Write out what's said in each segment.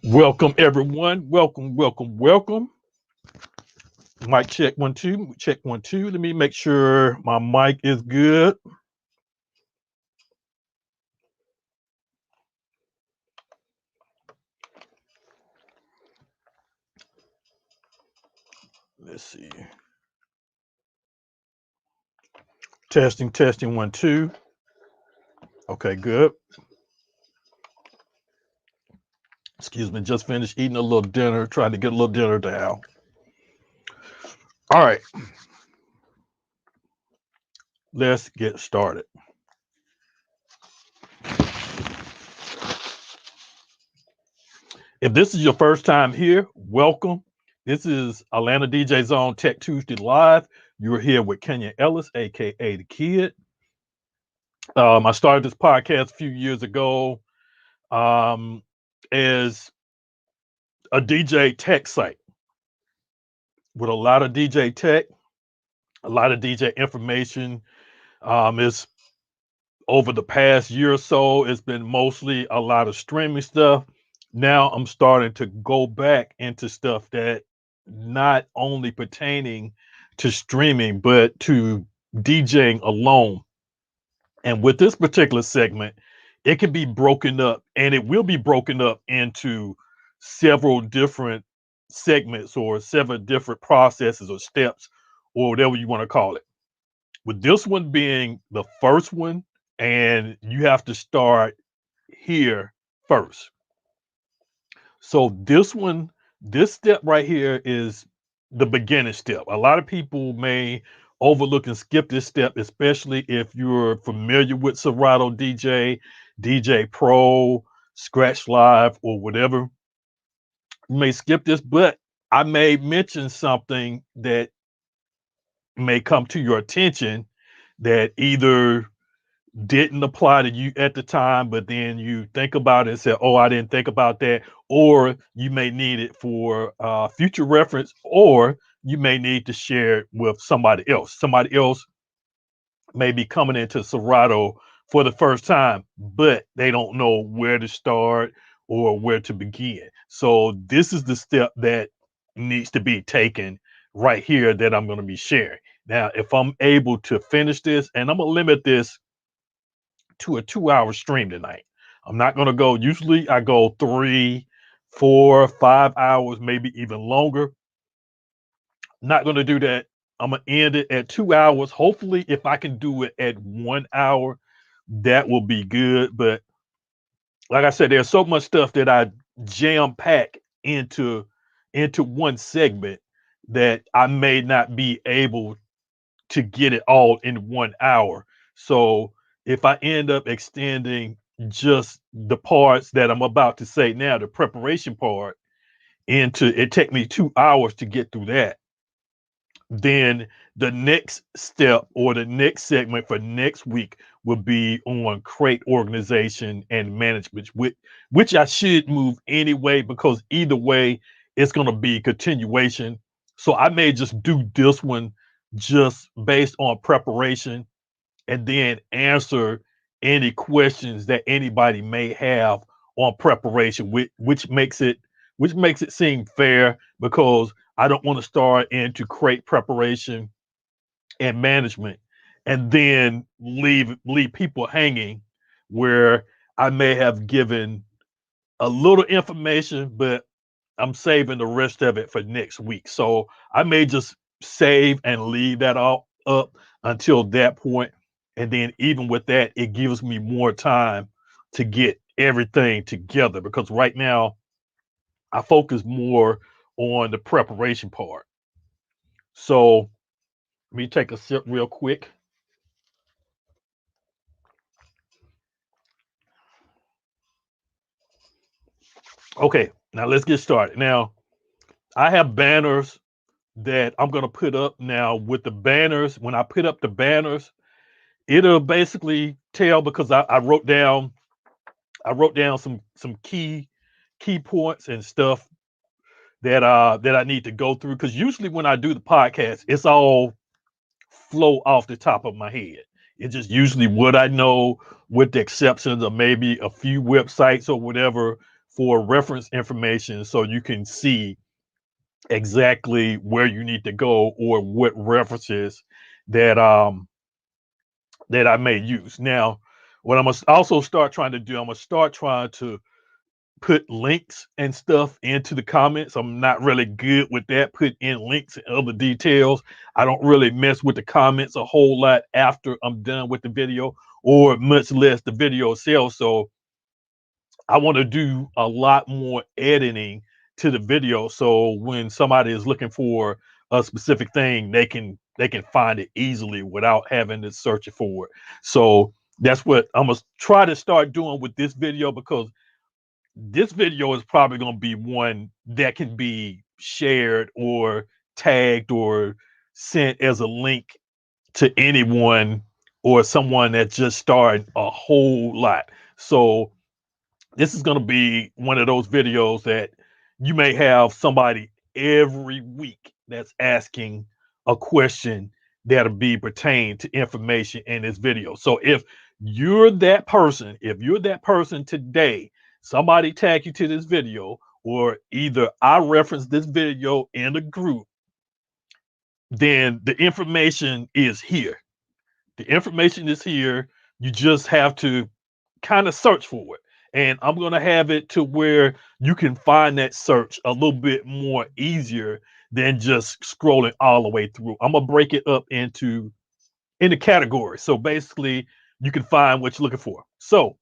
Welcome, everyone. Welcome. Mic check 1 2. Check 1 2. Let me make sure my mic is good. Let's see. Testing 1 2. Okay, good. Excuse me. Just finished eating a little dinner. Trying to get a little dinner down. All right. Let's get started. If this is your first time here, welcome. This is Atlanta DJ Zone Tech Tuesday Live. You're here with Kenya Ellis, aka the Kid. I started this podcast a few years ago as a DJ tech site with a lot of DJ tech, a lot of DJ information. It's over the past year or so, it's been mostly a lot of streaming stuff. Now I'm starting to go back into stuff that not only pertaining to streaming, but to DJing alone. And with this particular segment, it can be broken up and it will be broken up into several different segments or several different processes or steps or whatever you want to call it. With this one being the first one, and you have to start here first. So this step right here is the beginning step. A lot of people may overlook and skip this step, especially if you're familiar with Serato DJ, DJ Pro, Scratch Live, or whatever. You may skip this, but I may mention something that may come to your attention that either didn't apply to you at the time, but then you think about it and say, "Oh, I didn't think about that," or you may need it for future reference, or you may need to share it with somebody else. Somebody else may be coming into Serato for the first time, but they don't know where to start or where to begin. So this is the step that needs to be taken right here that I'm going to be sharing. Now, if I'm able to finish this, and I'm going to limit this to a 2 hour stream tonight. I'm not going to go, usually I go 3, 4, 5 hours, maybe even longer. Not going to do that. I'm going to end it at 2 hours. Hopefully, if I can do it at 1 hour, that will be good. But like I said, there's so much stuff that I jam pack into one segment that I may not be able to get it all in 1 hour. So if I end up extending just the parts that I'm about to say now, the preparation part, into it take me 2 hours to get through that. Then the next step or the next segment for next week will be on crate organization and management, which I should move anyway, because either way, it's going to be a continuation. So I may just do this one just based on preparation and then answer any questions that anybody may have on preparation, which makes it seem fair, because I don't want to start into crate preparation and management and then leave people hanging where I may have given a little information, but I'm saving the rest of it for next week. So I may just save and leave that all up until that point. And then even with that, it gives me more time to get everything together, because right now I focus more on the preparation part. So let me take a sip real quick. Okay, now let's get started. Now I have banners that I'm gonna put up. Now with the banners, when I put up the banners, it'll basically tell, because I wrote down some key points and stuff that I need to go through, because usually when I do the podcast, it's all flow off the top of my head. It's just usually what I know, with the exceptions of maybe a few websites or whatever, for reference information so you can see exactly where you need to go or what references that that I may use. Now, what I'm gonna also start trying to do, I'm gonna start trying to put links and stuff into the comments. I'm not really good with that, put in links and other details. I don't really mess with the comments a whole lot after I'm done with the video, or much less the video itself. So I want to do a lot more editing to the video, so when somebody is looking for a specific thing, they can find it easily without having to search it for it. So that's what I'm gonna try to start doing with this video, because this video is probably going to be one that can be shared or tagged or sent as a link to anyone or someone that just started a whole lot. So this is going to be one of those videos that you may have somebody every week that's asking a question that'll be pertained to information in this video. So if you're that person today, somebody tag you to this video, or either I reference this video in a group, then the information is here. The information is here. You just have to kind of search for it. And I'm going to have it to where you can find that search a little bit more easier than just scrolling all the way through. I'm going to break it up into categories. So basically, you can find what you're looking for. So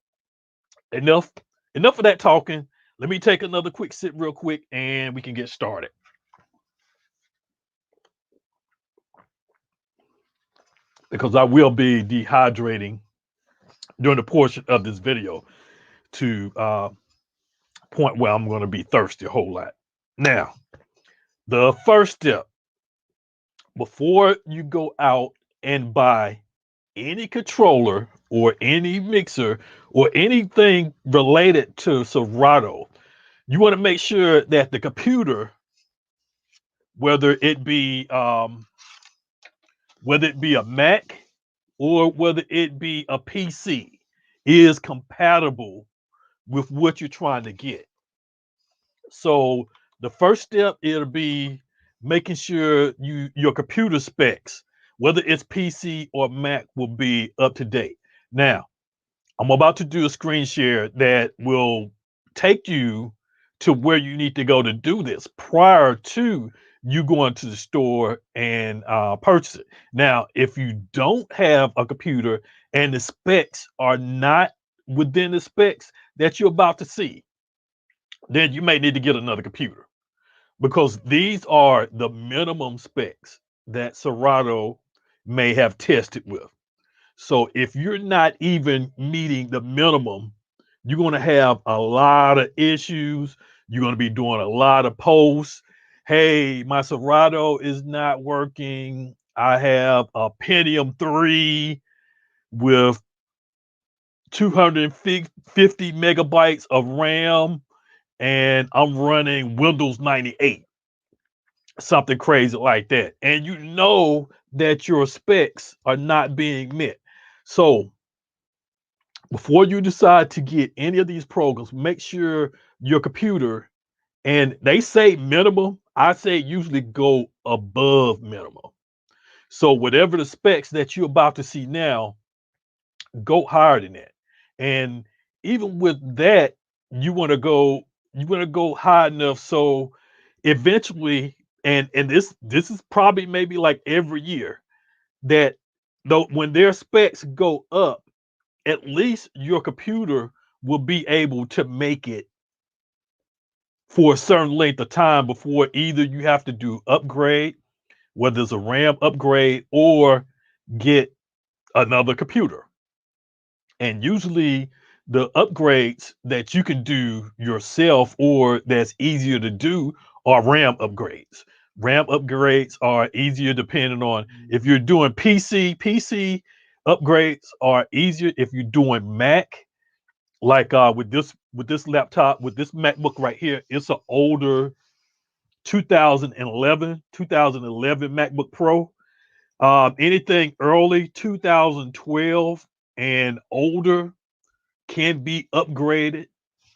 enough enough of that talking. Let me take another quick sip real quick and we can get started, because I will be dehydrating during the portion of this video to point where I'm going to be thirsty a whole lot. Now, the first step before you go out and buy any controller or any mixer or anything related to Serato, you want to make sure that the computer, whether it be a Mac or whether it be a PC, is compatible with what you're trying to get. So the first step, it'll be making sure your computer specs, whether it's PC or Mac, will be up to date. Now, I'm about to do a screen share that will take you to where you need to go to do this prior to you going to the store and purchase it. Now, if you don't have a computer and the specs are not within the specs that you're about to see, then you may need to get another computer, because these are the minimum specs that Serato may have tested with. So if you're not even meeting the minimum, you're going to have a lot of issues. You're going to be doing a lot of posts. Hey, my Serato is not working. I have a Pentium 3 with 250 megabytes of RAM, and I'm running Windows 98, something crazy like that. And you know that your specs are not being met. So before you decide to get any of these programs, make sure your computer, and they say minimum, I say usually go above minimum. So whatever the specs that you're about to see now, go higher than that. And even with that, you want to go high enough so eventually, and this is probably maybe like every year, that though when their specs go up, at least your computer will be able to make it for a certain length of time before either you have to do upgrade, whether it's a RAM upgrade, or get another computer. And usually the upgrades that you can do yourself or that's easier to do are RAM upgrades. RAM upgrades are easier depending on if you're doing PC upgrades are easier. If you're doing Mac, like with this laptop, with this MacBook right here, it's an older 2011 MacBook Pro. Anything early 2012 and older can be upgraded.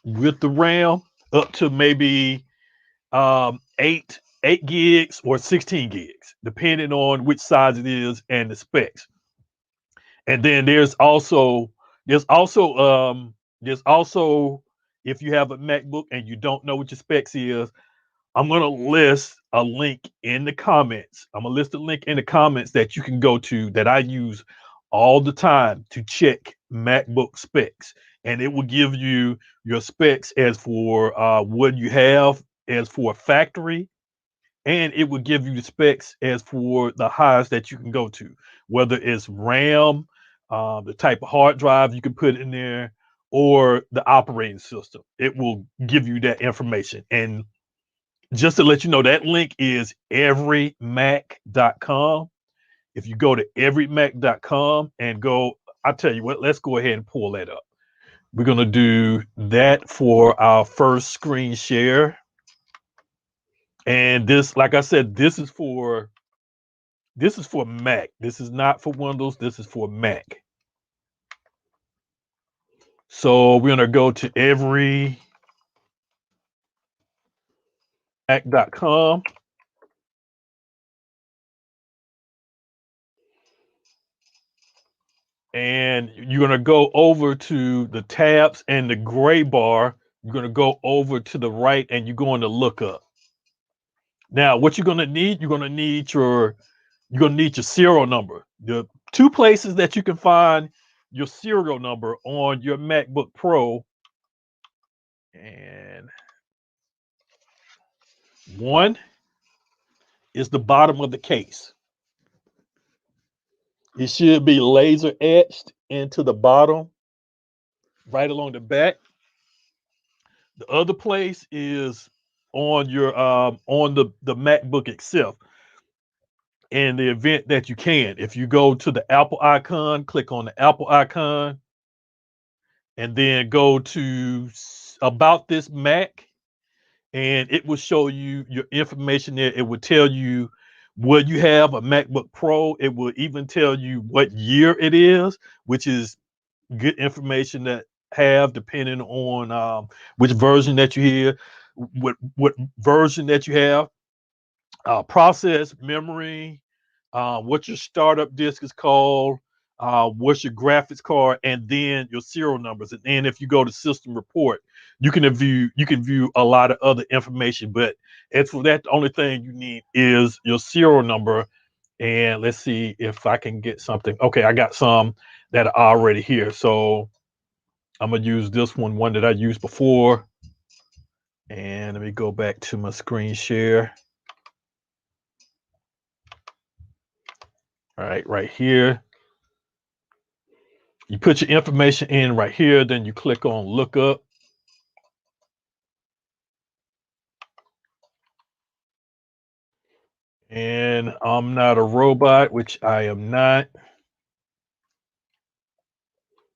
with the RAM up to maybe 8 gigs or 16 gigs, depending on which size it is and the specs. And then there's also there's also if you have a MacBook and you don't know what your specs is, I'm gonna list a link in the comments. I'm gonna list a link in the comments that you can go to that I use all the time to check MacBook specs, and it will give you your specs as for what you have as for factory, and it will give you the specs as for the highest that you can go to, whether it's RAM, the type of hard drive you can put in there, or the operating system. It will give you that information. And just to let you know, that link is everymac.com. If you go to everymac.com and go, I'll tell you what, let's go ahead and pull that up. We're going to do that for our first screen share. And this, like I said, this is for Mac. This is not for Windows. This is for Mac. So we're going to go to everymac.com. And you're going to go over to the tabs and the gray bar. You're going to go over to the right and you're going to look up. Now, what you're going to need, you're going to need your serial number. The two places that you can find your serial number on your MacBook Pro, and one is the bottom of the case. It should be laser etched into the bottom, right along the back. The other place is on your on the MacBook itself. In the event that you can, if you go to the Apple icon, click on the Apple icon, and then go to about this Mac, and it will show you your information there. It will tell you what you have, a MacBook Pro. It will even tell you what year it is, which is good information to have depending on which version that you hear, what version that you have, process, memory, what your startup disk is called, what's your graphics card, and then your serial numbers. And then if you go to system report, you can view a lot of other information. But as for that, the only thing you need is your serial number. And let's see if I can get something. Okay, I got some that are already here. So I'm gonna use this one that I used before. And let me go back to my screen share. All right here. You put your information in right here, then you click on look up. And I'm not a robot, which I am not.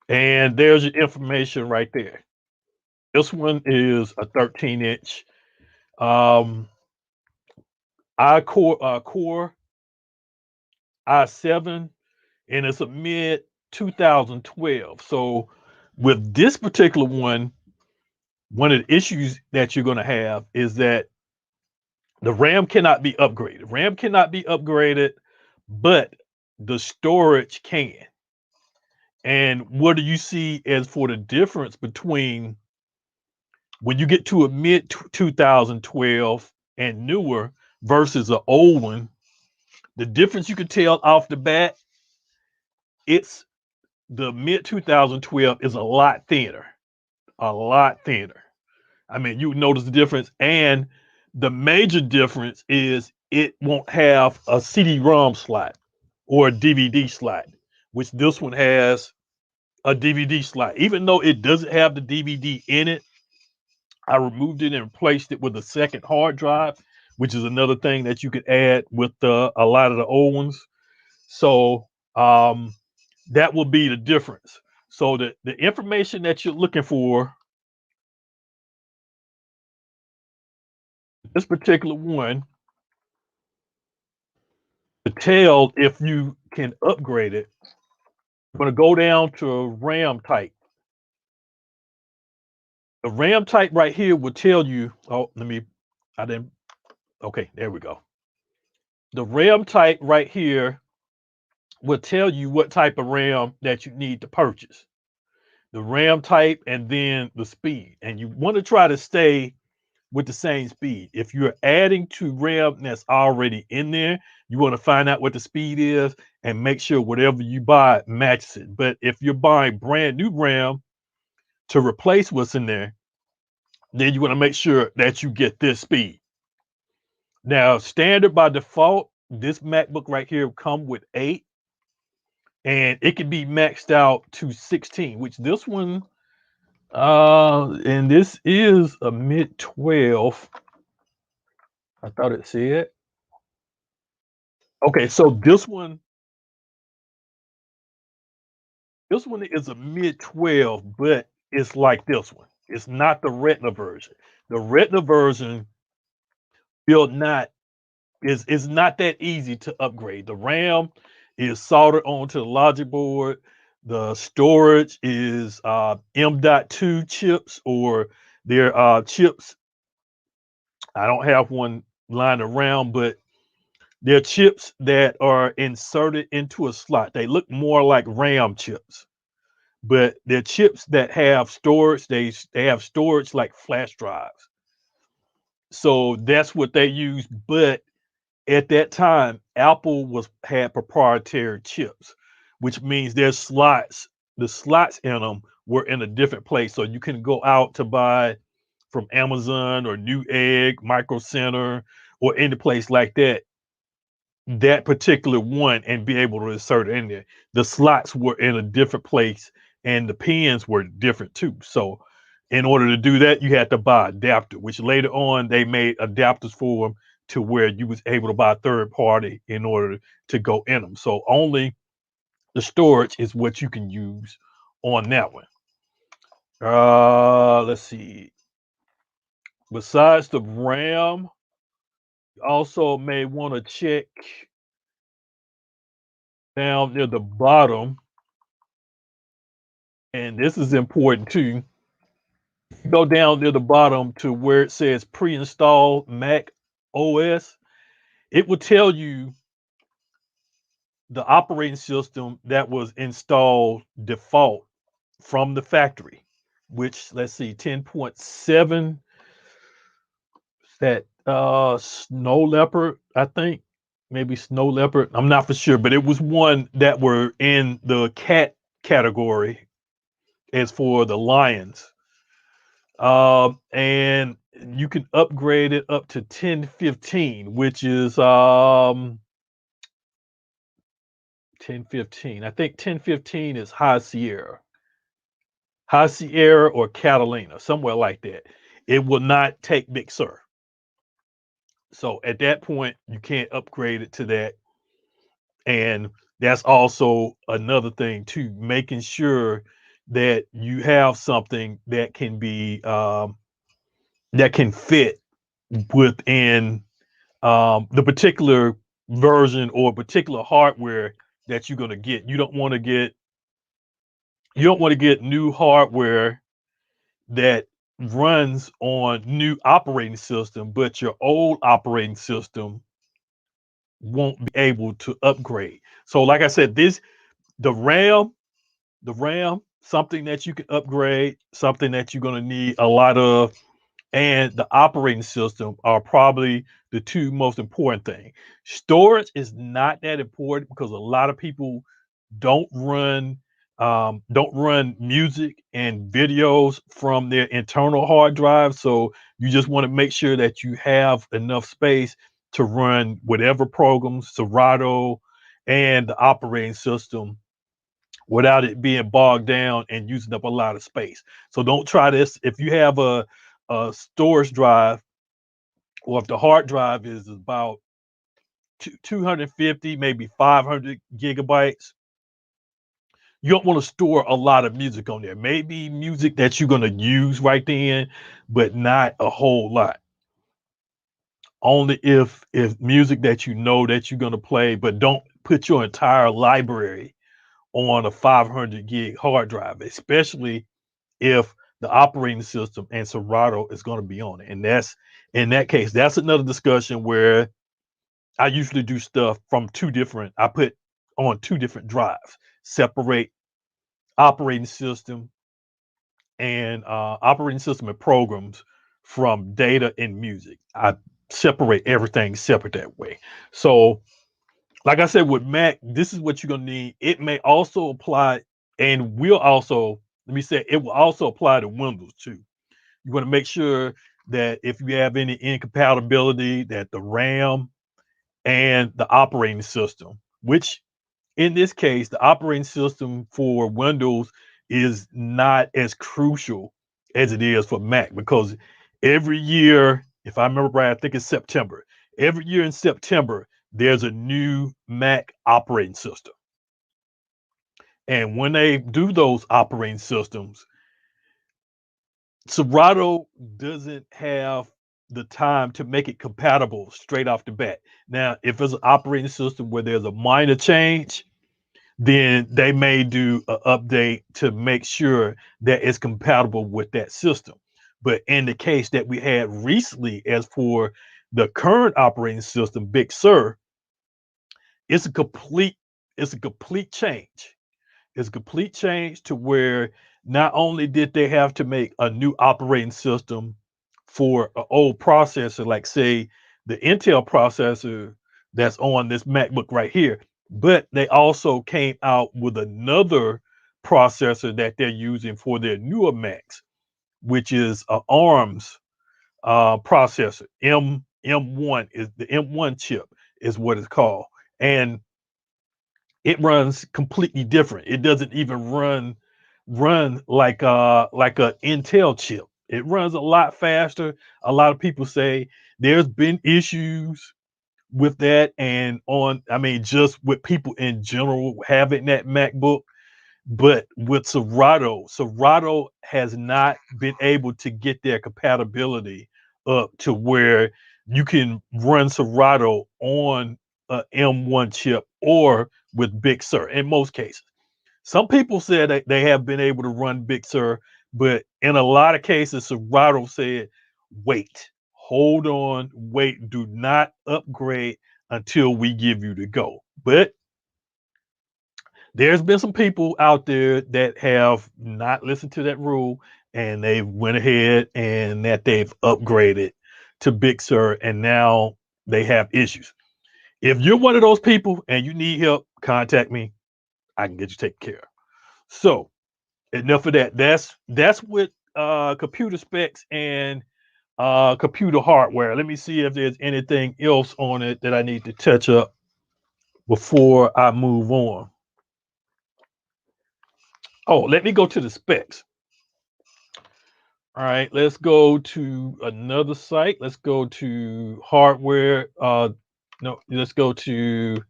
And there's your information right there. This one is a 13-inch core i7, and it's a mid 2012. So with this particular one of the issues that you're going to have is that the RAM cannot be upgraded. RAM cannot be upgraded, but the storage can. And what do you see as for the difference between when you get to a mid 2012 and newer versus an old one? The difference you can tell off the bat, it's the mid 2012 is a lot thinner, a lot thinner. I mean, you notice the difference. And the major difference is it won't have a CD-ROM slot or a DVD slot, which this one has a DVD slot. Even though it doesn't have the DVD in it, I removed it and replaced it with a second hard drive, which is another thing that you could add with a lot of the old ones. So that will be the difference. So the information that you're looking for, this particular one, to tell if you can upgrade it, I'm going to go down to RAM type. The RAM type right here will tell you. Oh, I didn't. Okay, there we go. The RAM type right here will tell you what type of RAM that you need to purchase. The RAM type and then the speed. And you want to try to stay with the same speed. If you're adding to RAM that's already in there, you want to find out what the speed is and make sure whatever you buy matches it. But if you're buying brand new RAM to replace what's in there, then you want to make sure that you get this speed. Now, standard by default, this MacBook right here come with 8, and it can be maxed out to 16, which this one, and this is a mid 12. I thought it said. Okay, so this one is a mid 12, but it's like this one. It's not the Retina version. The Retina version will not is not that easy to upgrade. The RAM is soldered onto the logic board. The storage is M.2 chips, or they're chips. I don't have one lying around, but they're chips that are inserted into a slot. They look more like RAM chips, but they're chips that have storage. They have storage like flash drives. So that's what they use. But at that time, Apple was had proprietary chips, which means there's slots. The slots in them were in a different place, so you can go out to buy from Amazon or Newegg, Micro Center, or any place like that. That particular one and be able to insert it in there. The slots were in a different place, and the pins were different too. So, in order to do that, you had to buy adapter, which later on they made adapters for them to where you was able to buy third party in order to go in them. So only the storage is what you can use on that one. Let's see. Besides the RAM, you also may want to check down near the bottom, and this is important too. Go down near the bottom to where it says pre-install Mac OS. It will tell you the operating system that was installed default from the factory, which, let's see, 10.7, that Snow Leopard, I think. Maybe Snow Leopard. I'm not for sure, but it was one that were in the cat category as for the lions. And you can upgrade it up to 1015, which is 1015. I think 1015 is High Sierra or Catalina, somewhere like that. It will not take Big Sur. So at that point, you can't upgrade it to that. And that's also another thing too, making sure that you have something that can be that can fit within the particular version or particular hardware that you're going to get. You don't want to get new hardware that runs on new operating system, but your old operating system won't be able to upgrade. So, like I said, the RAM, something that you can upgrade, something that you're going to need a lot of, and the operating system are probably the two most important things. Storage is not that important because a lot of people don't run don't run music and videos from their internal hard drive. So you just want to make sure that you have enough space to run whatever programs, Serato, and the operating system without it being bogged down and using up a lot of space. So don't try this. If you have a storage drive, or if the hard drive is about 250, maybe 500 gigabytes, you don't want to store a lot of music on there. Maybe music that you're going to use right then, but not a whole lot. Only if music that you know that you're going to play, but don't put your entire library on a 500 gig hard drive, especially if the operating system, and Serato is going to be on it. And that's in that case, that's another discussion where I usually do stuff from I put on two different drives, separate operating system and programs from data and music. I separate everything separate that way. So, like I said, with Mac, this is what you're gonna need. It may also apply, and will also, let me say, it will also apply to Windows too. You want to make sure that if you have any incompatibility, that the RAM and the operating system, which in this case, the operating system for Windows is not as crucial as it is for Mac because every year, if I remember right, I think it's September. Every year in September, there's a new Mac operating system. And when they do those operating systems, Serato doesn't have the time to make it compatible straight off the bat. Now, if it's an operating system where there's a minor change, then they may do an update to make sure that it's compatible with that system. But in the case that we had recently, as for the current operating system, Big Sur, it's a complete it's a complete change. It's a complete change to where not only did they have to make a new operating system for an old processor, like say the Intel processor that's on this MacBook right here, but they also came out with another processor that they're using for their newer Macs, which is a ARMS processor. M1 is the M1 chip is what it's called, and it runs completely different. It doesn't even run like a Intel chip. It runs a lot faster. A lot of people say there's been issues with that, and on I mean just with people in general having that MacBook. But with Serato has not been able to get their compatibility up to where you can run Serato on a M1 chip or with Big Sur in most cases. Some people said that they have been able to run Big Sur, but in a lot of cases, Serato said, wait, hold on, wait, do not upgrade until we give you the go. But there's been some people out there that have not listened to that rule and they went ahead and that they've upgraded to Big Sur and now they have issues. If you're one of those people and you need help, contact me. I can get you taken care of. So enough of that. That's with computer specs and computer hardware. Let me see if there's anything else on it that I need to touch up before I move on. Oh, let me go to the specs. All right, let's go to another site. Let's go to hardware. No, let's go to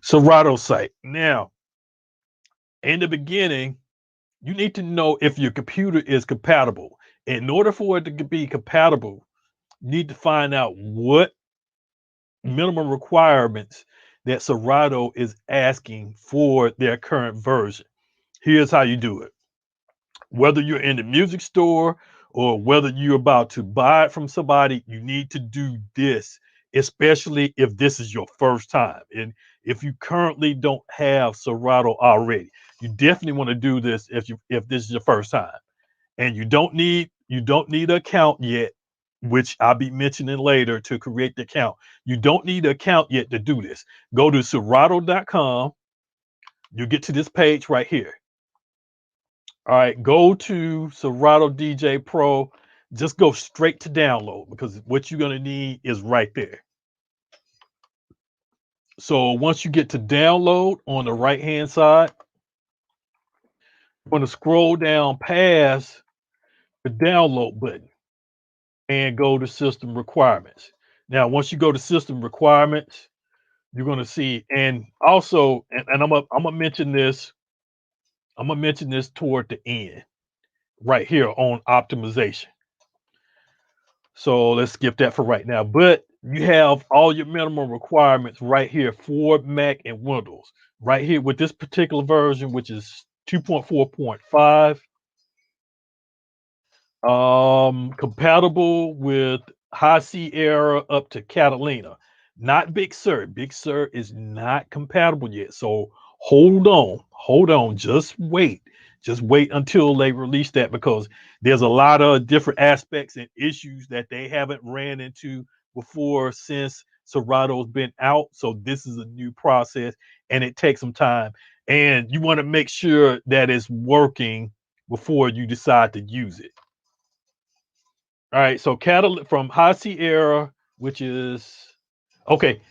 Serato site. Now, in the beginning, you need to know if your computer is compatible. In order for it to be compatible, you need to find out what minimum requirements that Serato is asking for their current version. Here's how you do it. Whether you're in the music store or whether you're about to buy it from somebody, you need to do this, especially if this is your first time. And if you currently don't have Serato already, you definitely want to do this if this is your first time. And you don't need an account yet, which I'll be mentioning later to create the account. You don't need an account yet to do this. Go to Serato.com. You get to this page right here. All right, go to Serato DJ Pro. Just go straight to download because what you're going to need is right there. So once you get to download on the right hand side, you're going to scroll down past the download button and go to system requirements. Now, once you go to system requirements, you're going to see, and also, and I'm gonna mention this. I'm gonna mention this toward the end, right here on optimization. So let's skip that for right now. But you have all your minimum requirements right here for Mac and Windows. Right here with this particular version, which is 2.4.5. Compatible with High Sierra up to Catalina, not Big Sur. Big Sur is not compatible yet. So hold on, just wait until they release that because there's a lot of different aspects and issues that they haven't ran into before since Serato's been out. So this is a new process and it takes some time. And you want to make sure that it's working before you decide to use it. All right, so catalyst from High Sierra, which is okay,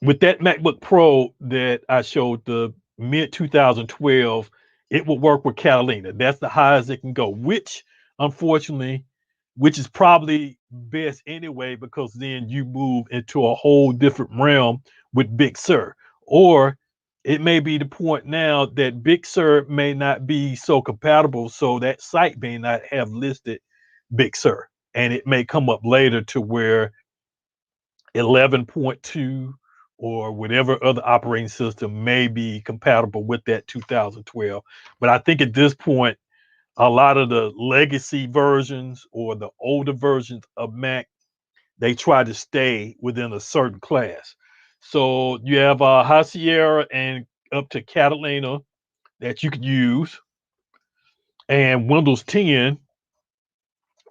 with that MacBook Pro that I showed the mid 2012, it will work with Catalina. That's the highest it can go, which unfortunately, which is probably best anyway, because then you move into a whole different realm with Big Sur. Or it may be the point now that Big Sur may not be so compatible, so that site may not have listed Big Sur. And it may come up later to where 11.2 or whatever other operating system may be compatible with that 2012. But I think at this point, a lot of the legacy versions or the older versions of Mac, they try to stay within a certain class. So you have High Sierra and up to Catalina that you could use, and Windows 10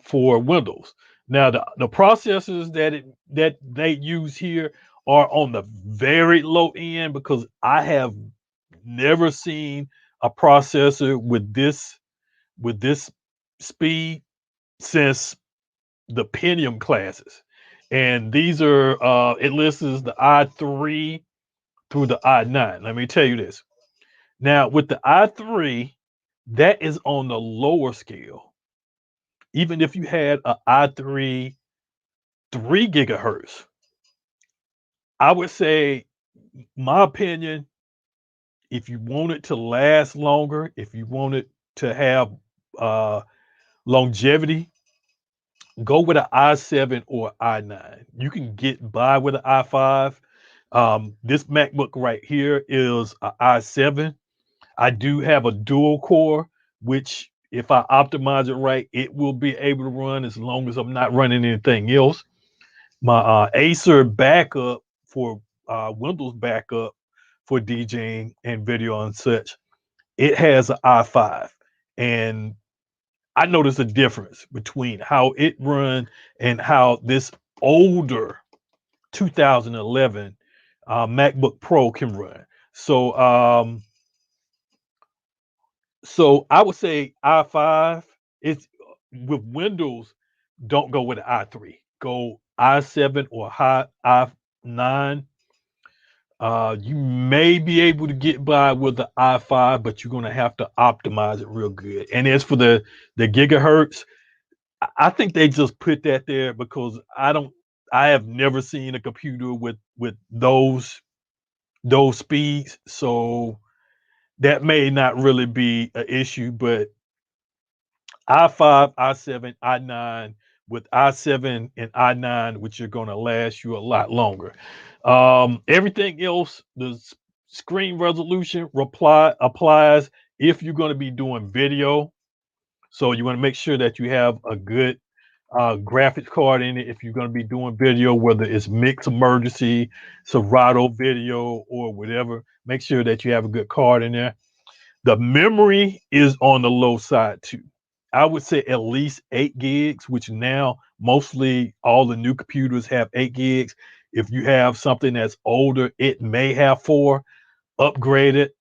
for Windows. Now the processors that they use here are on the very low end because I have never seen a processor with this speed since the Pentium classes. And these are it lists as the i3 through the i9. Let me tell you this. Now with the i3, that is on the lower scale. Even if you had a i3 3 gigahertz, I would say, my opinion, if you want it to last longer, if you want it to have uh, longevity, go with an i7 or i9. You can get by with an i5. This MacBook right here is an i7. I do have a dual core, which if I optimize it right, it will be able to run as long as I'm not running anything else. My Acer backup for Windows backup for DJing and video and such, it has an i5, and I noticed a difference between how it run and how this older 2011 MacBook Pro can run. So, so I would say i5. It's with Windows. Don't go with the i3. Go i7 or high i9. You may be able to get by with the i5, but you're gonna have to optimize it real good. And as for the gigahertz, I think they just put that there because I have never seen a computer with those speeds. So that may not really be an issue, but i5, i7, i9 with i7 and i9, which are going to last you a lot longer. Everything else, the screen resolution reply applies if you're going to be doing video. So you want to make sure that you have a good graphics card in it if you're going to be doing video, whether it's mix emergency, Serato video, or whatever. Make sure that you have a good card in there. The memory is on the low side too. I would say at least 8 gigs, which now mostly all the new computers have 8 gigs. If you have something that's older, it may have 4. Upgrade it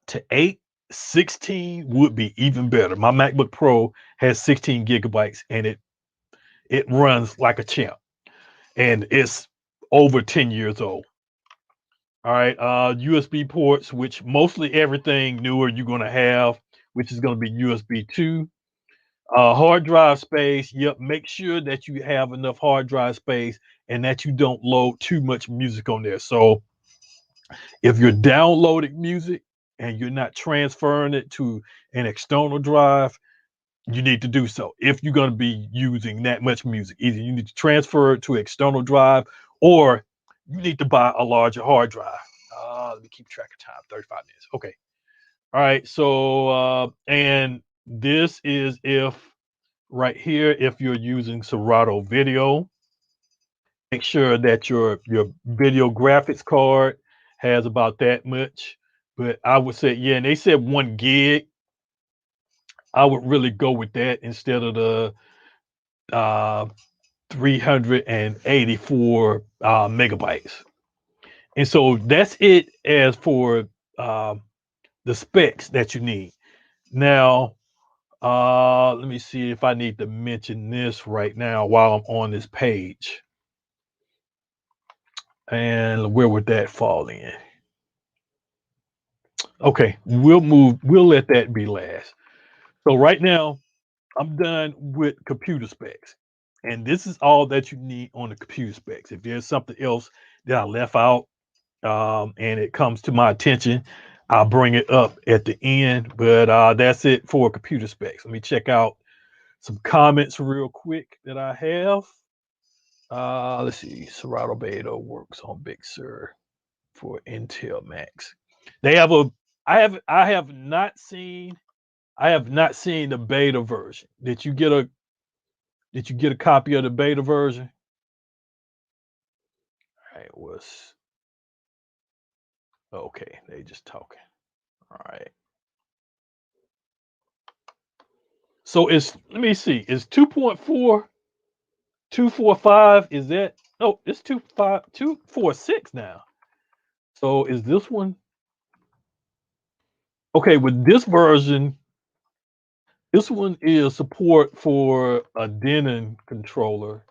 to 8. 16 would be even better. My MacBook Pro has 16 gigabytes and it runs like a champ, and it's over 10 years old. All right, USB ports, which mostly everything newer you're gonna have, which is gonna be USB 2. Hard drive space, yep, make sure that you have enough hard drive space and that you don't load too much music on there. So if you're downloading music and you're not transferring it to an external drive, you need to do so. If you're going to be using that much music, either you need to transfer it to external drive or you need to buy a larger hard drive. Let me keep track of time. 35 minutes. Okay. All right. So and This is if right here, if you're using Serato video, make sure that your video graphics card has about that much. But I would say, yeah, and they said 1 gig. I would really go with that instead of the 384 megabytes. And so that's it as for uh, the specs that you need. Now, let me see if I need to mention this right now while I'm on this page. And where would that fall in? Okay, we'll let that be last. So right now, I'm done with computer specs. And this is all that you need on the computer specs. If there's something else that I left out, and it comes to my attention, I'll bring it up at the end. But that's it for computer specs. Let me check out some comments real quick that I have. Let's see. Serato Beta works on Big Sur for Intel Max. They have a. I have not seen the beta version. Did you get a copy of the beta version? It was okay. They just talking. All right. So it's let me see. It's 2.4, 245. Is that no, it's 2.5, 2.46 now. So is this one okay with this version? This one is support for a Denon controller.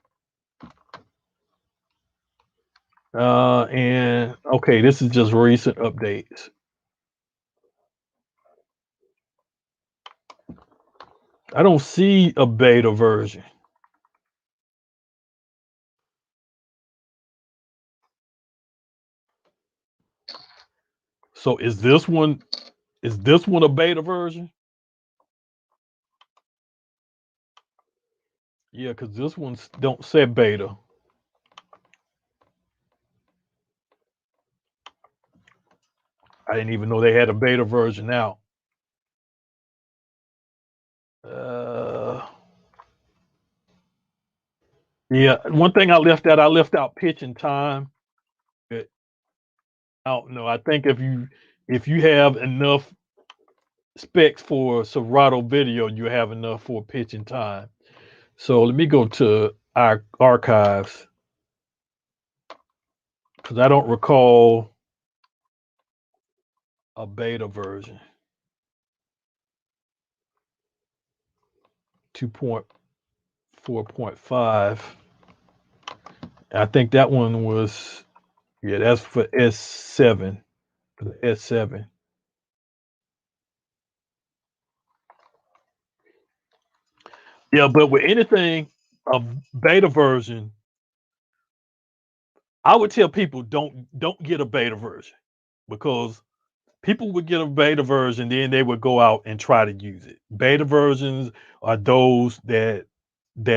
And okay, this is just recent updates. I don't see a beta version. So is this one a beta version? Yeah, because this one's don't say beta. I didn't even know they had a beta version out. Uh, yeah, one thing I left out pitch and time. But I don't know. I think if you have enough specs for Serato video, you have enough for pitch and time. So let me go to our archives because I don't recall a beta version. 2.4.5. I think that one was yeah, that's for S7. For the S7. Yeah, but with anything a beta version, I would tell people don't get a beta version because people would get a beta version, then they would go out and try to use it. Beta versions are those that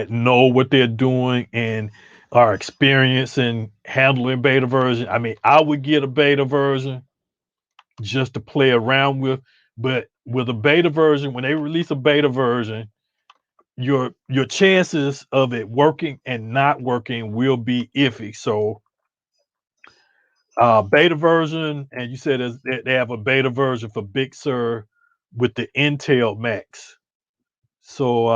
know what they're doing and are experienced in handling beta version. I mean, I would get a beta version just to play around with, but with a beta version, when they release a beta version, your chances of it working and not working will be iffy. So beta version, and you said they have a beta version for Big Sur with the Intel Max. So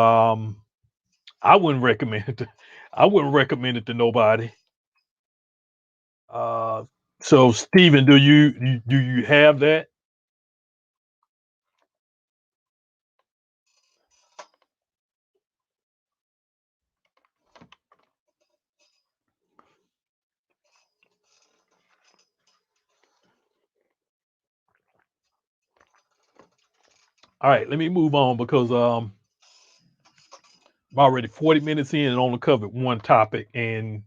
I wouldn't recommend it. I wouldn't recommend it to nobody. Uh, so Steven, do you have that? All right, let me move on because I'm already 40 minutes in and only covered one topic. And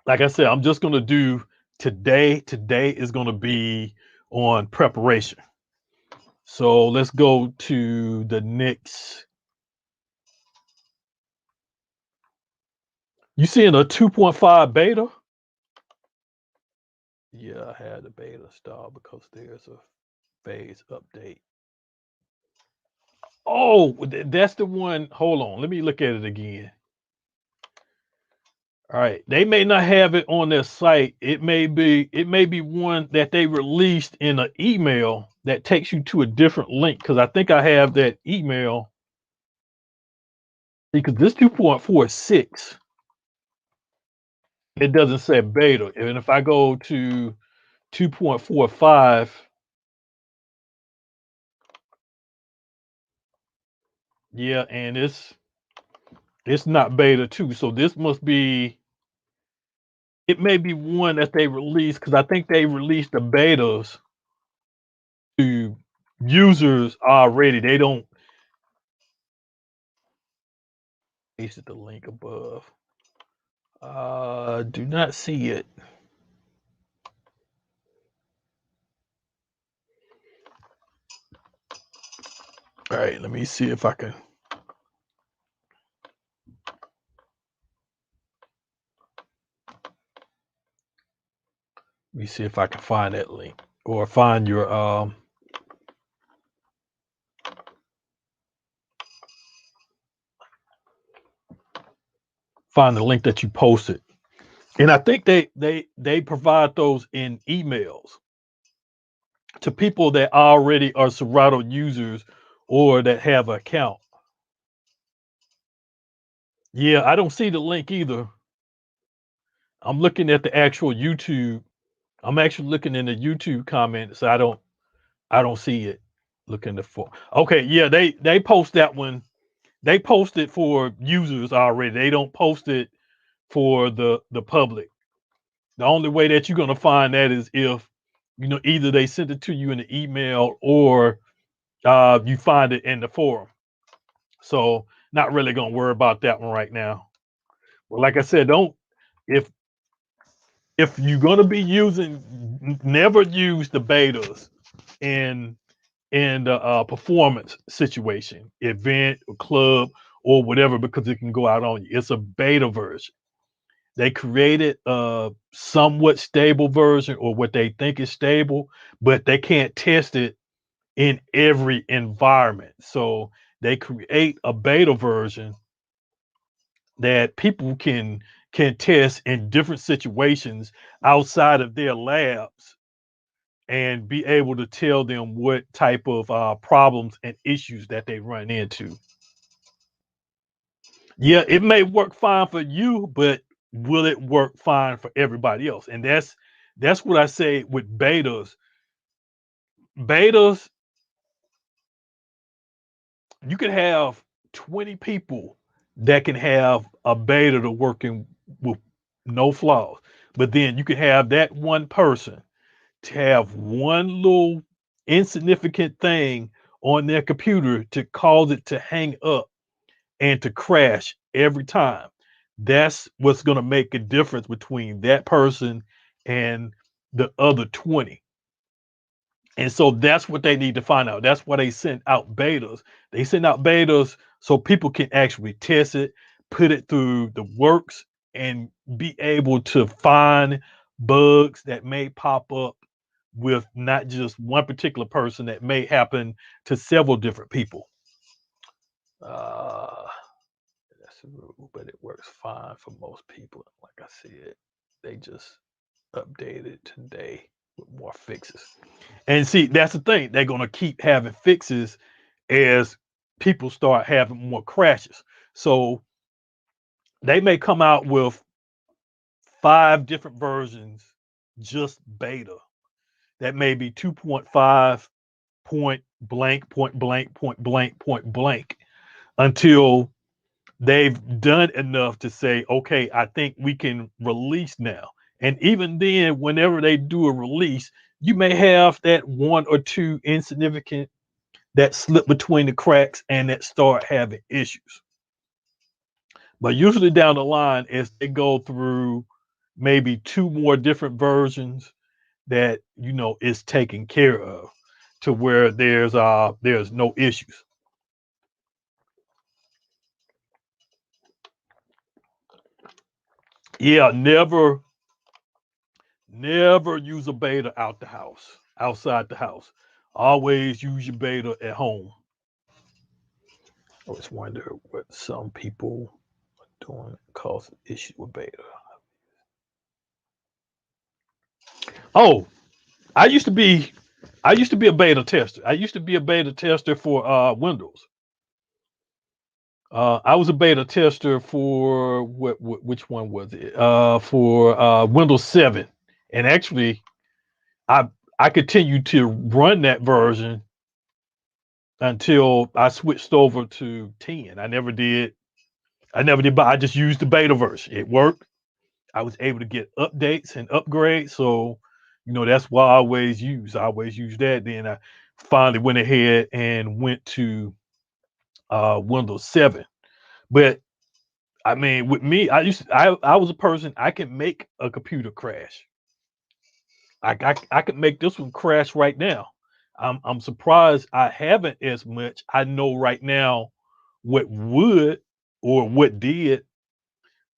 like I said, I'm just gonna do today. Today is gonna be on preparation. So let's go to the next. You seeing a 2.5 beta? Yeah, I had the beta installed because there's a phase update. Oh, that's the one. Hold on, let me look at it again. All right, they may not have it on their site. It may be one that they released in an email that takes you to a different link. Because I think I have that email. Because this 2.46, it doesn't say beta, and if I go to 2.45, yeah, and it's not beta too. So this must be. It may be one that they released because I think they released the betas to users already. They don't paste the link above. Do not see it. All right, let me see if I can. Let me see if I can find that link or find your find the link that you posted. And I think they provide those in emails to people that already are Serato users or that have an account. Yeah, I don't see the link either. I'm looking at the actual YouTube. I'm actually looking in the YouTube comments. I don't see it. Looking for. Okay, yeah, they post that one. They post it for users already. They don't post it for the public. The only way that you're gonna find that is if either they send it to you in an email or you find it in the forum. So not really gonna worry about that one right now. Well, like I said, don't if if you're gonna be using, never use the betas in the performance situation, event or club or whatever, because it can go out on you. It's a beta version. They created a somewhat stable version or what they think is stable, but they can't test it in every environment. So they create a beta version that people can test in different situations outside of their labs and be able to tell them what type of problems and issues that they run into. Yeah, it may work fine for you, but will it work fine for everybody else? And that's what I say with betas. Betas, you could have 20 people that can have a beta to working with no flaws. But then you could have that one person to have one little insignificant thing on their computer to cause it to hang up and to crash every time. That's what's going to make a difference between that person and the other 20. And so that's what they need to find out. That's why they send out betas. They send out betas so people can actually test it, put it through the works, and be able to find bugs that may pop up with not just one particular person, that may happen to several different people. Uh, that's a rule, but it works fine for most people. Like I said, they just updated today with more fixes. And see, that's the thing. They're gonna keep having fixes as people start having more crashes. So they may come out with 5 different versions, just beta. That may be 2.5 point blank, point blank, point blank, point blank, until they've done enough to say, okay, I think we can release now. And even then, whenever they do a release, you may have that one or two insignificant that slip between the cracks and that start having issues. But usually down the line, as they go through maybe 2 more different versions, that is taken care of to where there's no issues. Yeah, never use a beta outside the house. Always use your beta at home. I always wonder what some people are doing cause issues with beta. Oh, I used to be a beta tester. I used to be a beta tester for Windows. I was a beta tester for which one was it? For Windows 7. And actually I I continued to run that version until I switched over to 10. I never did, but I just used the beta version. It worked. I was able to get updates and upgrades. So, that's what I always use that. Then I finally went ahead and went to Windows 7. But I mean, with me, I was a person I can make a computer crash. I could make this one crash right now. I'm surprised I haven't as much. I know right now what would or what did.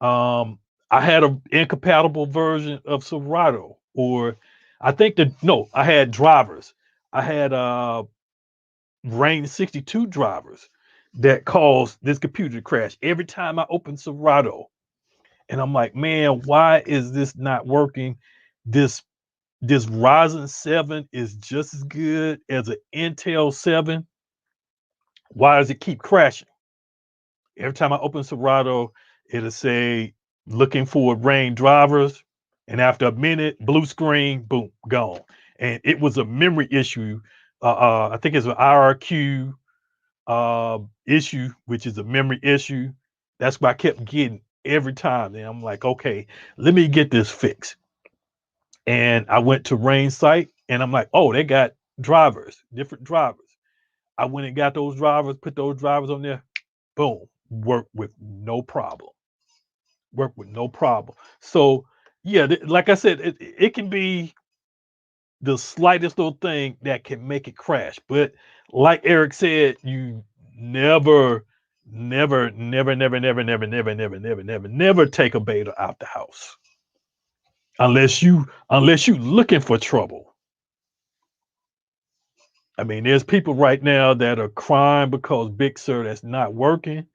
Um, I had an incompatible version of Serato, or I think that no, I had drivers. I had Rain 62 drivers that caused this computer to crash every time I opened Serato. And I'm like, man, why is this not working? This this Ryzen 7 is just as good as an Intel 7. Why does it keep crashing? Every time I open Serato, it'll say looking for rain drivers. And after a minute, blue screen, boom, gone. And it was a memory issue. I think it's an IRQ issue, which is a memory issue. That's what I kept getting every time. And I'm like, okay, let me get this fixed. And I went to Rain site and I'm like, oh, they got drivers, different drivers. I went and got those drivers, put those drivers on there, boom, work with no problem. Work with no problem. So, yeah, like I said, it can be the slightest little thing that can make it crash. But like Eric said, you never, never, never, never, never, never, never, never, never, never, never take a beta out the house unless you looking for trouble. I mean, there's people right now that are crying because Big Sur that's not working.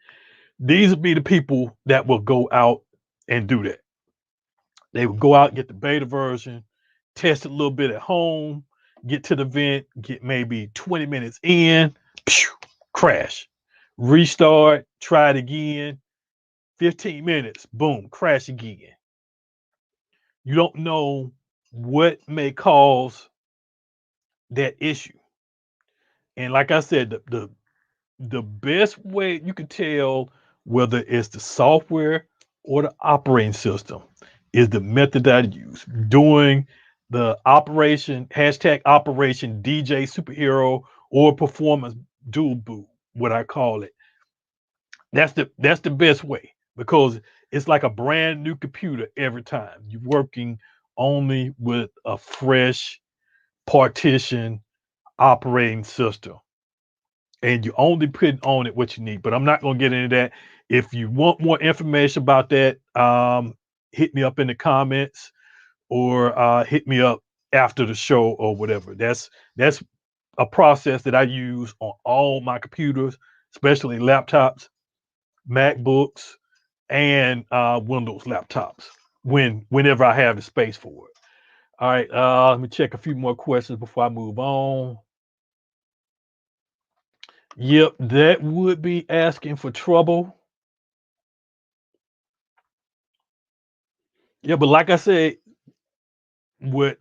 These would be the people that will go out and do that. They would go out and get the beta version, test it a little bit at home, get to the vent, get maybe 20 minutes in, phew, crash, restart, try it again, 15 minutes, boom, crash again. You don't know what may cause that issue. And like I said, the best way you can tell whether it's the software or the operating system is the method that I use. Doing the operation, hashtag operation DJ superhero or performance dual boot, what I call it. That's the best way because it's like a brand new computer every time. You're working only with a fresh partition operating system and you only put on it what you need. But I'm not going to get into that. If you want more information about that, hit me up in the comments or hit me up after the show or whatever. That's a process that I use on all my computers, especially laptops, MacBooks, and Windows laptops. Whenever I have the space for it. All right, let me check a few more questions before I move on. Yep, that would be asking for trouble. Yeah, but like I said, what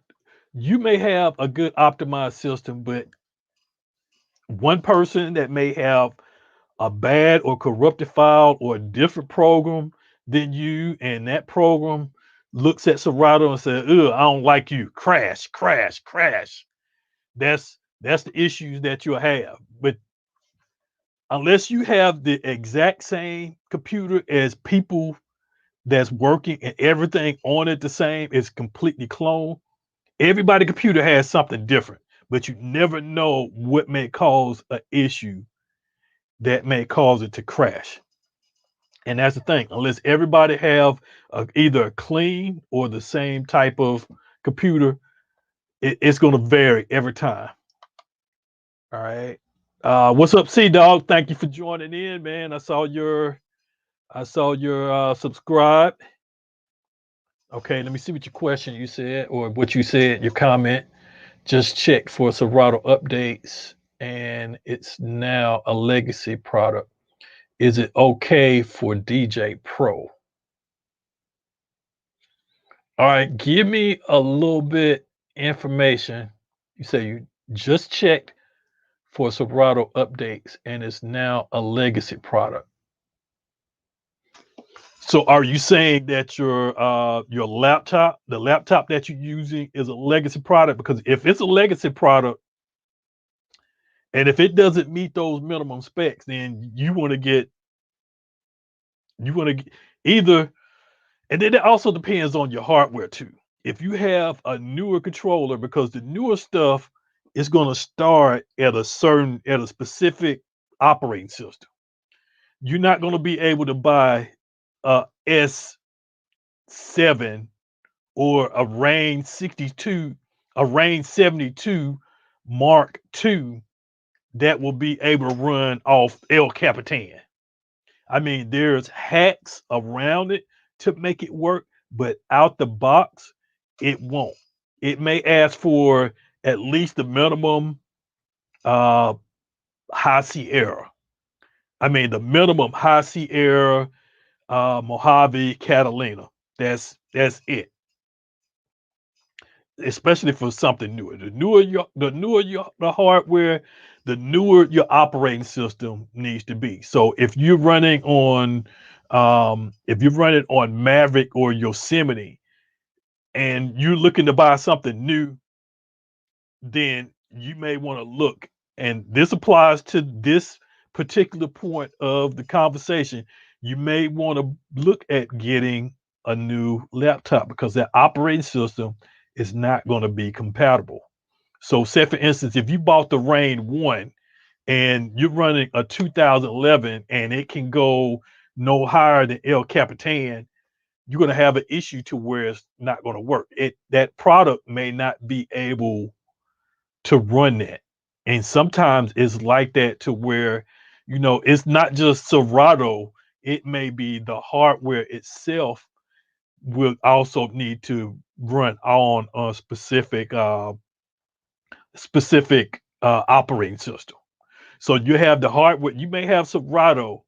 you may have a good optimized system, but one person that may have a bad or corrupted file or a different program than you, and that program looks at Serato and says, "Ugh, I don't like you. Crash, crash, crash." That's the issues that you'll have. But unless you have the exact same computer as people that's working and everything on it the same is completely cloned. Everybody computer has something different, but you never know what may cause an issue that may cause it to crash. And that's the thing. Unless everybody have either a clean or the same type of computer, it's going to vary every time. All right. What's up, C Dog? Thank you for joining in, man. I saw your subscribe. Okay, let me see what your question you said or what you said, your comment. Just check for Serato updates and it's now a legacy product. Is it okay for DJ Pro? All right, give me a little bit information. You say you just checked for Serato updates and it's now a legacy product. So are you saying that your laptop, the laptop that you're using is a legacy product? Because if it's a legacy product and if it doesn't meet those minimum specs, then you want to either, and then it also depends on your hardware too. If you have a newer controller, because the newer stuff is going to start at a specific operating system. You're not going to be able to buy a S7 or a Range 62, a Range 72 Mark II that will be able to run off El Capitan. I mean, there's hacks around it to make it work, but out the box, it won't. It may ask for at least the minimum uh, High Sierra. I mean, the minimum High Sierra, Mojave, Catalina. That's it. Especially for something newer. The hardware, the newer your operating system needs to be. So if you're running on Maverick or Yosemite and you're looking to buy something new, then you may want to look, and this applies to this particular point of the conversation. You may want to look at getting a new laptop because that operating system is not going to be compatible. So, say for instance, if you bought the Rain 1 and you're running a 2011 and it can go no higher than El Capitan, you're going to have an issue to where it's not going to work. That product may not be able to run that. And sometimes it's like that to where, it's not just Serato, it may be the hardware itself will also need to run on a specific operating system. So you have the hardware, you may have Serato.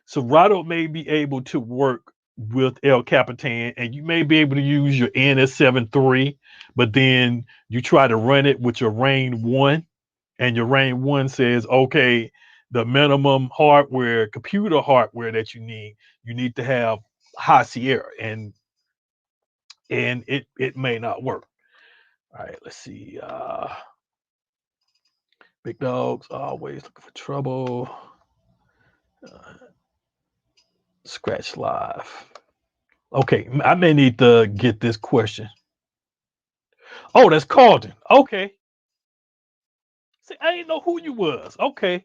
Serato may be able to work with El Capitan and you may be able to use your NS7 III, but then you try to run it with your Rain 1 and your Rain 1 says, okay, the minimum computer hardware that you need to have High Sierra, and it may not work. All right, let's see. Big dogs always looking for trouble. Scratch live. Okay, I may need to get this question. Oh, that's Carlton. Okay. See, I didn't know who you was. Okay.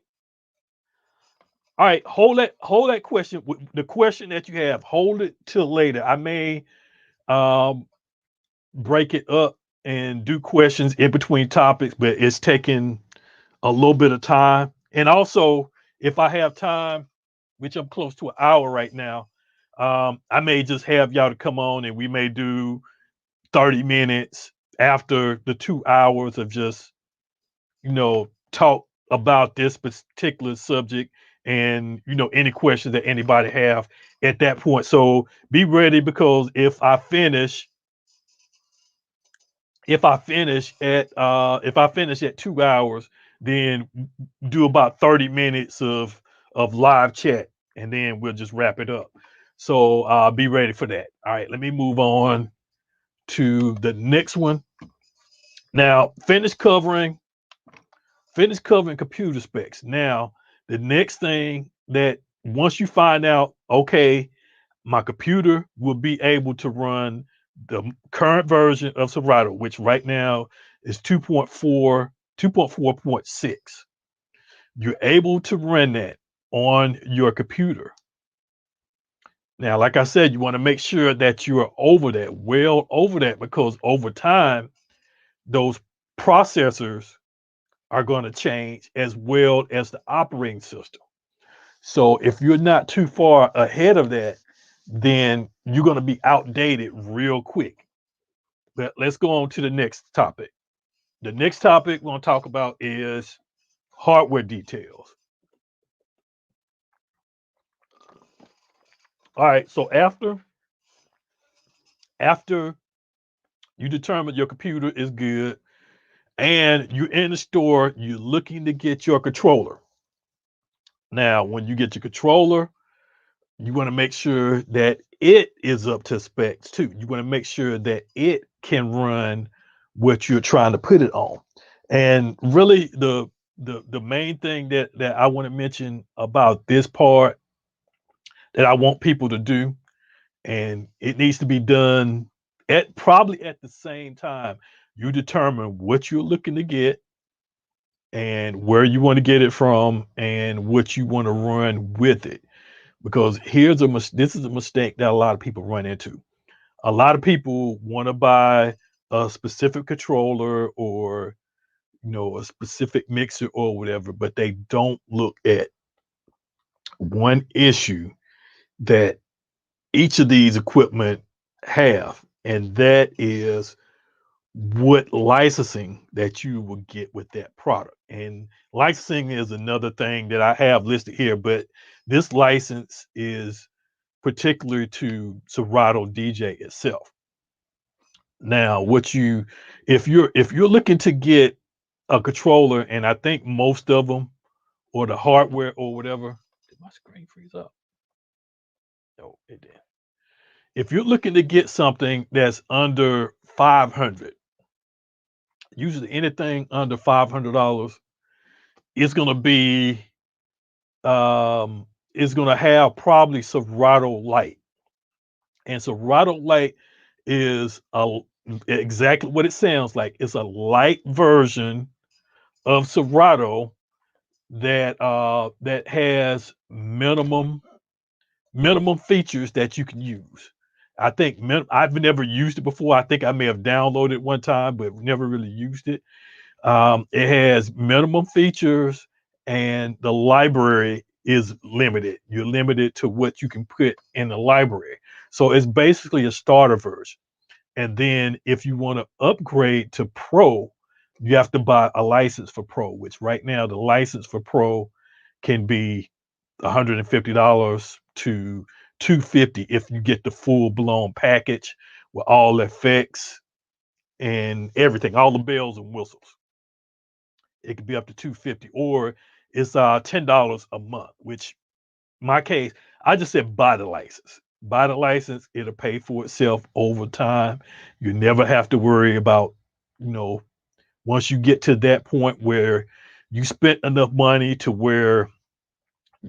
All right, hold that question. The question that you have, hold it till later. I may um break it up and do questions in between topics, but it's taking a little bit of time. And also, if I have time, which I'm close to an hour right now, I may just have y'all to come on and we may do 30 minutes after the 2 hours of just, talk about this particular subject and, any questions that anybody have at that point. So be ready because if I finish at 2 hours, then do about 30 minutes of live chat and then we'll just wrap it up. So be ready for that. All right, let me move on to the next one. Now, finish covering computer specs. Now, the next thing that once you find out, okay, my computer will be able to run the current version of Serato, which right now is 2.4.6. You're able to run that on your computer. Now, like I said, you want to make sure that you are well over that, because over time, those processors are going to change as well as the operating system. So if you're not too far ahead of that, then you're going to be outdated real quick. But let's go on to the next topic. The next topic we're going to talk about is hardware details. All right, so after you determine your computer is good and you're in the store, you're looking to get your controller. Now, when you get your controller, you want to make sure that it is up to specs too. You want to make sure that it can run what you're trying to put it on. And really the main thing that I want to mention about this part that I want people to do, and it needs to be done at probably at the same time. You determine what you're looking to get and where you want to get it from and what you want to run with it. Because this is a mistake that a lot of people run into. A lot of people want to buy a specific controller or a specific mixer or whatever, but they don't look at one issue that each of these equipment have, and that is what licensing that you will get with that product. And licensing is another thing that I have listed here, but this license is particular to Serato DJ itself. Now, if you're looking to get a controller, and I think most of them or the hardware or whatever, did my screen freeze up? No, it did. If you're looking to get something that's under 500, usually anything under $500 is going to be is going to have probably Serato Light. And Serato Light is exactly what it sounds like. It's a light version of Serato that has minimum features that you can use. I think I've never used it before. I think I may have downloaded it one time, but never really used it. It has minimum features, and the library is limited. You're limited to what you can put in the library. So it's basically a starter version. And then if you want to upgrade to Pro, you have to buy a license for Pro, which right now the license for Pro can be $150 to $250 if you get the full blown package with all the effects and everything, all the bells and whistles. It could be up to $250, or it's $10 a month, which my case, I just said buy the license. Buy the license, it'll pay for itself over time. You never have to worry about, you know, once you get to that point where you spent enough money to where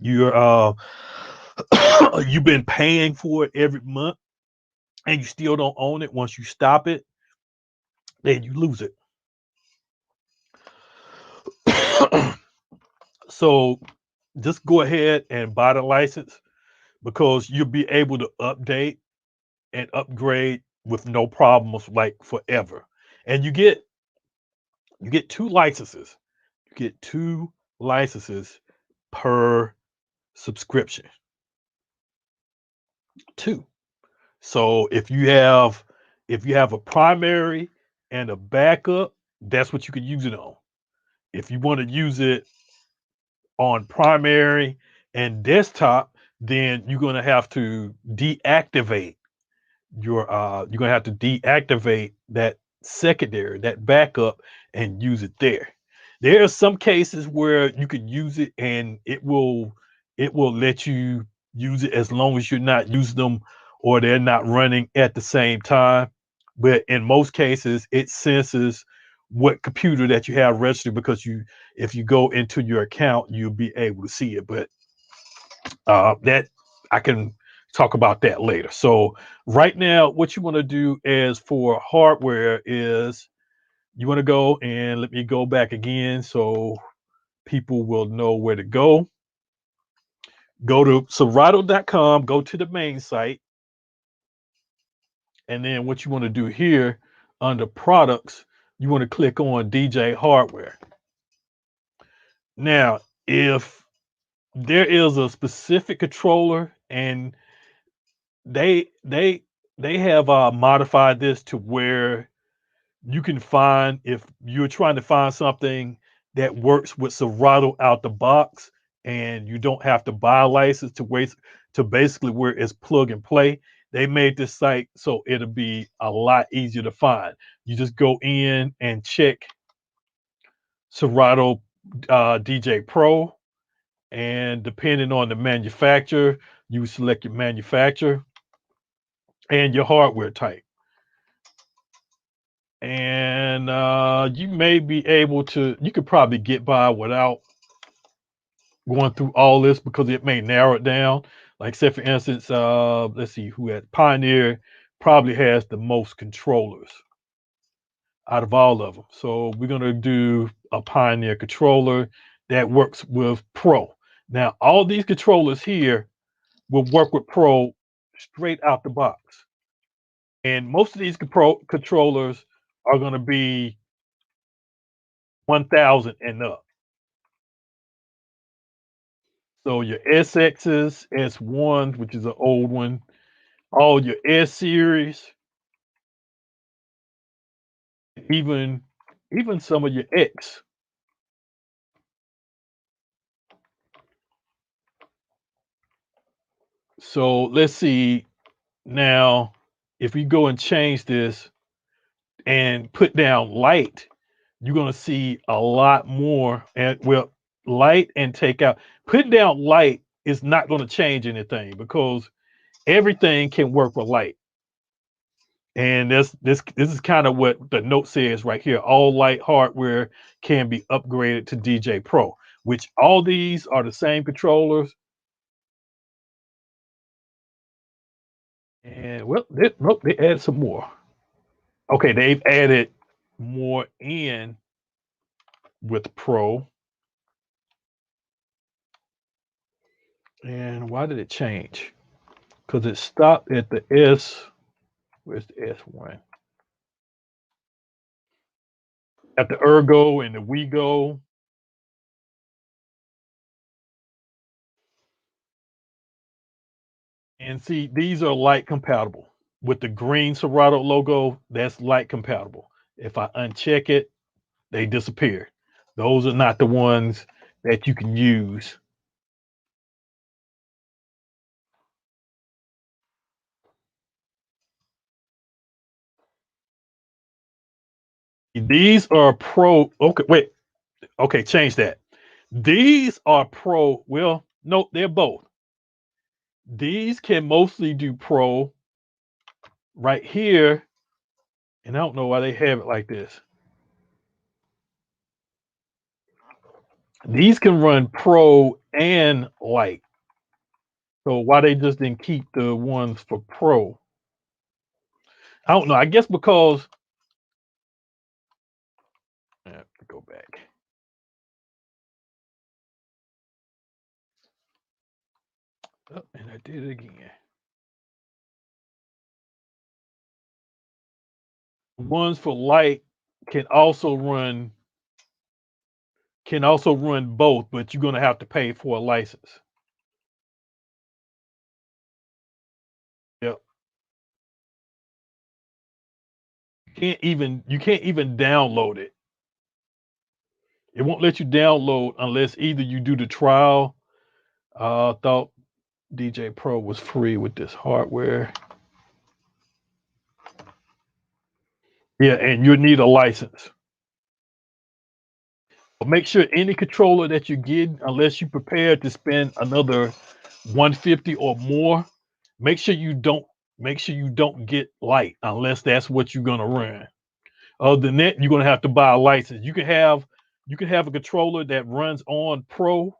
you're you've been paying for it every month and you still don't own it. Once you stop it, then you lose it. So just go ahead and buy the license because you'll be able to update and upgrade with no problems like forever. And you get two licenses. You get two licenses per subscription. Two. So if you have a primary and a backup, that's what you can use it on. If you want to use it on primary and desktop, then you're gonna have to deactivate that secondary, that backup, and use it there. There are some cases where you can use it and it will let you use it as long as you're not using them or they're not running at the same time. But in most cases, it senses what computer that you have registered because if you go into your account, you'll be able to see it. But that I can talk about that later. So right now, what you want to do is for hardware is you want to go and let me go back again so people will know where to go. Go to Serato.com, go to the main site, and then what you want to do here under products, you want to click on DJ hardware. Now, if there is a specific controller and they they they have modified this to where you can find if you're trying to find something that works with Serato out the box and you don't have to buy a license to waste to basically where it's plug and play. They made this site so it'll be a lot easier to find. You just go in and check Serato DJ Pro, and depending on the manufacturer, you select your manufacturer and your hardware type. And you may be able to, you could probably get by without going through all this because it may narrow it down. Like, say, for instance, let's see who had Pioneer probably has the most controllers out of all of them. So we're going to do a Pioneer controller that works with Pro. Now, all these controllers here will work with Pro straight out the box. And most of these controllers are going to be 1000 and up. So your SXs, S1s, which is an old one, all your S series, even some of your X. So let's see now if we go and change this and put down light, you're gonna see a lot more. And well, light and take out. Putting down light is not going to change anything because everything can work with light. And this is kind of what the note says right here. All light hardware can be upgraded to DJ Pro, which all these are the same controllers. And well, nope, they added some more. Okay, they've added more in with Pro. And why did it change? Because it stopped at the S. Where's the S1? At the Ergo and the WeGo. And see, these are light compatible. With the green Serato logo, that's light compatible. If I uncheck it, they disappear. Those are not the ones that you can use. These are pro. Okay, wait. Okay, change that. These are pro. Well, no, they're both. These can mostly do pro right here. And I don't know why they have it like this. These can run pro and light. So why they just didn't keep the ones for pro? I don't know. I guess because I have to go back. Oh, and I did it again. Ones for light can also run both, but you're gonna have to pay for a license. Yep. You can't even download it. It won't let you download unless either you do the trial. Thought DJ Pro was free with this hardware. Yeah, and you need a license. But make sure any controller that you get, unless you're prepared to spend another 150 or more, make sure you don't get light unless that's what you're gonna run. Other than that, you're gonna have to buy a license. You can have a controller that runs on Pro.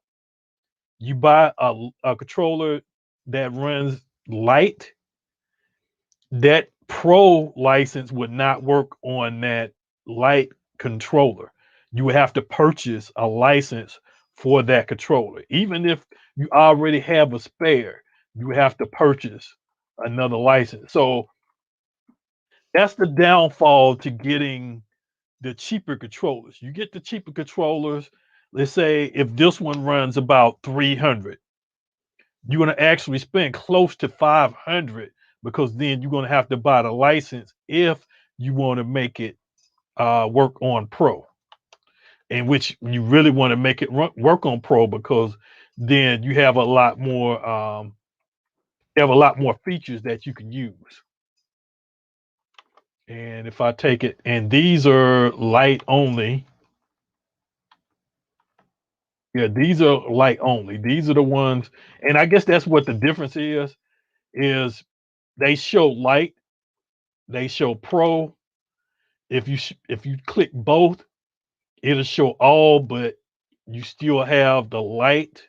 You buy a controller that runs light. That Pro license would not work on that light controller. You would have to purchase a license for that controller. Even if you already have a spare, you have to purchase another license. So that's the downfall to getting the cheaper controllers. You get the cheaper controllers, let's say if this one runs about 300, you're going to actually spend close to 500 because then you're going to have to buy the license if you want to make it work on Pro, in which you really want to make it work on Pro because then you have a lot more features that you can use. And if I take it, and these are light only. Yeah, these are light only. These are the ones, and I guess that's what the difference is they show light, they show Pro. If you click both, it'll show all, but you still have the light,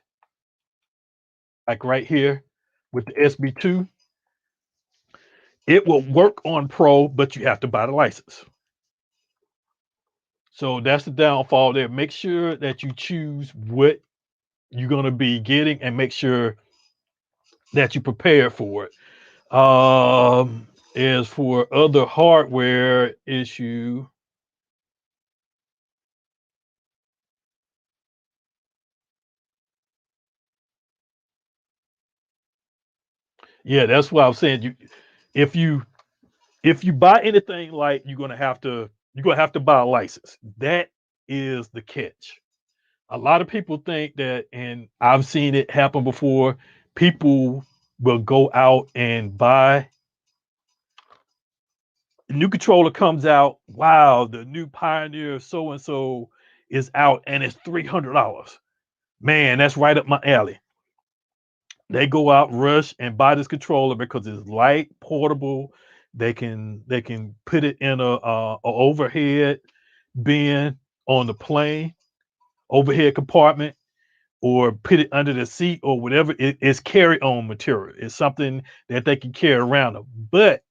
like right here with the SB2. It will work on Pro, but you have to buy the license. So that's the downfall there. Make sure that you choose what you're going to be getting and make sure that you prepare for it. As for other hardware issue, yeah, that's what I'm saying. If you if you buy anything like you're gonna have to buy a license. That is the catch. A lot of people think that, and I've seen it happen before. People will go out and buy a new controller comes out. Wow, the new Pioneer so and so is out, and it's $300. Man, that's right up my alley. They go out, rush, and buy this controller because it's light, portable. They can put it in a overhead bin on the plane, overhead compartment, or put it under the seat or whatever. It's carry-on material. It's something that they can carry around them. But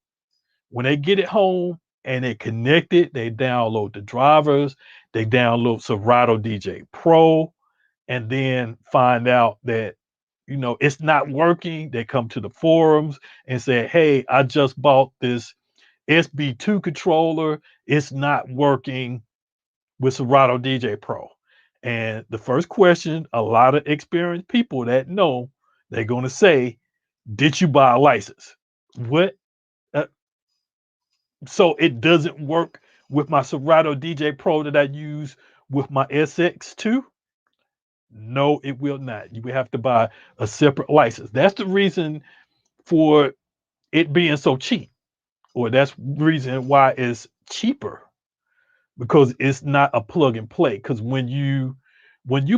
when they get it home and they connect it, they download the drivers, they download Serato DJ Pro, and then find out that it's not working. They come to the forums and say, "Hey, I just bought this SB2 controller. It's not working with Serato DJ Pro." And the first question, a lot of experienced people that know, they're going to say, "Did you buy a license?" What? Uh, so it doesn't work with my Serato DJ Pro that I use with my SX2? No, it will not. You will have to buy a separate license. That's the reason for it being so cheap, or that's the reason why it's cheaper because it's not a plug and play. Because when you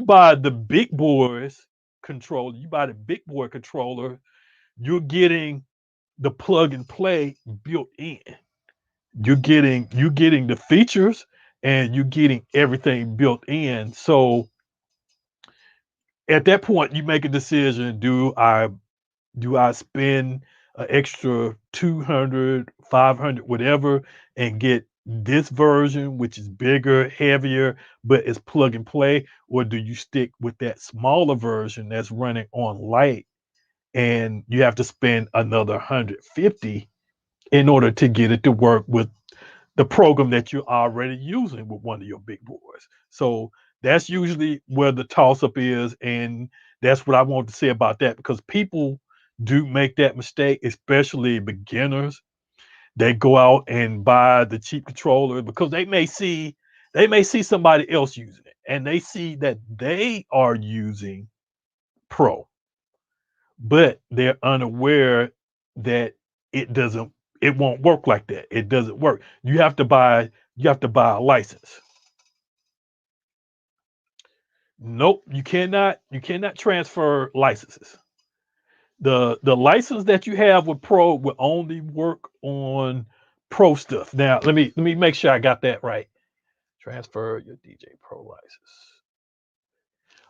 buy the big boys controller, you buy the big boy controller, you're getting the plug and play built in. You're getting the features and you're getting everything built in. So at that point, you make a decision: do I spend an extra 200, 500, whatever, and get this version, which is bigger, heavier, but it's plug and play? Or do you stick with that smaller version that's running on light and you have to spend another 150 in order to get it to work with the program that you're already using with one of your big boys? So that's usually where the toss up is. And that's what I want to say about that, because people do make that mistake, especially beginners. They go out and buy the cheap controller because they may see somebody else using it and they see that they are using Pro, but they're unaware that it won't work like that. It doesn't work. You have to buy a license. Nope, you cannot transfer licenses. The license that you have with Pro will only work on Pro stuff. Now, let me make sure I got that right. Transfer your DJ Pro license.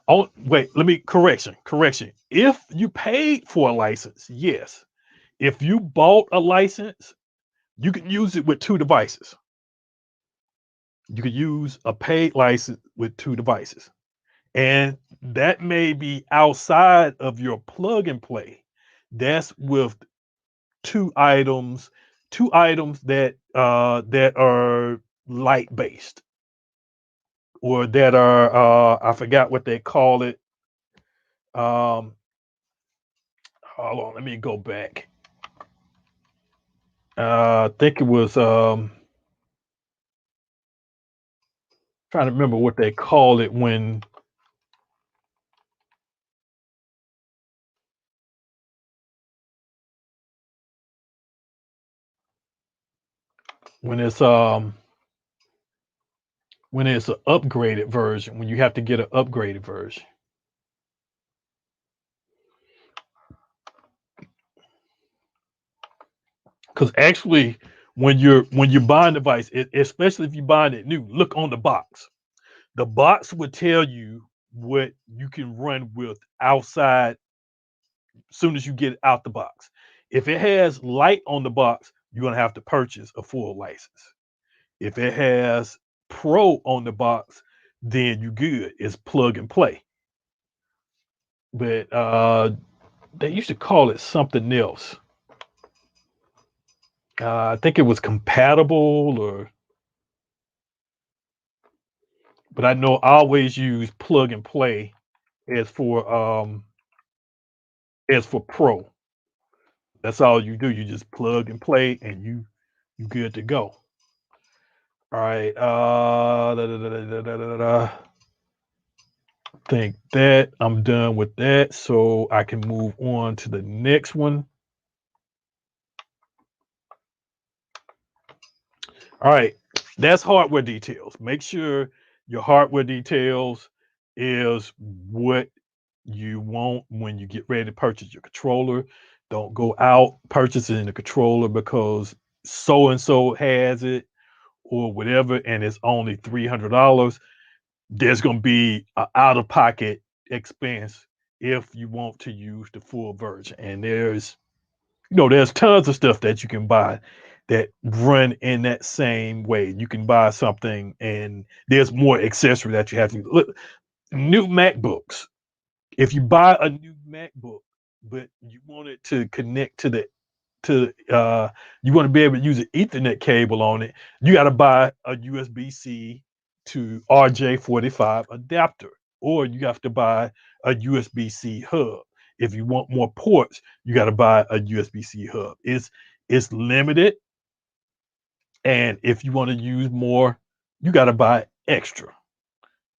Oh, wait, let me correction. If you paid for a license, yes. If you bought a license, you can use it with two devices. You could use a paid license with two devices. And that may be outside of your plug and play. That's with two items, that are light based, or that are I forgot what they call it. Um, hold on, let me go back. I think it was trying to remember what they call it when it's um when it's an upgraded version, when you have to get an upgraded version. Because actually, when you're buying a device, especially if you're buying it new, look on the box. The box would tell you what you can run with outside as soon as you get it out the box. If it has light on the box, you're gonna have to purchase a full license. If it has pro on the box, then you good. It's plug and play. But they used to call it something else. I think it was compatible or but I know I always use plug and play as for pro. That's all you do. You just plug and play and you good to go. All right. Think that I'm done with that. So I can move on to the next one. All right. That's hardware details. Make sure your hardware details is what you want when you get ready to purchase your controller. Don't go out purchasing the controller because so and so has it or whatever, and it's only $300. There's going to be an out of pocket expense if you want to use the full version. And there's tons of stuff that you can buy that run in that same way. You can buy something and there's more accessory that you have to look. New MacBooks, if you buy a new MacBook, but you want it to connect to you want to be able to use an Ethernet cable on it, you got to buy a USB-C to RJ45 adapter, or you have to buy a USB-C hub. If you want more ports, you got to buy a USB-C hub. It's limited, and if you want to use more, you got to buy extra.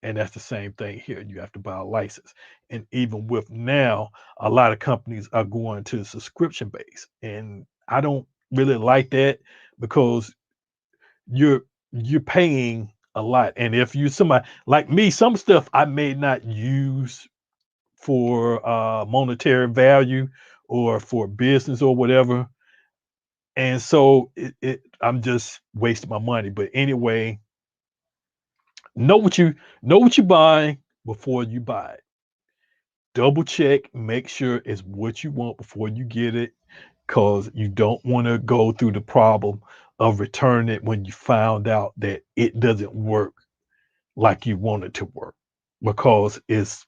And that's the same thing here. You have to buy a license. And even with now, a lot of companies are going to subscription base. And I don't really like that because you're you're paying a lot. And if you somebody like me, some stuff I may not use for monetary value or for business or whatever. And so I'm just wasting my money. But anyway, know what you know what you're buying before you buy it. Double check, make sure it's what you want before you get it, because you don't want to go through the problem of returning it when you found out that it doesn't work like you want it to work, because it's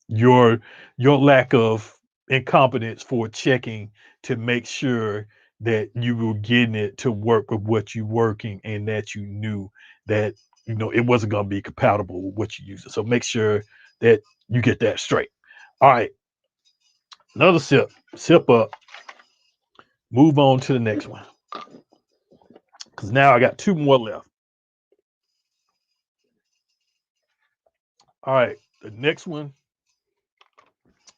your your lack of incompetence for checking to make sure that you were getting it to work with what you working and that you knew that it wasn't going to be compatible with what you using. So make sure that you get that straight. All right, another sip up, move on to the next one because now I got two more left. All right, the next one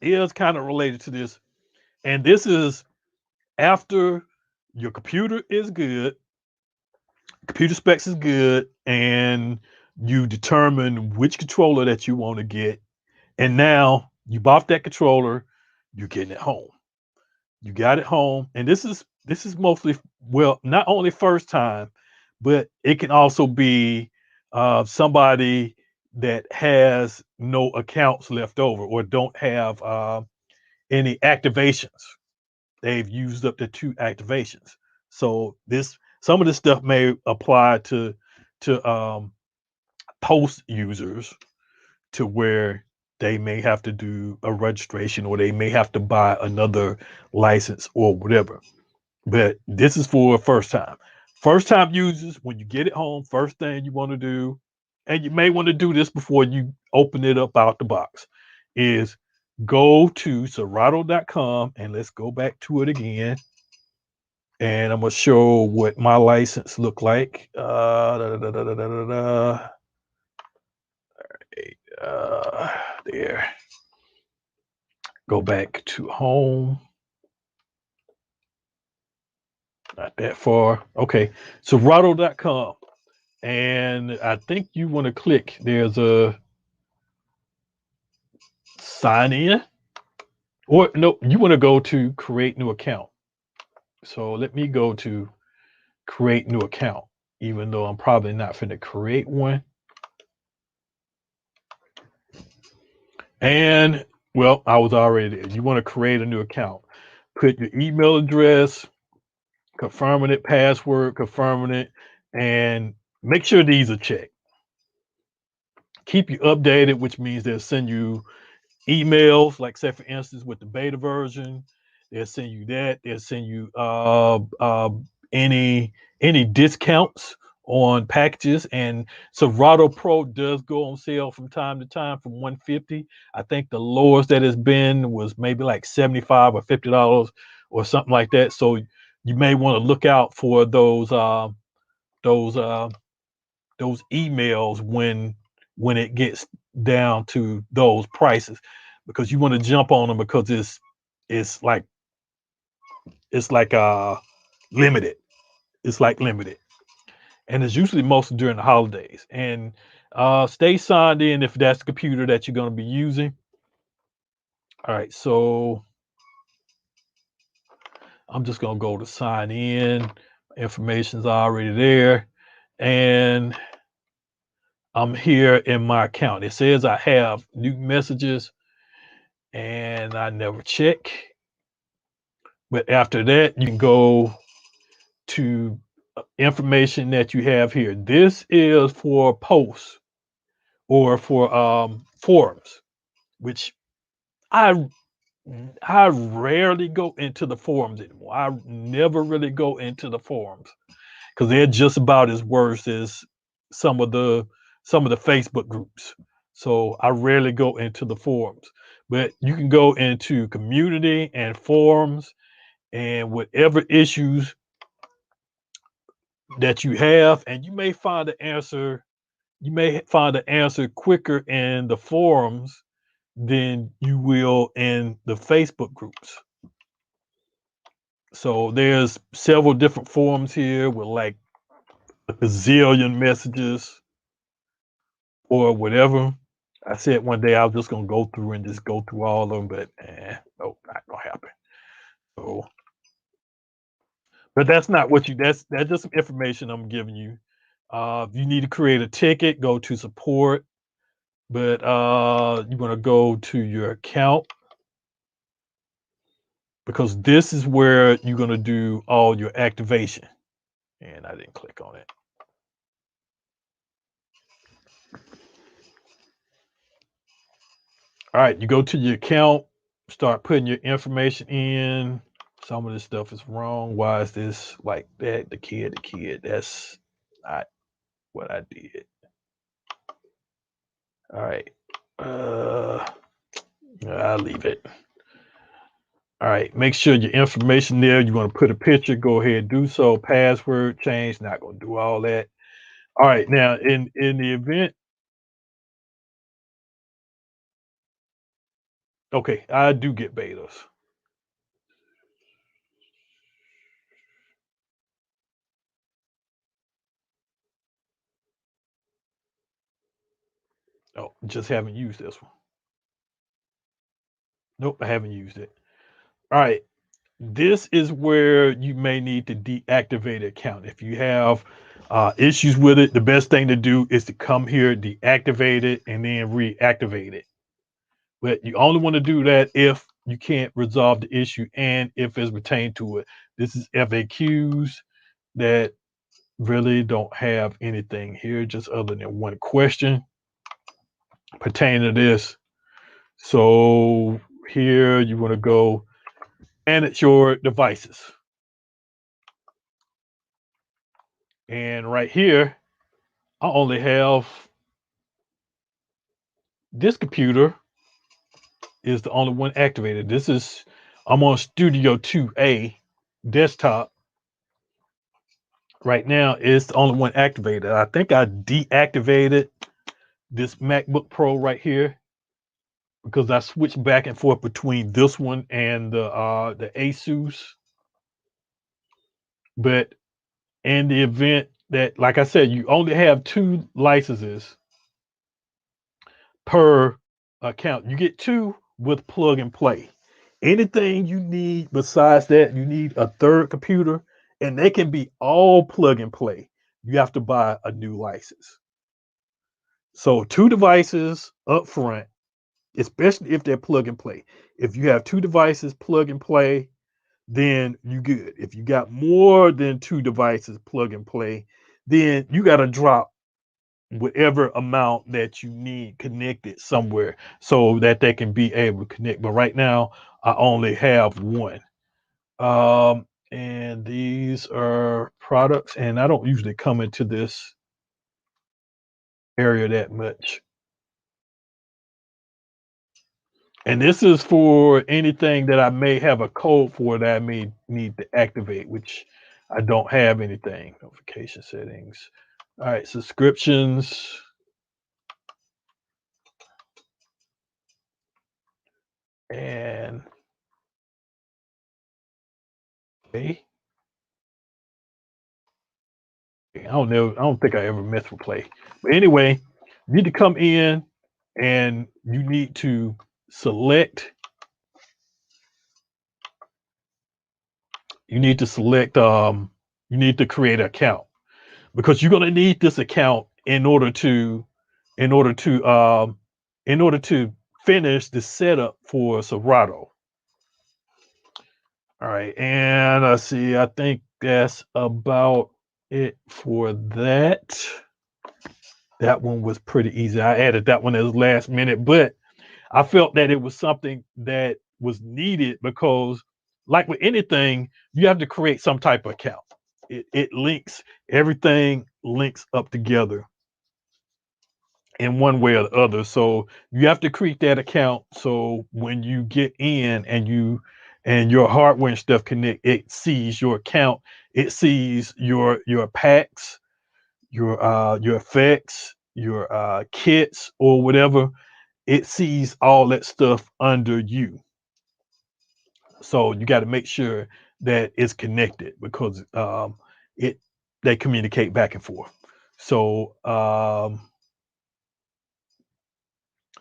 is kind of related to this, and this is after your computer is good, computer specs is good, and you determine which controller that you want to get, and now you bought that controller, you're getting it home. You got it home, and this is mostly, well, not only first time, but it can also be somebody that has no accounts left over or don't have any activations. They've used up the two activations. So this some of this stuff may apply to post users to where they may have to do a registration or they may have to buy another license or whatever. But this is for first time. First time users, when you get it home, first thing you want to do and you may want to do this before you open it up out the box, is go to Serato.com and let's go back to it again. And I'm gonna show what my license look like. There. Go back to home. Not that far. Okay. Serato.com. And I think you want to click. There's a sign in. Or no, you want to go to create new account. So let me go to create new account, even though I'm probably not finna create one. And well, I was already there. You want to create a new account. Put your email address, confirming it, password, confirming it, and make sure these are checked. Keep you updated, which means they'll send you emails, like say for instance with the beta version, they'll send you that. They'll send you any discounts on packages. And Serato Pro does go on sale from time to time from 150. I think the lowest that it's been was maybe like 75 or $50 or something like that. So you may want to look out for those those emails when it gets down to those prices, because you want to jump on them, because it's like it's like limited. It's like limited, and it's usually mostly during the holidays. And stay signed in if that's the computer that you're going to be using. All right, so I'm just going to go to sign in. Information's already there, and I'm here in my account. It says I have new messages, and I never check. But after that, you can go to information that you have here. This is for posts or for forums, which I I rarely go into the forums anymore. I never really go into the forums because they're just about as worse as some of the some of the Facebook groups. So I rarely go into the forums. But you can go into community and forums, and whatever issues that you have, and you may find the answer. You may find the answer quicker in the forums than you will in the Facebook groups. So there's several different forums here with like a gazillion messages or whatever. I said one day I was just gonna go through and just go through all of them, but nope, not gonna happen. So, but that's not what you. That's just some information I'm giving you. If you need to create a ticket, go to support. But you want to go to your account, because this is where you're gonna do all your activation. And I didn't click on it. All right, you go to your account, start putting your information in. Some of this stuff is wrong. Why is this like that? The kid. That's not what I did. All right. Uh, I'll leave it. All right. Make sure your information there. You want to put a picture. Go ahead and do so. Password change. Not gonna do all that. All right. Now, in the event, okay, I do get betas. Oh, just haven't used this one. Nope, I haven't used it. All right. This is where you may need to deactivate an account. If you have issues with it, the best thing to do is to come here, deactivate it, and then reactivate it. But you only want to do that if you can't resolve the issue and if it's pertained to it. This is FAQs that really don't have anything here, just other than one question pertaining to this. So here you want to go manage your devices. And right here, I only have This computer is the only one activated. I'm on Studio 2A desktop. Right now, it's the only one activated. I think I deactivated this MacBook Pro right here because I switched back and forth between this one and the Asus. But in the event that, like I said, you only have 2 licenses per account. You get 2 with plug and play. Anything you need besides that, you need a third computer, and they can be all plug and play. You have to buy a new license. So 2 devices up front, especially if they're plug and play. If you have 2 devices plug and play, then you good. If you got more than 2 devices plug and play, then you got to drop whatever amount that you need connected somewhere so that they can be able to connect. But right now, I only have 1. And these are products, and I don't usually come into this area that much. And this is for anything that I may have a code for that I may need to activate, which I don't have anything. Notification settings. All right, subscriptions. And okay. I don't think I ever messed with play. But anyway, you need to come in and you need to select you need to select you need to create an account because you're gonna need this account in order to um in order to finish the setup for Serato. All right, and let's see, I think that's about it for that. That one was pretty easy. I added that one as last minute, but I felt that it was something that was needed because, like with anything, you have to create some type of account. It links, everything links up together in one way or the other. So you have to create that account. So when you get in and your hardware and stuff connect, it sees your account, it sees your packs, your effects, your kits or whatever. It sees all that stuff under you. So you got to make sure that it's connected because it they communicate back and forth. So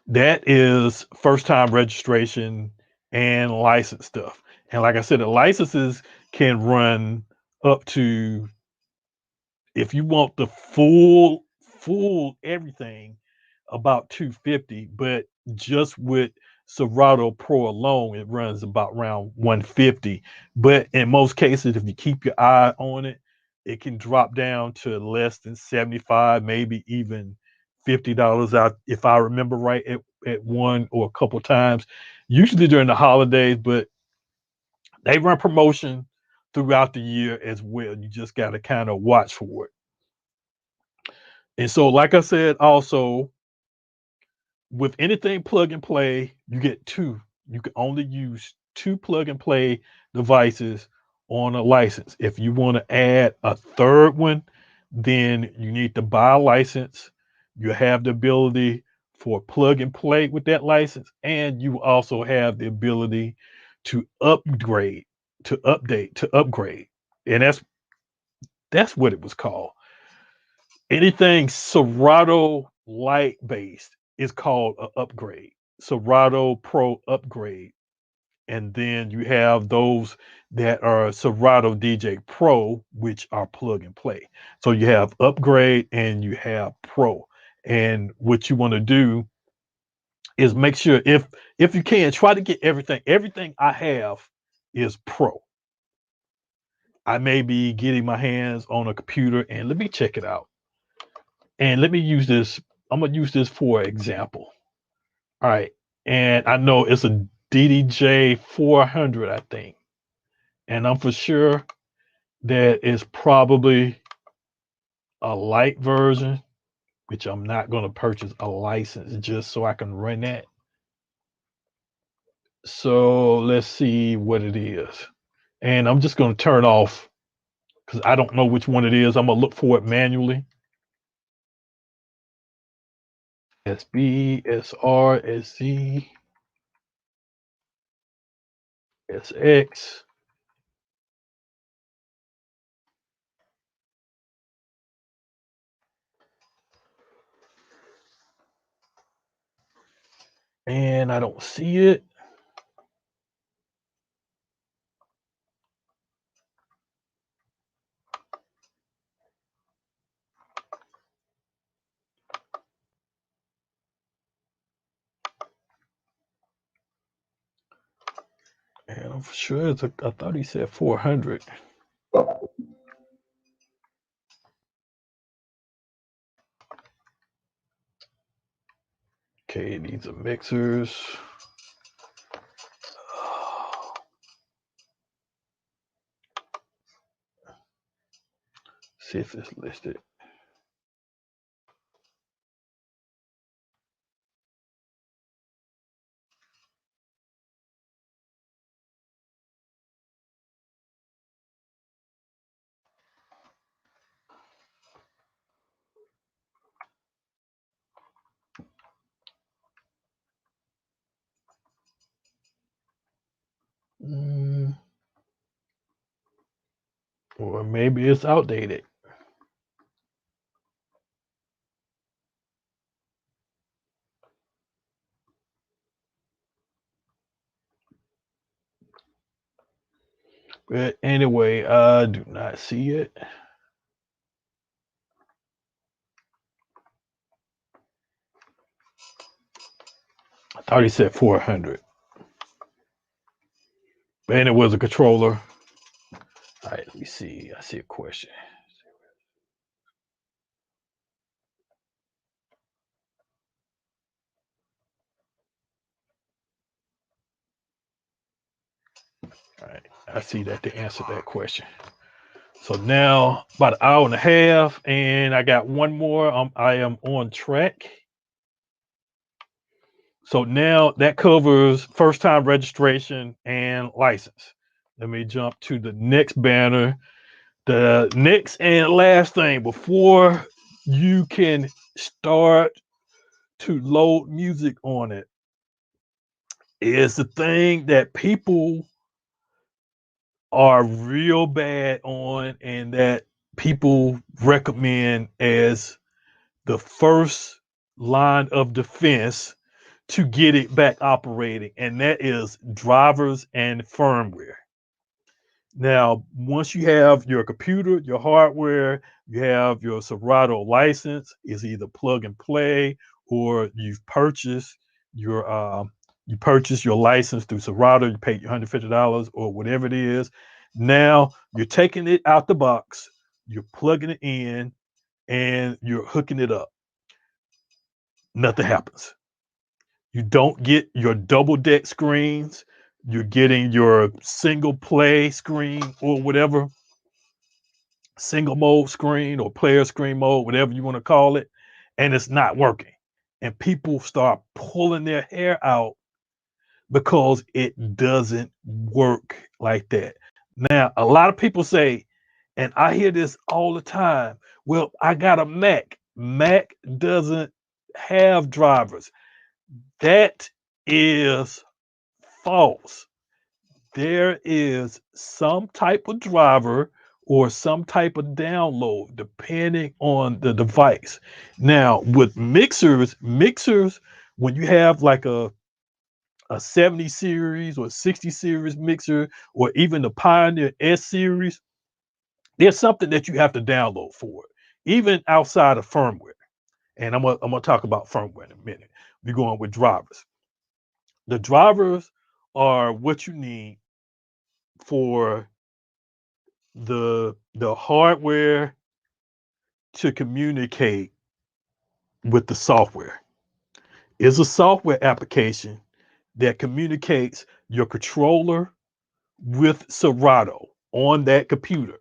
that is first time registration and license stuff. And like I said, the licenses can run up to, if you want the full everything, about 250, but just with Serato Pro alone, it runs about around 150. But in most cases, if you keep your eye on it, it can drop down to less than 75, maybe even $50 out, if I remember right, at one or a couple times, usually during the holidays, but they run promotion throughout the year as well. You just got to kind of watch for it. And so, like I said, also with anything plug and play, you get 2. You can only use 2 plug and play devices on a license. If you want to add a third one, then you need to buy a license. You have the ability for plug and play with that license, and you also have the ability to upgrade, to update, to upgrade. And that's what it was called. Anything Serato Lite based is called an upgrade. Serato Pro upgrade. And then you have those that are Serato DJ Pro, which are plug and play. So you have upgrade and you have pro. And what you want to do is make sure, if you can, try to get everything. Everything I have is pro. I may be getting my hands on a computer, and let me check it out. And let me use this. I'm gonna use this for example. All right. And I know it's a DDJ 400, I think. And I'm for sure that it's probably a light version. which I'm not going to purchase a license just so I can run that. So let's see what it is. And I'm just going to turn off because I don't know which one it is. I'm going to look for it manually. SB, SR, SZ, SX. And I don't see it. And I'm sure I thought he said 400. Okay, these are mixers. See if it's listed. Or maybe it's outdated. But anyway, I do not see it. I thought he said 400. And it was a controller. All right, let me see. I see a question. All right, I see that they answered that question. So now about an hour and a half, and I got one more. I am on track. So now that covers first time registration and license. Let me jump to the next banner. The next and last thing before you can start to load music on it is the thing that people are real bad on and that people recommend as the first line of defense to get it back operating, and that is drivers and firmware. Now, once you have your computer, your hardware, you have your Serato license, is either plug and play or your you purchase your license through Serato, you paid your $150 or whatever it is. Now you're taking it out the box, you're plugging it in, and you're hooking it up. Nothing happens. You don't get your double deck screens. You're getting your single play screen or whatever, single mode screen or player screen mode, whatever you want to call it, and it's not working. And people start pulling their hair out because it doesn't work like that. Now, a lot of people say, and I hear this all the time, well, I got a Mac. Mac doesn't have drivers. That is false. There is some type of driver or some type of download depending on the device. Now, with mixers, when you have like a 70 series or 60 series mixer, or even the Pioneer S series, there's something that you have to download for it, even outside of firmware. And I'm gonna talk about firmware in a minute. We're going with drivers. The drivers are what you need for the hardware to communicate with the software. Is a software application that communicates your controller with Serato on that computer.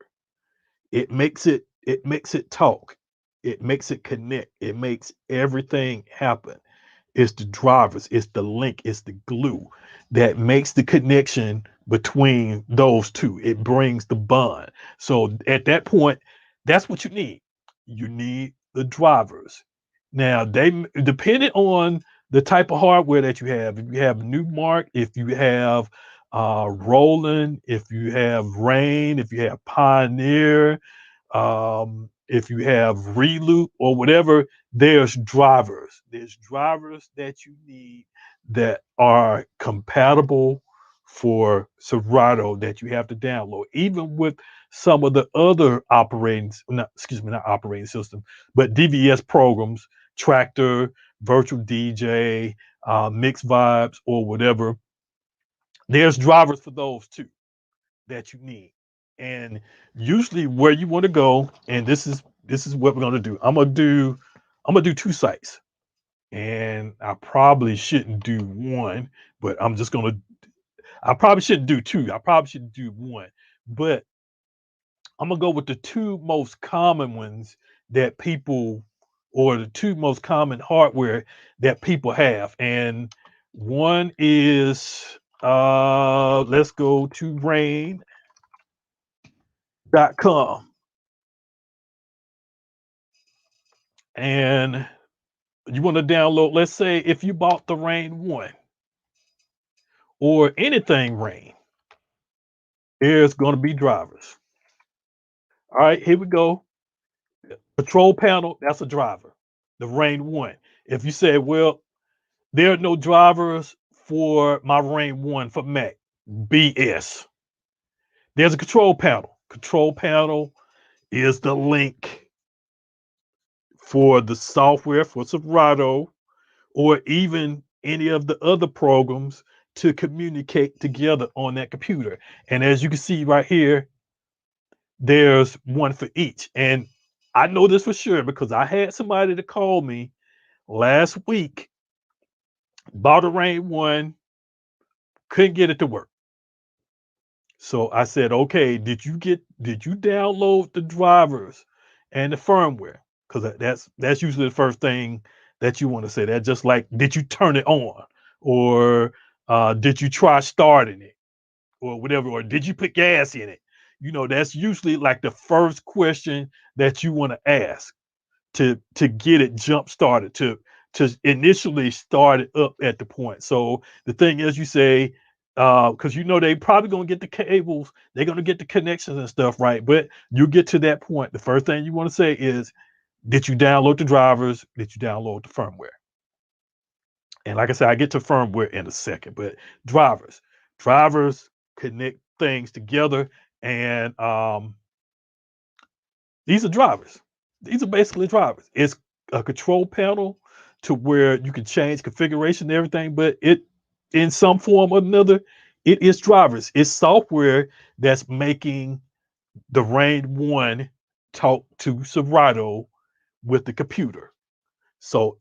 It makes it talk. it makes it connect. It makes everything happen. It's the drivers, it's the link, it's the glue that makes the connection between those two. It brings the bond. So at that point, that's what you need. You need the drivers. Now, depending on the type of hardware that you have, if you have Newmark, if you have Roland, if you have Rain, if you have Pioneer, if you have Reloop or whatever, there's drivers. There's drivers that you need that are compatible for Serato that you have to download. Even with some of the other not excuse me, not operating system, but DVS programs, Tractor, Virtual DJ, Mix Vibes, or whatever. There's drivers for those too that you need. And usually where you want to go, and this is what we're gonna do. I'm gonna do two sites. And I probably shouldn't do one, but I probably shouldn't do two. I probably should do one. But I'm gonna go with the two most common ones that people or the two most common hardware that people have. And one is let's go to rain.com. And you want to download, let's say if you bought the Rain 1 or anything Rain, there's going to be drivers. All right, here we go. Control panel, that's a driver. The Rain 1. If you say, well, there are no drivers for my Rain 1 for Mac, BS. There's a control panel. Control panel is the link for the software for Serato or even any of the other programs to communicate together on that computer. And as you can see right here, there's one for each. And I know this for sure because I had somebody to call me last week, bought a Rain 1, couldn't get it to work. So I said, okay, did you download the drivers and the firmware? Because that's usually the first thing that you want to say. That just like, did you turn it on? Or did you try starting it? Or whatever, or did you put gas in it? That's usually like the first question that you want to ask to get it jump started, to initially start it up at the point. So the thing is, you say, because they probably gonna get the cables, they're gonna get the connections and stuff, right? But you get to that point, the first thing you want to say is, did you download the drivers? Did you download the firmware? And like I said, I get to firmware in a second, but drivers connect things together, and these are drivers. These are basically drivers. It's a control panel to where you can change configuration and everything, but it, in some form or another, it is drivers. It's software that's making the Rain 1 talk to Serato with the computer. So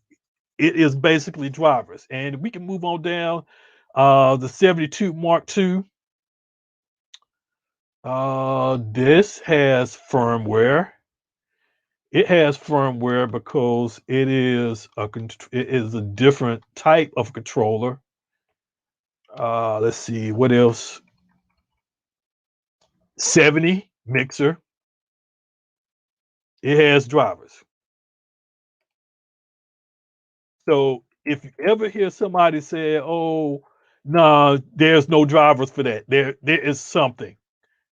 it is basically drivers. And we can move on down. The 72 Mark II. This has firmware. It has firmware because it is a different type of controller. Let's see what else. 70 mixer. It has drivers. So if you ever hear somebody say, "Oh, no, there's no drivers for that," there is something.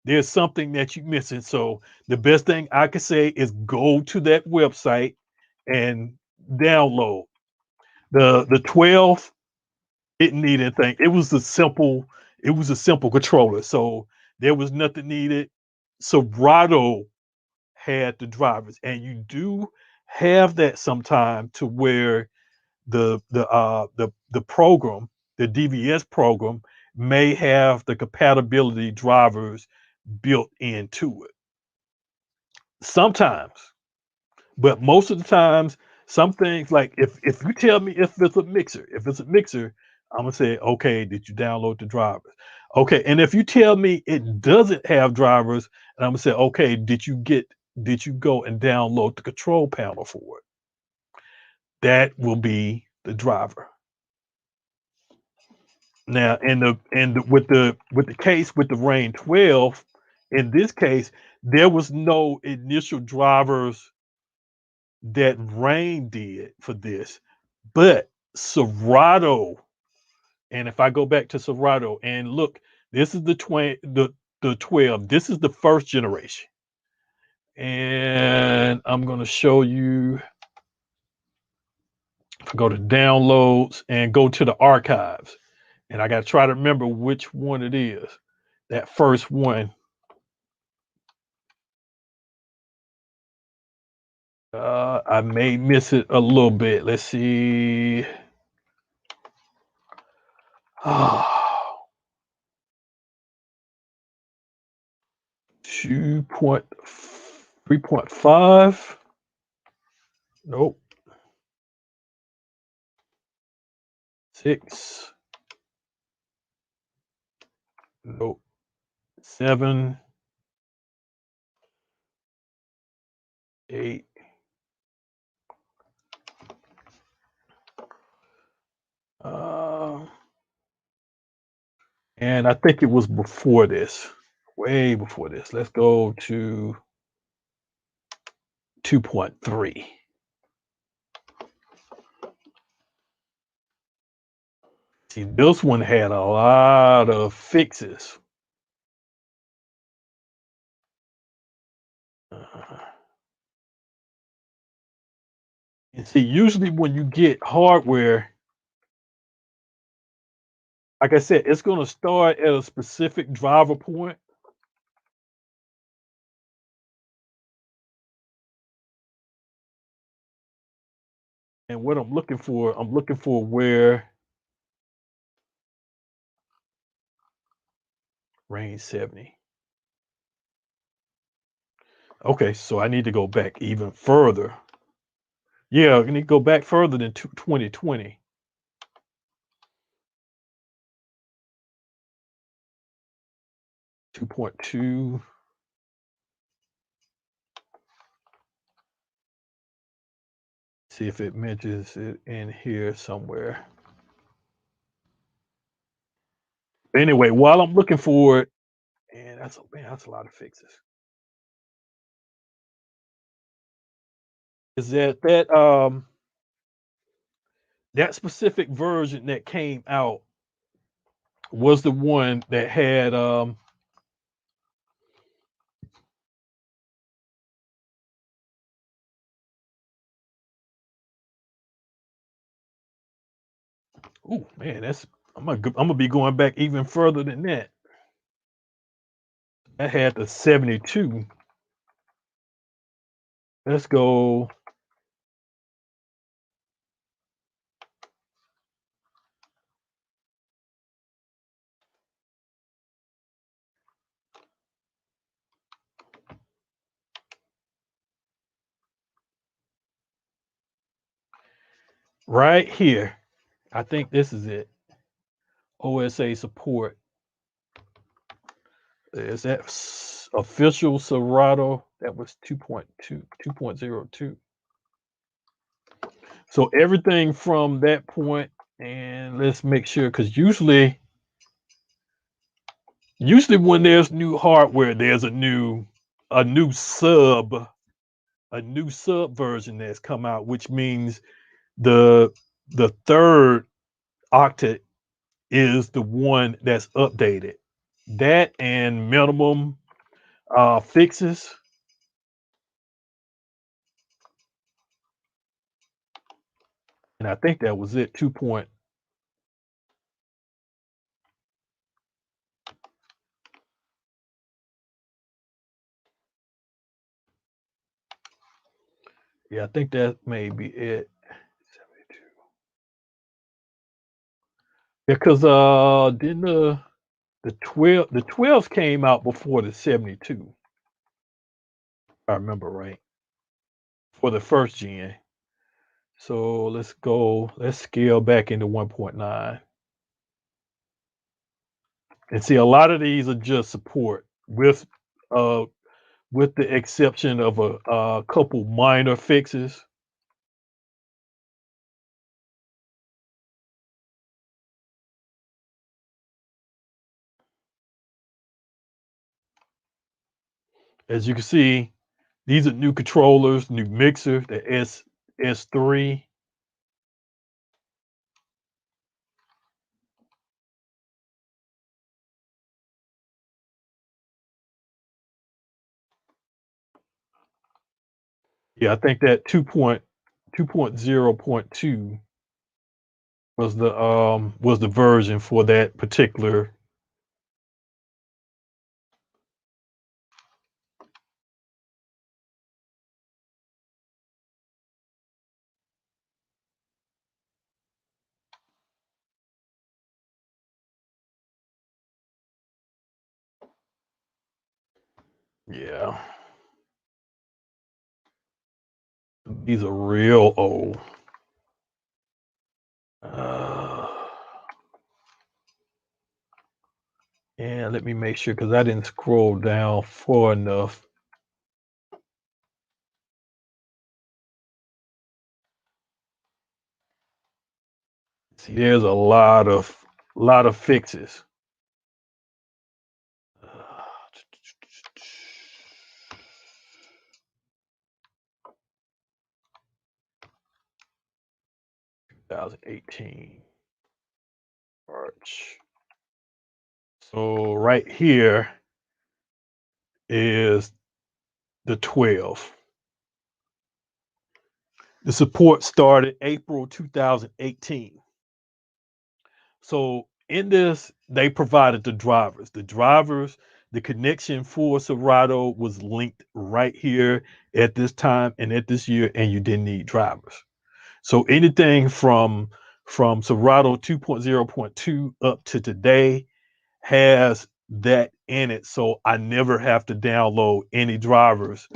There's something that you're missing. So the best thing I could say is go to that website and download. The 12 didn't need anything. It was a simple controller. So there was nothing needed. Serato had the drivers, and you do have that sometime to where the program, the DVS program, may have the compatibility drivers built into it. Sometimes, but most of the times, some things like if you tell me if it's a mixer, I'm gonna say, okay, did you download the drivers? Okay, and if you tell me it doesn't have drivers, and I'm gonna say, okay, did you go and download the control panel for it? That will be the driver. Now, with the case with the Rain 12, in this case, there was no initial drivers that Rain did for this, but Serato, and if I go back to Serato and look, this is the 12. This is the first generation. And I'm going to show you, go to downloads and go to the archives. And I got to try to remember which one it is. That first one. I may miss it a little bit. Let's see. 3.5. Nope. 6. Nope. 7. 8. And I think it was before this, way before this. Let's go to 2.3. See, this one had a lot of fixes. And see, usually when you get hardware, like I said, it's going to start at a specific driver point. And what I'm looking for where range 70. Okay, so I need to go back even further. Yeah, I need to go back further than 2020. 2.2. See if it mentions it in here somewhere. Anyway, while I'm looking for it, and that's a lot of fixes. Is that specific version that came out was the one that had oh man, I'm gonna be going back even further than that. That had the 72. Let's go. Right here. I think this is it. OSA support. Is that official Serato? That was 2.2, 2.02. So everything from that point, and let's make sure, because usually when there's new hardware, there's a new sub version that's come out, which means the third octet is the one that's updated. That and minimum fixes. And I think that was it. 2 point. Yeah, I think that may be it. 72. Because didn't the 12s came out before the 72. If I remember right. For the first gen. So let's scale back into 1.9. And see, a lot of these are just support with with the exception of a couple minor fixes. As you can see, these are new controllers, new mixer, the S3. Yeah, I think that 2.0.2 was the version for that particular. Yeah, these are real old. Uh, and let me make sure because I didn't scroll down far enough. See, there's a lot of fixes. 2018 March. So right here is the 12. The support started April 2018. So in this, they provided the drivers. The connection for Serato was linked right here at this time and at this year, and you didn't need drivers. So anything from Serato 2.0.2 up to today has that in it. So I never have to download any drivers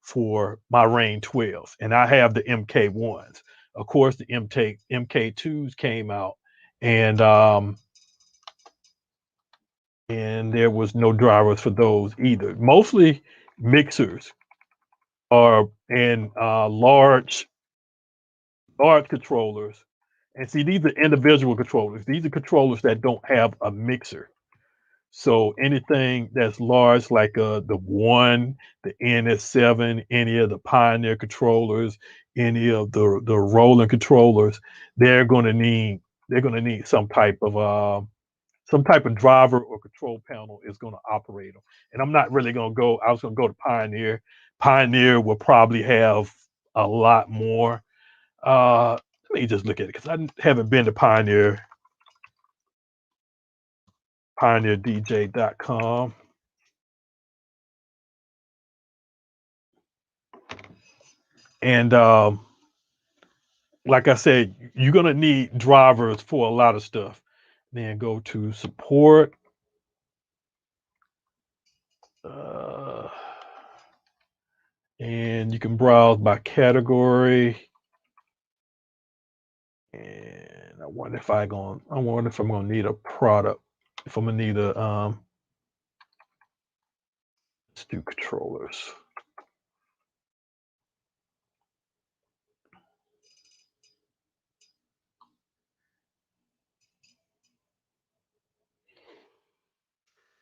for my Rain 12. And I have the MK1s. Of course, the MK2s came out and and there was no drivers for those either. Mostly mixers are and large controllers. And see, these are individual controllers. These are controllers that don't have a mixer. So anything that's large, like the one, the NS7, any of the Pioneer controllers, any of the Roland controllers, they're going to need some type of driver or control panel is going to operate them. And I'm not really going to go. I was going to go to Pioneer. Pioneer will probably have a lot more. Let me just look at it because I haven't been to pioneerdj.com. And like I said, you're gonna need drivers for a lot of stuff. Then go to support, uh, and you can browse by category. And I wonder if I'm gonna need a product. If I'm gonna need a let's do controllers.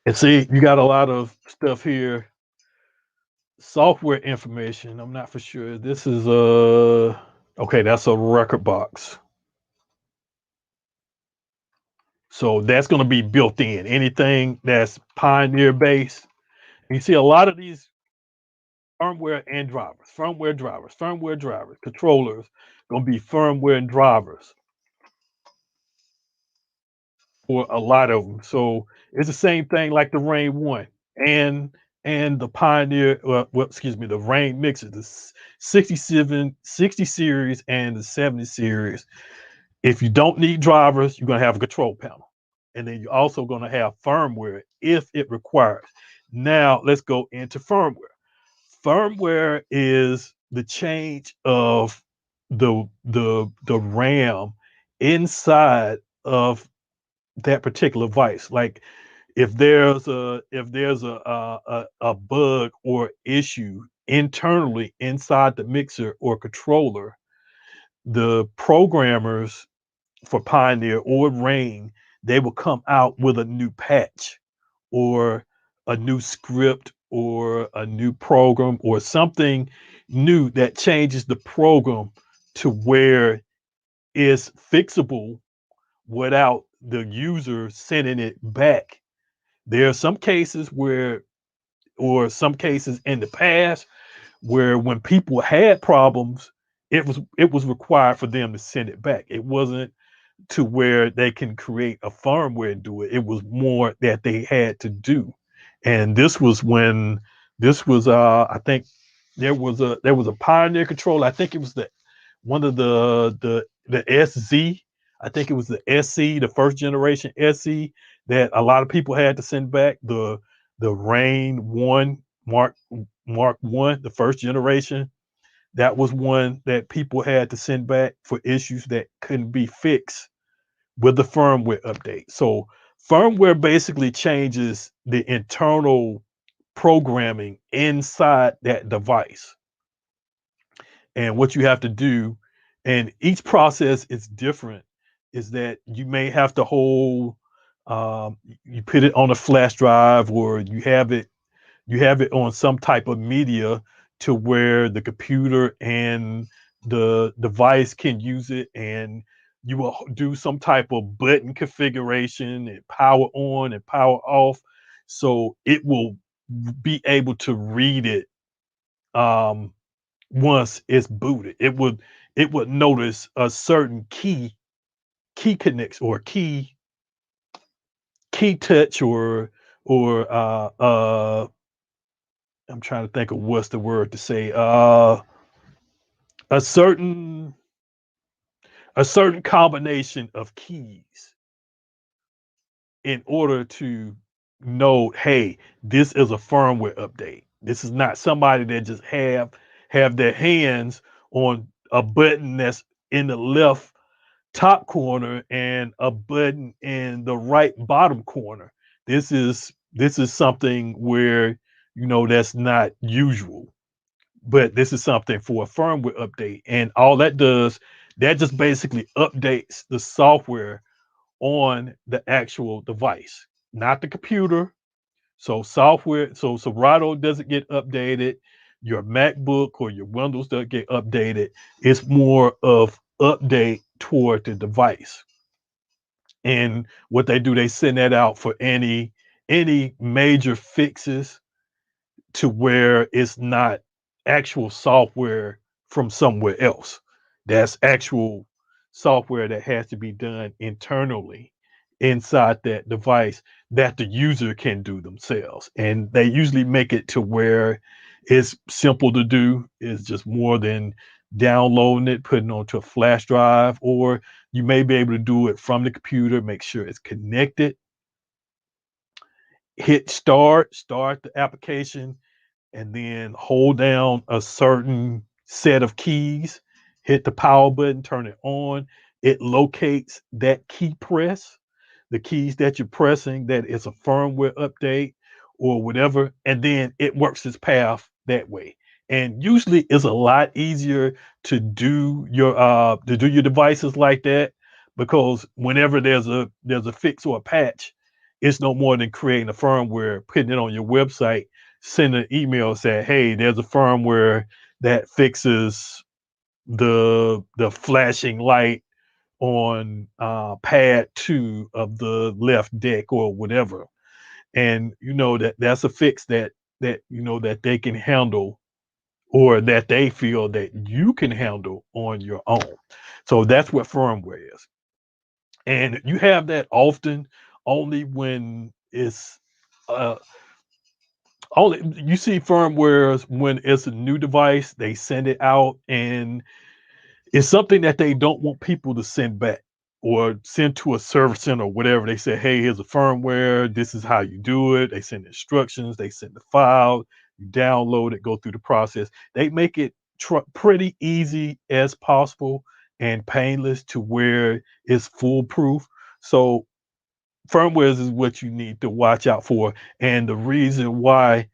And see, you got a lot of stuff here. Software information. I'm not for sure. This is okay. That's a record box. So that's going to be built in. Anything that's Pioneer based. You see a lot of these firmware drivers, controllers, going to be firmware and drivers for a lot of them. So it's the same thing like the Rain One and the Pioneer. Excuse me, the Rain mixer, the 60 series and the 70 series. If you don't need drivers, you're going to have a control panel. And then you're also going to have firmware if it requires. Now, let's go into firmware. Firmware is the change of the RAM inside of that particular device. Like If there's a bug or issue internally inside the mixer or controller, the programmers for Pioneer or Rain, they will come out with a new patch or a new script or a new program or something new that changes the program to where it's fixable without the user sending it back. There are some cases where, or some cases in the past, where when people had problems, it was required for them to send it back. It wasn't to where they can create a firmware and do it. It was more that they had to do. And this was I think there was a Pioneer controller. I think it was the one of the SZ. I think it was the SC, the first generation SC, that a lot of people had to send back. The Rain One Mark One, the first generation, that was one that people had to send back for issues that couldn't be fixed with the firmware update. So firmware basically changes the internal programming inside that device. And what you have to do, and each process is different, is that you may have to hold, you put it on a flash drive, or you have it on some type of media to where the computer and the device can use it, and you will do some type of button configuration and power on and power off, so it will be able to read it, um, once it's booted. It would notice a certain key connects or key touch, or I'm trying to think of what's the word to say. A certain a certain combination of keys in order to know, hey, this is a firmware update. This is not somebody that just have their hands on a button that's in the left top corner and a button in the right bottom corner. This is something where that's not usual, but this is something for a firmware update. And all that does, that just basically updates the software on the actual device, not the computer. So software, so Serato doesn't get updated, your MacBook or your Windows doesn't get updated. It's more of update toward the device. And what they do, they send that out for any major fixes to where it's not actual software from somewhere else. That's actual software that has to be done internally inside that device that the user can do themselves. And they usually make it to where it's simple to do. It's just more than downloading it, putting it onto a flash drive, or you may be able to do it from the computer, make sure it's connected, hit start the application, and then hold down a certain set of keys, hit the power button, turn it on. It locates that key press, the keys that you're pressing, that is a firmware update or whatever, and then it works its path that way. And usually it's a lot easier to do your devices like that, because whenever there's a fix or a patch, it's no more than creating a firmware, putting it on your website, send an email saying, "Hey, there's a firmware that fixes the flashing light on pad 2 of the left deck," or whatever. And that's a fix that they can handle, or that they feel that you can handle on your own. So that's what firmware is. And you have that often only when it's uh, only you see firmwares when it's a new device, they send it out, and it's something that they don't want people to send back or send to a service center or whatever. They say, hey, here's a firmware, this is how you do it. They send instructions, they send the file, you download it, go through the process. They make it pretty easy as possible and painless to where it's foolproof. So firmwares is what you need to watch out for. And the reason why,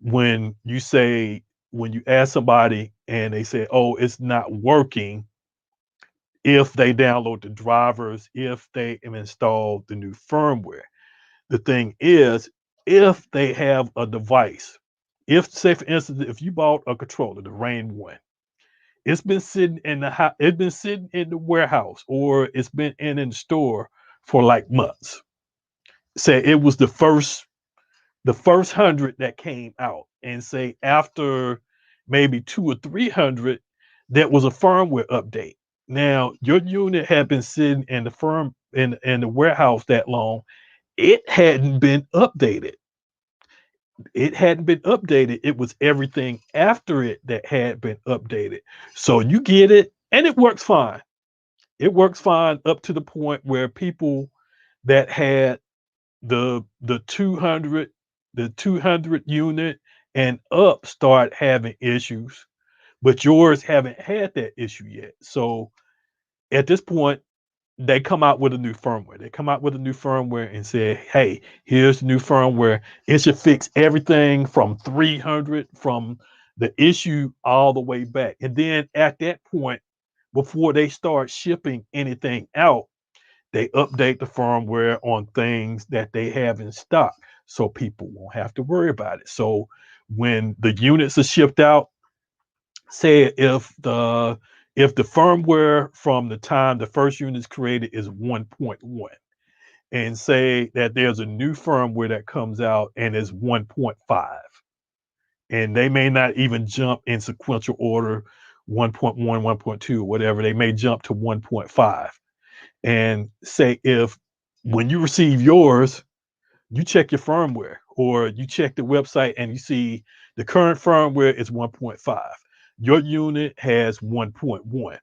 when you ask somebody and they say, oh, it's not working, if they download the drivers, if they have installed the new firmware. The thing is, if they have a device, if, say for instance, if you bought a controller, the Rain One, it's been sitting in the house, it's been sitting in the warehouse, or it's been in the store for like months. Say it was the first 100 that came out, and say after maybe 2 or 300, that was a firmware update. Now your unit had been sitting in the warehouse that long. It hadn't been updated. It was everything after it that had been updated. So you get it, and it works fine. It works fine up to the point where people that had the 200 unit and up start having issues, but yours haven't had that issue yet. So at this point, they come out with a new firmware. They come out with a new firmware and say, hey, here's the new firmware. It should fix everything from 300, from the issue all the way back. And then at that point, before they start shipping anything out, they update the firmware on things that they have in stock so people won't have to worry about it. So when the units are shipped out, say if the firmware from the time the first unit is created is 1.1, and say that there's a new firmware that comes out and is 1.5, and they may not even jump in sequential order, 1.1, 1.2, whatever, they may jump to 1.5. And say if when you receive yours, you check your firmware, or you check the website and you see the current firmware is 1.5. Your unit has 1.1.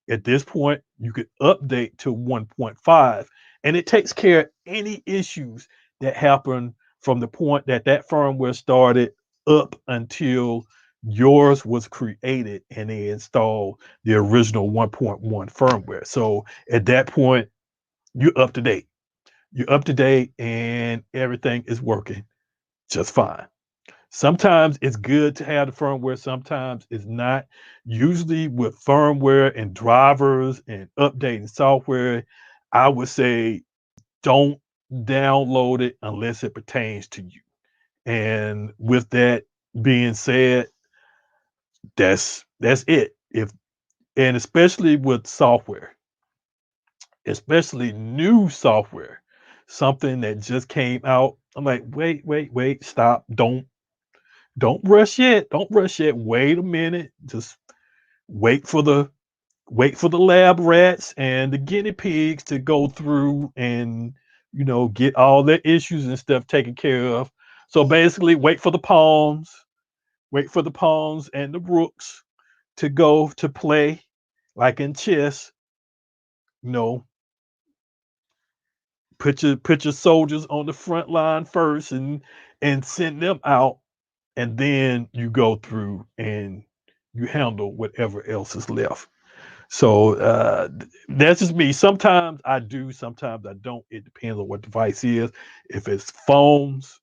At this point, you could update to 1.5, and it takes care of any issues that happen from the point that that firmware started up until yours was created and they installed the original 1.1 firmware. So at that point, you're up to date. You're up to date and everything is working just fine. Sometimes it's good to have the firmware, sometimes it's not. Usually with firmware and drivers and updating software, I would say don't download it unless it pertains to you. And with that being said, that's it. If and especially with software, especially new software, something that just came out. I'm like, wait, stop. Don't rush yet. Don't rush yet. Wait a minute. Just wait for the wait for the lab rats and the guinea pigs to go through and get all their issues and stuff taken care of. So basically, wait for the pawns and the rooks to go to play, like in chess. You know, put your soldiers on the front line first, and send them out, and then you go through and you handle whatever else is left. So that's just me. Sometimes I do, sometimes I don't. It depends on what device is. If it's phones,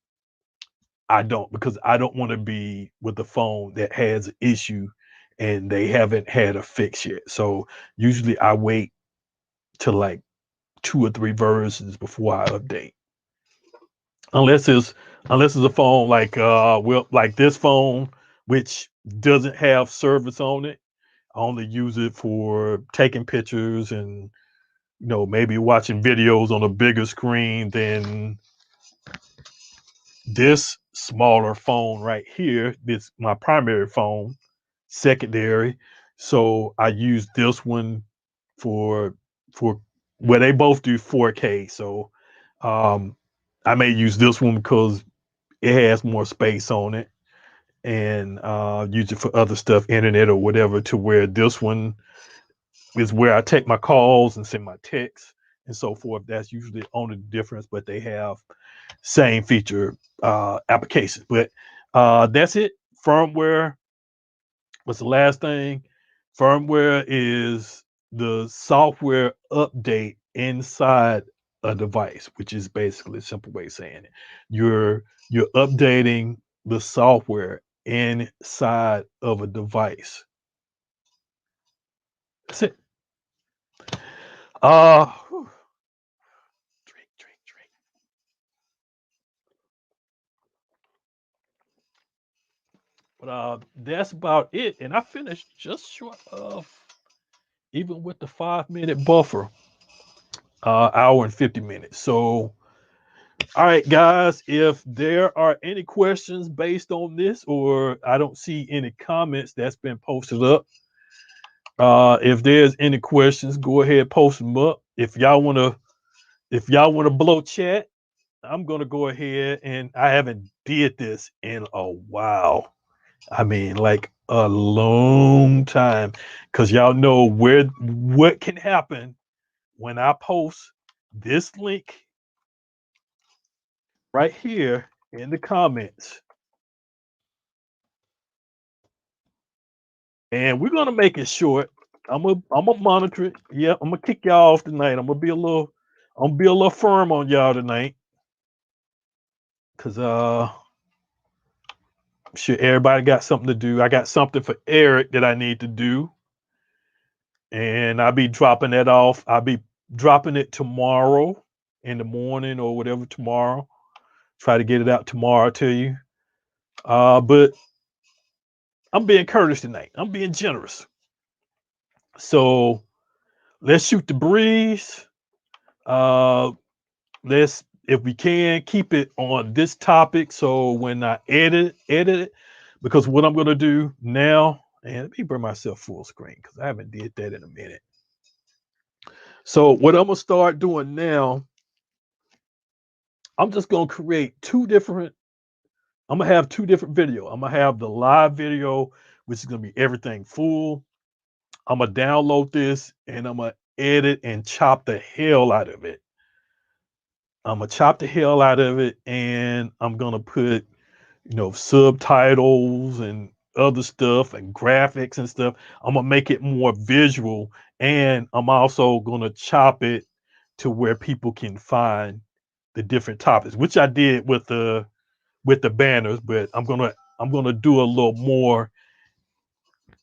I don't, because I don't want to be with the phone that has an issue and they haven't had a fix yet. So usually I wait till like 2 or 3 versions before I update. Unless it's a phone like like this phone, which doesn't have service on it. I only use it for taking pictures and maybe watching videos on a bigger screen than this smaller phone right here. This my primary phone, secondary. So I use this one for for well, they both do 4K. So um I may use this one because it has more space on it, and use it for other stuff, internet or whatever, to where this one is where I take my calls and send my texts and so forth. That's usually the only difference, but they have same feature applications. But that's it. Firmware was the last thing. Firmware is the software update inside a device, which is basically a simple way of saying it. You're updating the software inside of a device. That's it. Drink. But that's about it. And I finished just short of, even with the 5-minute buffer, hour and 50 minutes. So, all right, guys, if there are any questions based on this, or I don't see any comments that's been posted up, if there's any questions, go ahead, post them up. If y'all wanna blow chat, I'm gonna go ahead, and I haven't did this in a while. I mean, like a long time, because y'all know what can happen when I post this link right here in the comments. And we're gonna make it short. I'm gonna monitor it. Yeah, I'm gonna kick y'all off tonight. I'm gonna be a little firm on y'all tonight. Cause I'm sure everybody got something to do. I got something for Eric that I need to do. And I'll be dropping that off. I'll be dropping it tomorrow in the morning or whatever tomorrow. Try to get it out tomorrow to you. But I'm being courteous tonight. I'm being generous. So let's shoot the breeze. Let's, if we can, keep it on this topic. So when I edit it, because what I'm gonna do now, and let me bring myself full screen because I haven't did that in a minute. So what I'm gonna start doing now, I'm just gonna create I'm gonna have two different videos. I'm gonna have the live video, which is gonna be everything full. I'm gonna download this and I'm gonna edit and chop the hell out of it. I'm gonna chop the hell out of it, and I'm gonna put, subtitles and other stuff and graphics and stuff. I'm gonna make it more visual, and I'm also gonna chop it to where people can find the different topics, which I did with the banners, but I'm gonna do a little more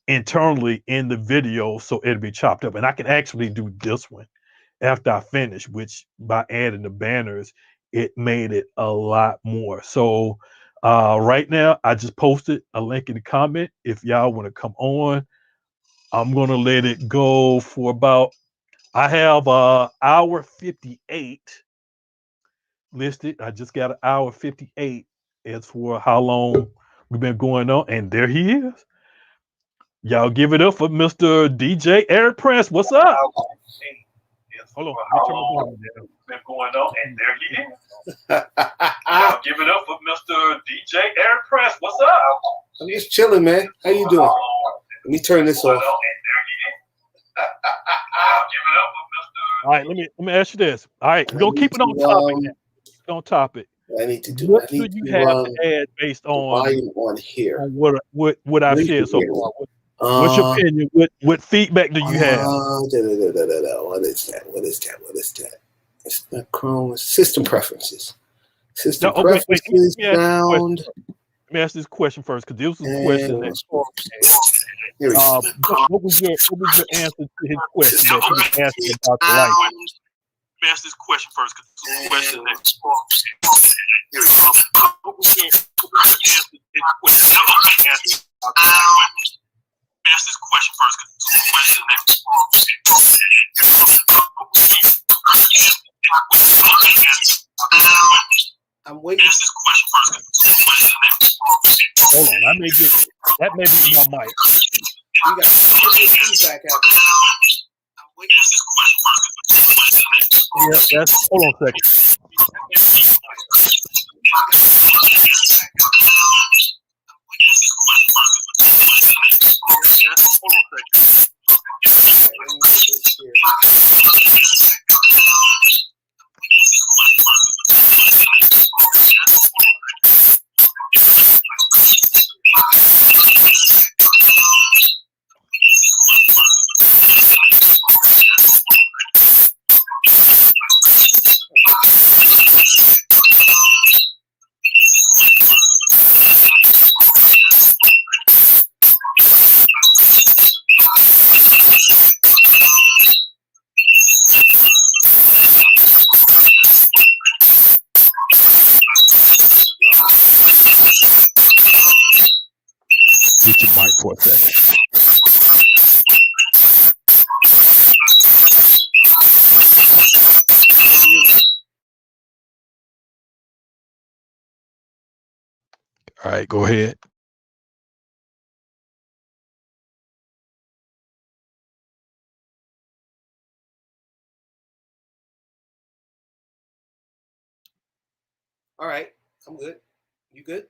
internally in the video so it'll be chopped up, and I can actually do this one after I finish, which by adding the banners, it made it a lot more. So right now, I just posted a link in the comment. If y'all want to come on, I'm gonna let it go for about, I have hour 58 listed. I just got an hour 58 as for how long we've been going on, and there he is. Y'all give it up for Mr. DJ Eric Prince. What's up? Hold on. How long been going on, and there he is. Y'all give it up for Mr. DJ Eric Prince. What's up? I'm just chilling, man. How you doing? Let me turn this off. All right, let me ask you this. All right, we're gonna keep it on topic. On topic. I need to do. What do you have to add based on volume on here? On what I've shared so far? What's your opinion? What feedback do you have? What is that? It's not Chrome. It's system preferences. System preferences found. Let me ask this question first, because this was a question that. What was your answer to his question that he was asking about the light? Let me ask this question first, because this was a question that. What was your answer to his question that he was asking about the light? Ask this question first, because it's a question that. I'm waiting. Ask this question first, because it's a question that. Hold on, that may be my mic. You got feedback out there. I'm waiting. Ask this question first, because it's a question that. Hold on a second. second. All right, go ahead. All right, I'm good. You good?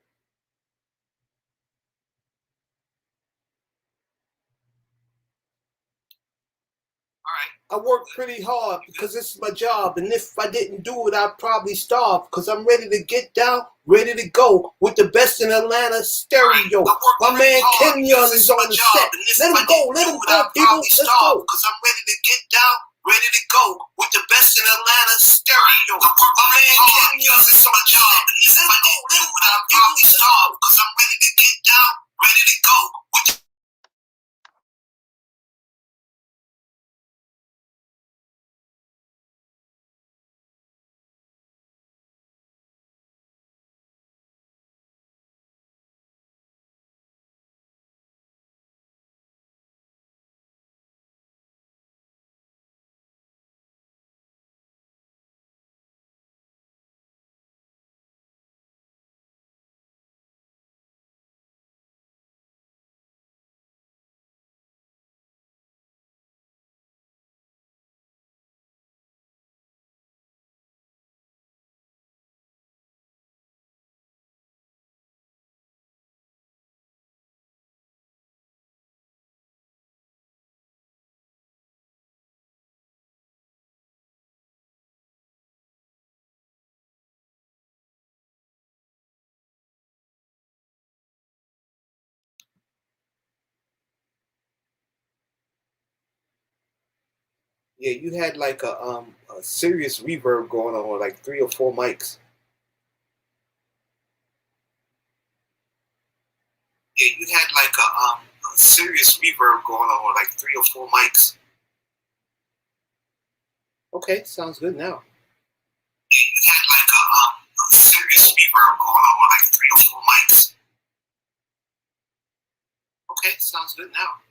I work pretty hard because it's my job, and if I didn't do it, I'd probably starve. Because I'm ready to get down, ready to go with the best in Atlanta stereo. My man Kenyon is on the set. Let him go, people. Let's go. Because I'm ready to get down, ready to go with the best in Atlanta stereo. My man Kenyon is on the job. Let him go, people. Because I'm ready to get down, ready to go with the Yeah, you had like a serious reverb going on, like 3 or 4 mics. Yeah, you had like a serious reverb going on, like 3 or 4 mics. Okay, sounds good now. Yeah, you had like a serious reverb going on, like 3 or 4 mics. Okay, sounds good now.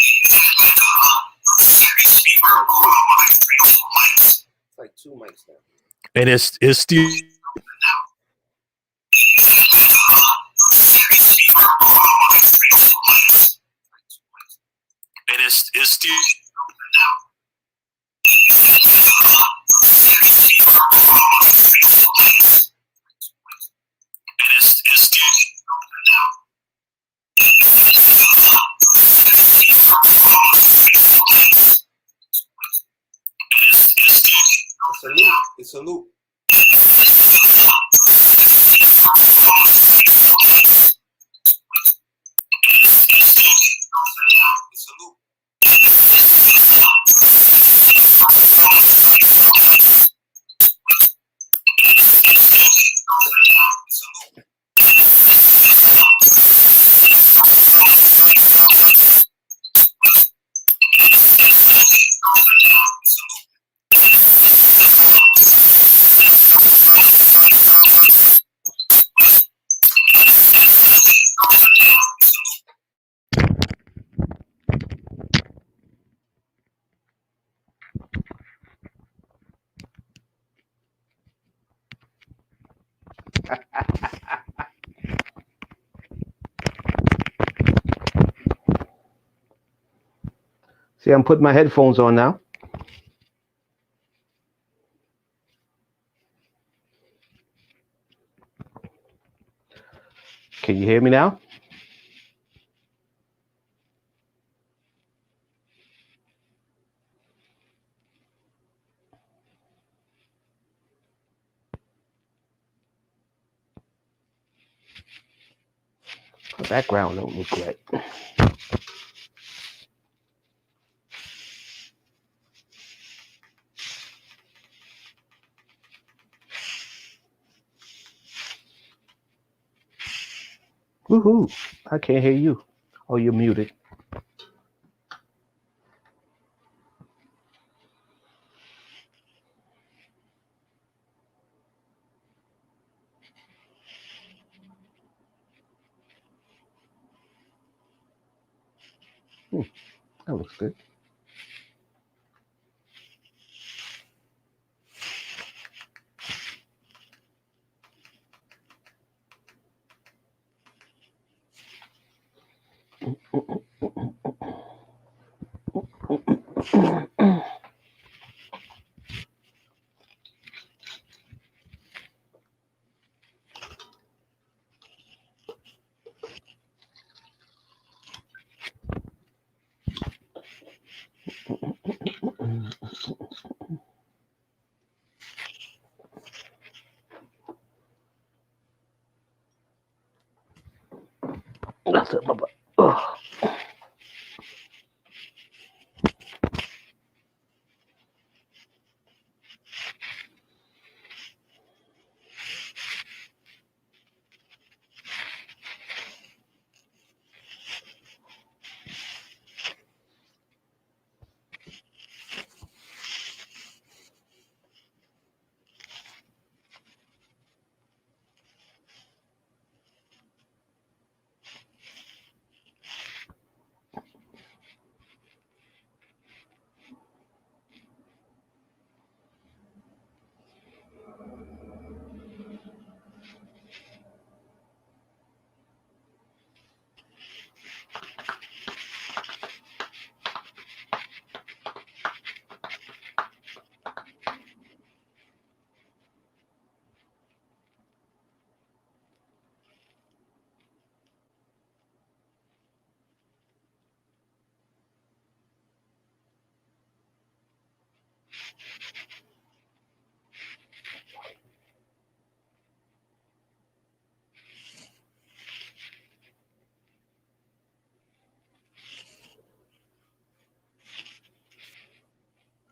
Yeah, you had like a serious reverb going on, like 3 or 4 mics. It's like 2 mics now. And it's still Now. Serious reverb going on, like 3 or 4 mics. and it's still Now. Serious reverb going on, like 3 or 4 mics. and it's still Now. It's a loop. It's a loop. It's a loop. See, I'm putting my headphones on now. Can you hear me now? The background don't look right. Woohoo! I can't hear you. Oh, you're muted. That looks good. That's it, Bubba. Ugh.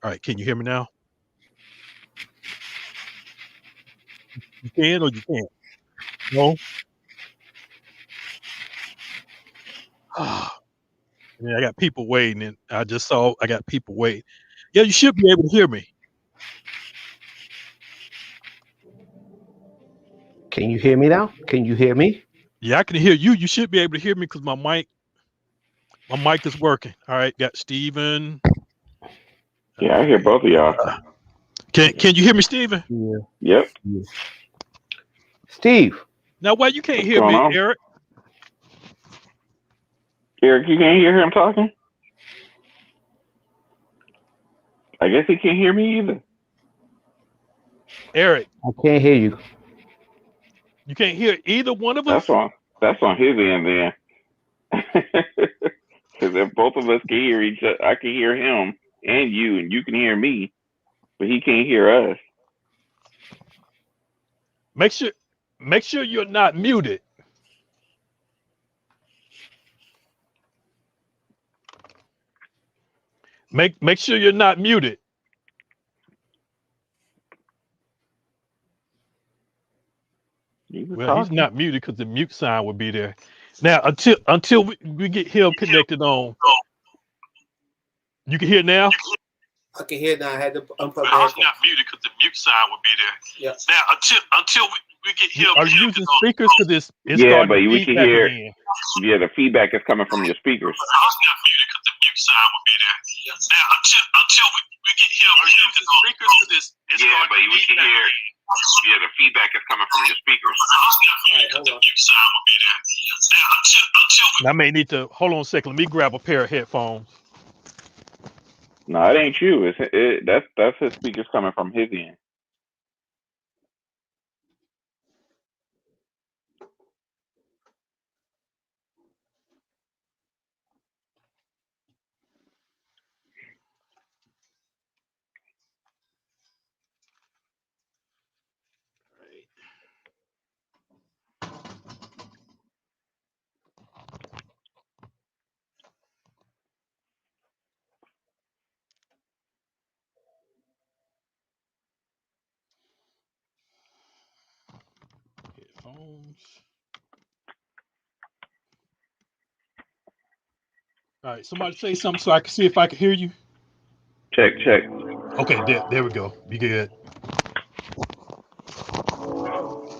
All right, can you hear me now? You can or you can't? No. Yeah, I got people waiting, and I just saw I got people waiting. Yeah, you should be able to hear me. Can you hear me now? Can you hear me? Yeah, I can hear you. You should be able to hear me because my mic is working. All right, got Steven. Yeah, I hear both of y'all. Can you hear me, Steven? Yeah. Yep. Yeah. Steve. Now, why you can't What's hear going me, on? Eric? Eric, you can't hear him talking? I guess he can't hear me either. Eric, I can't hear you. you can't hear either one of That's us? on his end then. Because if both of us can hear each other, I can hear him and you can hear me, but he can't hear us. Make sure you're not muted. Make sure you're not muted. He was Well, he's talking. not muted because the mute sign would be there. Now, until we get him connected on, you can hear now. I can hear now. I had to unplug Well, the he's headphones. not muted because the mute sign would be there. Yeah. Now, until we get him. Are you using speakers? Because it's Yeah, starting but to we can feedback hear. again. Yeah, the feedback is coming from your speakers. He's not muted because the mute sign would be there. Now, until we get him. Are you using speakers? Because it's Yeah, starting but to we can feedback hear. again. Yeah, the feedback is coming from your speakers. I may need to hold on a second. Let me grab a pair of headphones. No, it ain't you. That's his speakers coming from his end. Headphones. All right, somebody say something so I can see if I can hear you. Check. Okay, there we go. Be good.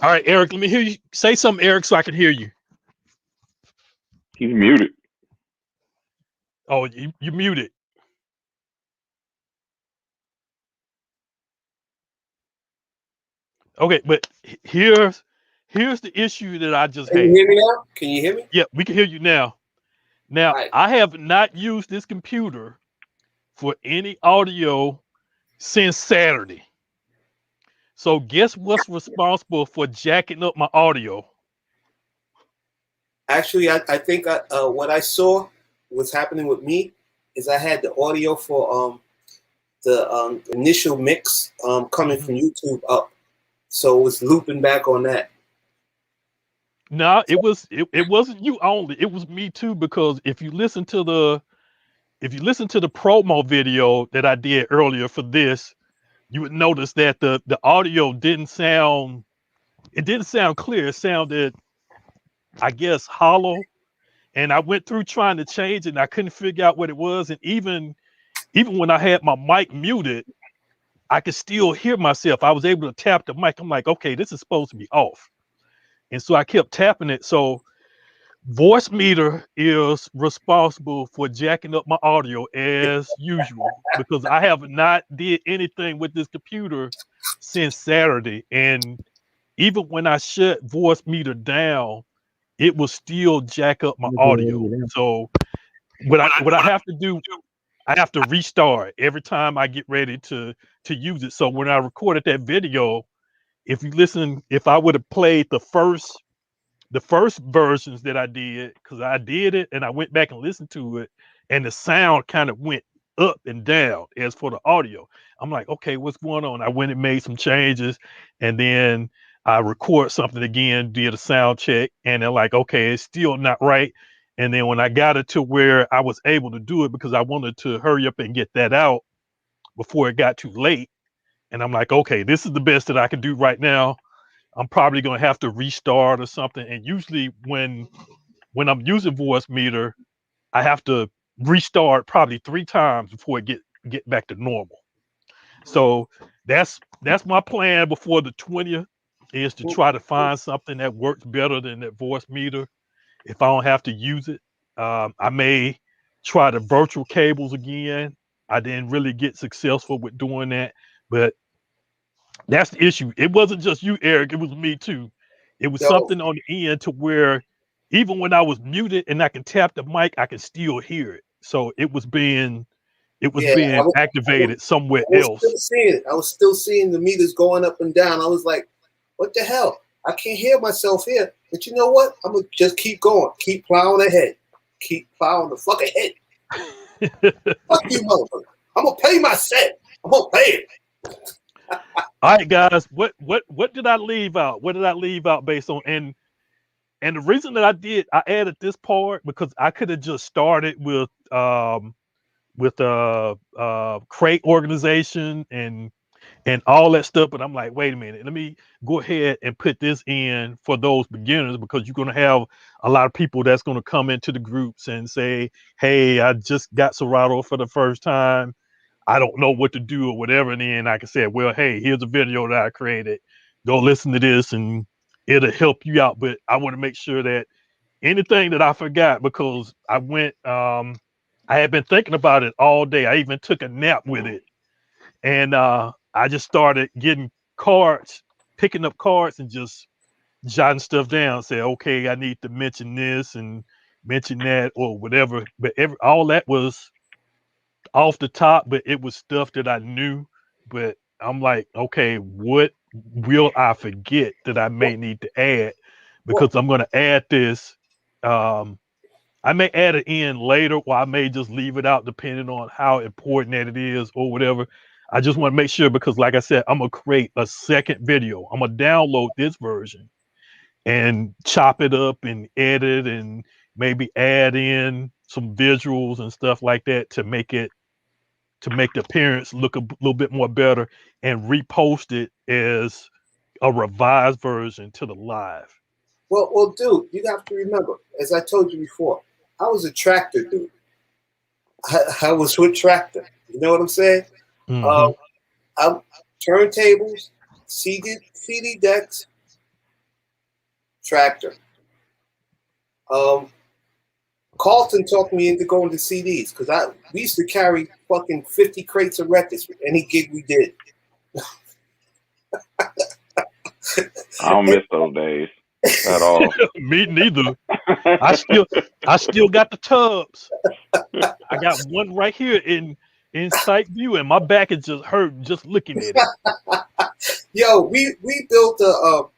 All right, Eric, let me hear you. Say something, Eric, so I can hear you. He's muted. Oh, you muted. Okay, but here's the issue that I just Can you had. hear me now? Can you hear me? Yeah, we can hear you now. Now, All right. I have not used this computer for any audio since Saturday. So guess what's responsible for jacking up my audio? Actually, I think what I saw was happening with me is I had the audio for the initial mix coming Mhm. from YouTube up, so it was looping back on that. No, it wasn't you only. It was me too because if you listen to the promo video that I did earlier for this, you would notice that the audio didn't sound clear. It sounded, I guess, hollow. And I went through trying to change it and I couldn't figure out what it was. And even when I had my mic muted, I could still hear myself. I was able to tap the mic. I'm like, okay, this is supposed to be off. And so I kept tapping it. So Voice Meter is responsible for jacking up my audio as usual because I have not did anything with this computer since Saturday. And even when I shut Voice Meter down, it will still jack up my I'm hearing audio. you now. So what I have to do, I have to restart every time I get ready to use it. So when I recorded that video, if I would have played the first versions that I did, because I did it and I went back and listened to it, and the sound kind of went up and down as for the audio. I'm like, okay, what's going on? I went and made some changes, and then I record something again, did a sound check, and they're like, okay, it's still not right. And then when I got it to where I was able to do it because I wanted to hurry up and get that out before it got too late, and I'm like, okay, this is the best that I can do right now. I'm probably gonna have to restart or something. And usually when I'm using Voice Meter, I have to restart probably 3 times before it get back to normal. So that's my plan before the 20th is to try to find something that works better than that Voice Meter. If I don't have to use it, I may try the virtual cables again. I didn't really get successful with doing that, but that's the issue. It wasn't just you, Eric. It was me too. It was So something on the end to where even when I was muted and I can tap the mic, I can still hear it. So it was yeah, being activated somewhere I was still else. seeing it. I was still seeing the meters going up and down. I was like, what the hell? I can't hear myself here. But you know what? I'm gonna just keep going, keep plowing ahead, keep plowing the fuck ahead. Fuck you, motherfucker. I'm gonna pay my set. I'm gonna pay it. All right, guys. What did I leave out? What did I leave out based on and the reason that I added this part because I could have just started with crate organization and all that stuff. But I'm like, wait a minute, let me go ahead and put this in for those beginners because you're going to have a lot of people that's going to come into the groups and say, hey, I just got Serato for the first time. I don't know what to do or whatever. And then I can say, well, hey, here's a video that I created. Go listen to this and it'll help you out. But I want to make sure that anything that I forgot because I had been thinking about it all day. I even took a nap with it and I just started getting cards, picking up cards, and just jotting stuff down. Say, okay, I need to mention this and mention that or whatever. But all that was off the top, but it was stuff that I knew. But I'm like, okay, what will I forget that I may need to add? Well, Because I'm going to add this. Um, I may add it in later, or I may just leave it out depending on how important that it is or whatever. I just want to make sure because, like I said, I'm gonna create a second video. I'm gonna download this version and chop it up and edit and maybe add in some visuals and stuff like that to make the appearance look a little bit more better and repost it as a revised version to the live. well, dude, you have to remember, as I told you before, I was a tractor dude. I was with tractor. You know what I'm saying? Hmm. Um, I'm turntables, CD decks, tractor. Um, Carlton talked me into going to CDs because we used to carry fucking 50 crates of records with any gig we did. I don't miss those days at all. Me neither. I still got the tubs. I got one right here in sight view, and my back is just hurt just looking at it. Yo, we built a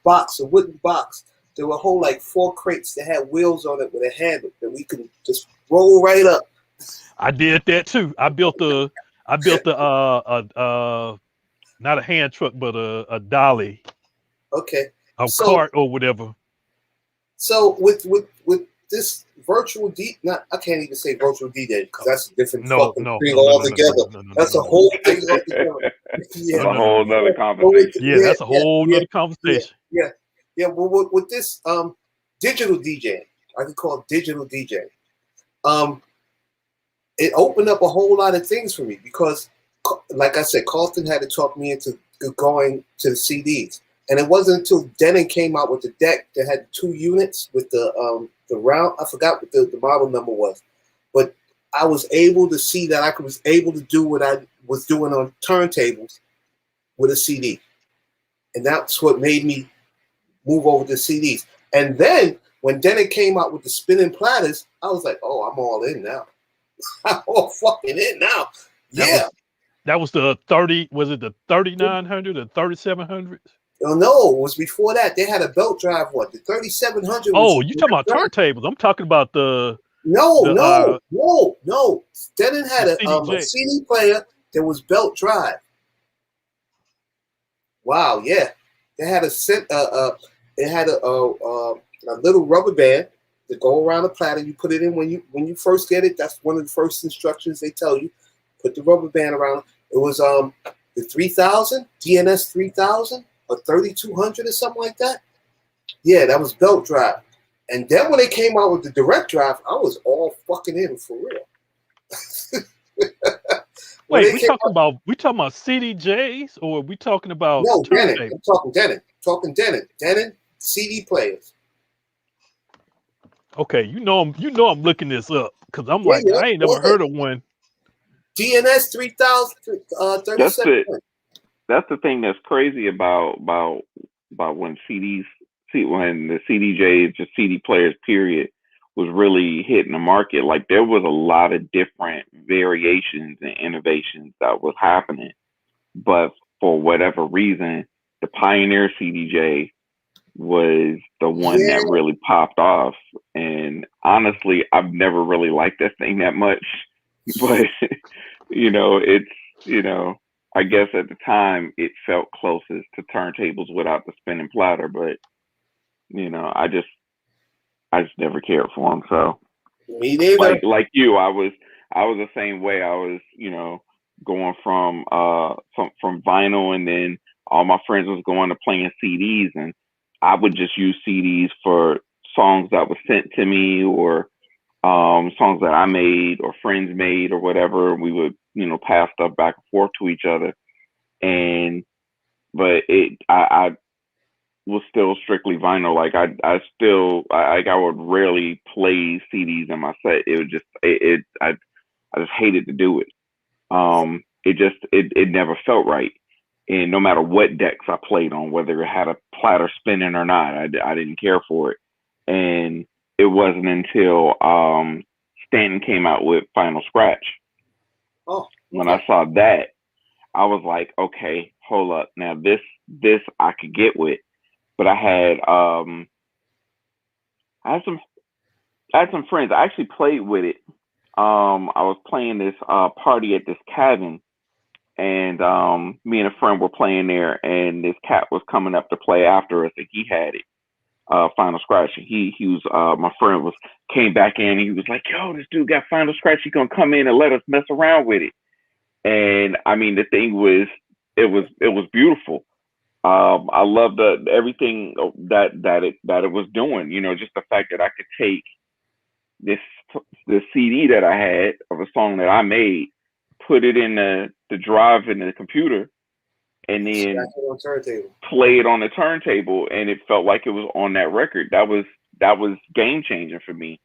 box, a wooden box. There would hold like 4 crates that had wheels on it with a handle that we could just roll right up. I did that too. I built a not a hand truck, but a dolly, Okay. a cart or whatever. So with this virtual I can't even say virtual DJ because that's a different fucking thing altogether. That's a whole thing altogether. Yeah. That's a whole other conversation. Yeah, that's a whole other conversation. Yeah. Well, with this digital DJ, I could call it digital DJ. It opened up a whole lot of things for me because, like I said, Carlton had to talk me into going to the CDs. And it wasn't until Denon came out with the deck that had 2 units with the round. I forgot what the model number was, but I was able to see that I was able to do what I was doing on turntables with a CD, and that's what made me move over to CDs. And then when Denon came out with the spinning platters, I was like, "Oh, I'm all in now. I'm all fucking in now." That was the 30. Was it the 3900 or 3700? Oh, no, it was before that. They had a belt drive one. The 3700. Oh, you talking about turntables? I'm talking about the no. Denon had a CD player that was belt drive. Wow, yeah. They had a little rubber band to go around the platter. You put it in when you first get it. That's one of the first instructions they tell you. Put the rubber band around. It was the 3000 DNS 3000 or 3200 or something like that. Yeah, that was belt drive. And then when they came out with the direct drive, I was all fucking in for real. Wait, we talking about CDJs or are we talking about Denon? I'm talking Denon. Denon CD players. Okay, you know I'm looking this up because I'm I ain't never heard of one. DNS 3000 37. That's the thing that's crazy about when when the CDJs, just CD players, period, was really hitting the market. Like there was a lot of different variations and innovations that was happening, but for whatever reason, the Pioneer CDJ was the one that really popped off. And honestly, I've never really liked that thing that much, but I guess at the time it felt closest to turntables without the spinning platter, but I just never cared for them. So me neither. Like you, I was the same way. I was, going from vinyl, and then all my friends was going to playing CDs, and I would just use CDs for songs that was sent to me or songs that I made or friends made or whatever. We would, pass stuff back and forth to each other. But I was still strictly vinyl. Like I would rarely play CDs in my set. It was just, I just hated to do it. It never felt right. And no matter what decks I played on, whether it had a platter spinning or not, I didn't care for it. And it wasn't until Stanton came out with Final Scratch. Oh, okay. When I saw that, I was like, okay, hold up. Now this I could get with, but I had some friends. I actually played with it. I was playing this party at this cabin, and me and a friend were playing there, and this cat was coming up to play after us, and he had it. Final Scratch. He was my friend came back in and he was like, yo, this dude got Final Scratch, he gonna come in and let us mess around with it. And I mean, the thing was, it was beautiful. I loved everything that it was doing, just the fact that I could take this CD that I had of a song that I made, put it in the drive in the computer, and then play it on the turntable, and it felt like it was on that record. That was game changing for me.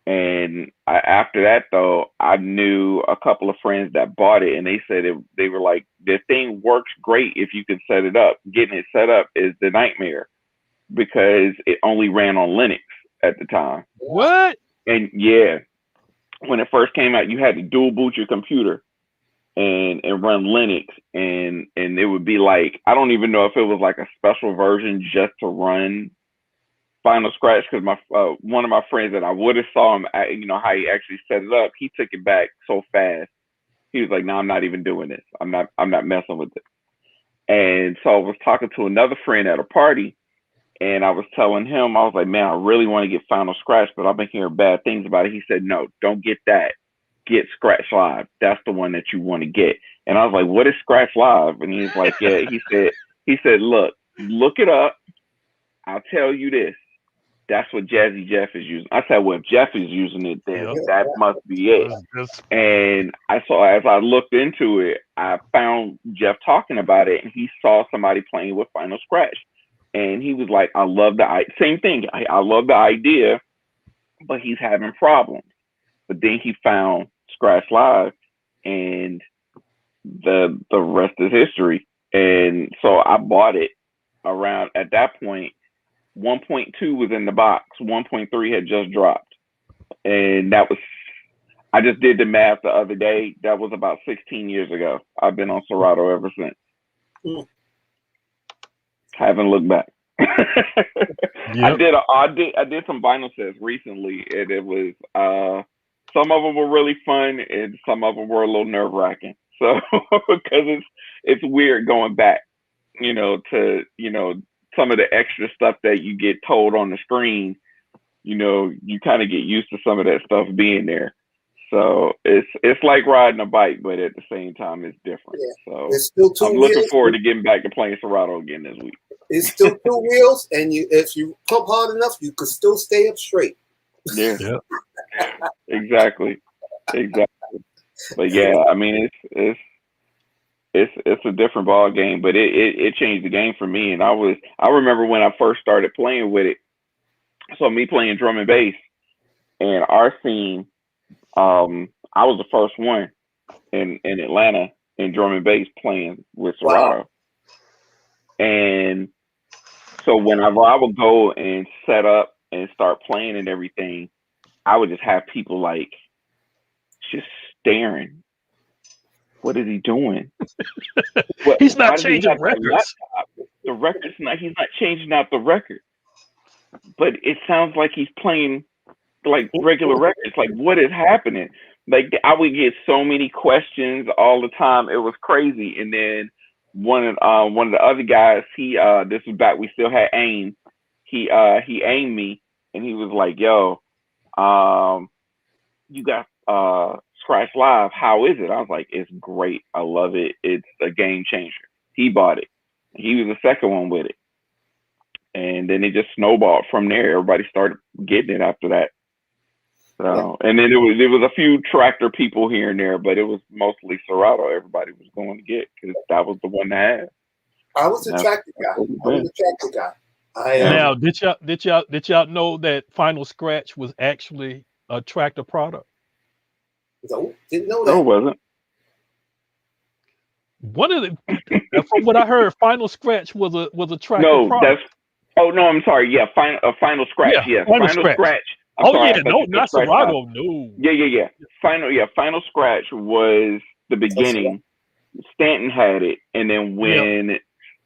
And after that, though, I knew a couple of friends that bought it, and they said they were like, the thing works great if you can set it up. Getting it set up is the nightmare because it only ran on Linux at the time. What? And yeah, when it first came out, you had to dual boot your computer and run Linux, and it would be like, I don't even know if it was like a special version just to run Final Scratch, because my one of my friends that I would have saw him, you know, how he actually set it up, he took it back so fast. He was like, "No, I'm not even doing this. I'm not messing with it." And so I was talking to another friend at a party, and I was telling him, I was like, "Man, I really want to get Final Scratch, but I've been hearing bad things about it." He said, "No, don't get that. Get Scratch Live. That's the one that you want to get." And I was like, "What is Scratch Live?" And he's like, "Yeah." He said, look it up. I'll tell you this. That's what Jazzy Jeff is using. I said, well, if Jeff is using it, then that must be it. And I saw, as I looked into it, I found Jeff talking about it, and he saw somebody playing with Final Scratch. And he was like, I love the same thing. I love the idea, but he's having problems. But then he found Scratch Live, and the rest is history. And so I bought it around, at that point, 1.2 was in the box. 1.3 had just dropped. And that was, I just did the math the other day. That was about 16 years ago. I've been on Serato ever since. Haven't looked back. Yep. I did some vinyl sets recently, and it was some of them were really fun, and some of them were a little nerve wracking. So because it's weird going back, to some of the extra stuff that you get told on the screen. You kind of get used to some of that stuff being there. So it's like riding a bike, but at the same time, it's different. Yeah. So it's still I'm looking forward to getting back to playing Serato again this week. It's still two wheels, and if you pump hard enough, you could still stay up straight. Yeah. Yep. Exactly. But yeah, I mean, it's a different ball game, but it changed the game for me. And I remember when I first started playing with it. So me playing drum and bass, and our scene, I was the first one in Atlanta in drum and bass playing with Serato. Wow. And so whenever I would go and set up and start playing and everything, I would just have people like just staring. What is he doing? He's not changing records. The record's not. He's not changing out the record. But it sounds like he's playing like regular records. Like, what is happening? Like, I would get so many questions all the time. It was crazy. And then one of the other guys, this was back, we still had AIM. He aimed me, and he was like, "Yo, you got Scratch Live. How is it?" I was like, "It's great. I love it. It's a game changer." He bought it. He was the second one with it. And then it just snowballed from there. Everybody started getting it after that. So, and then there was a few tractor people here and there, but it was mostly Serato. Everybody was going to get because that was the one to have. I was a tractor guy. Now, did y'all know that Final Scratch was actually a tractor product? No, didn't know that. No, it wasn't. One of the, from what I heard, Final Scratch was a tractor product. Oh no, I'm sorry. Yeah, Final Scratch. Yeah, Final Scratch. Not Serato. No. Yeah. Final Scratch was the beginning. Stanton had it, and then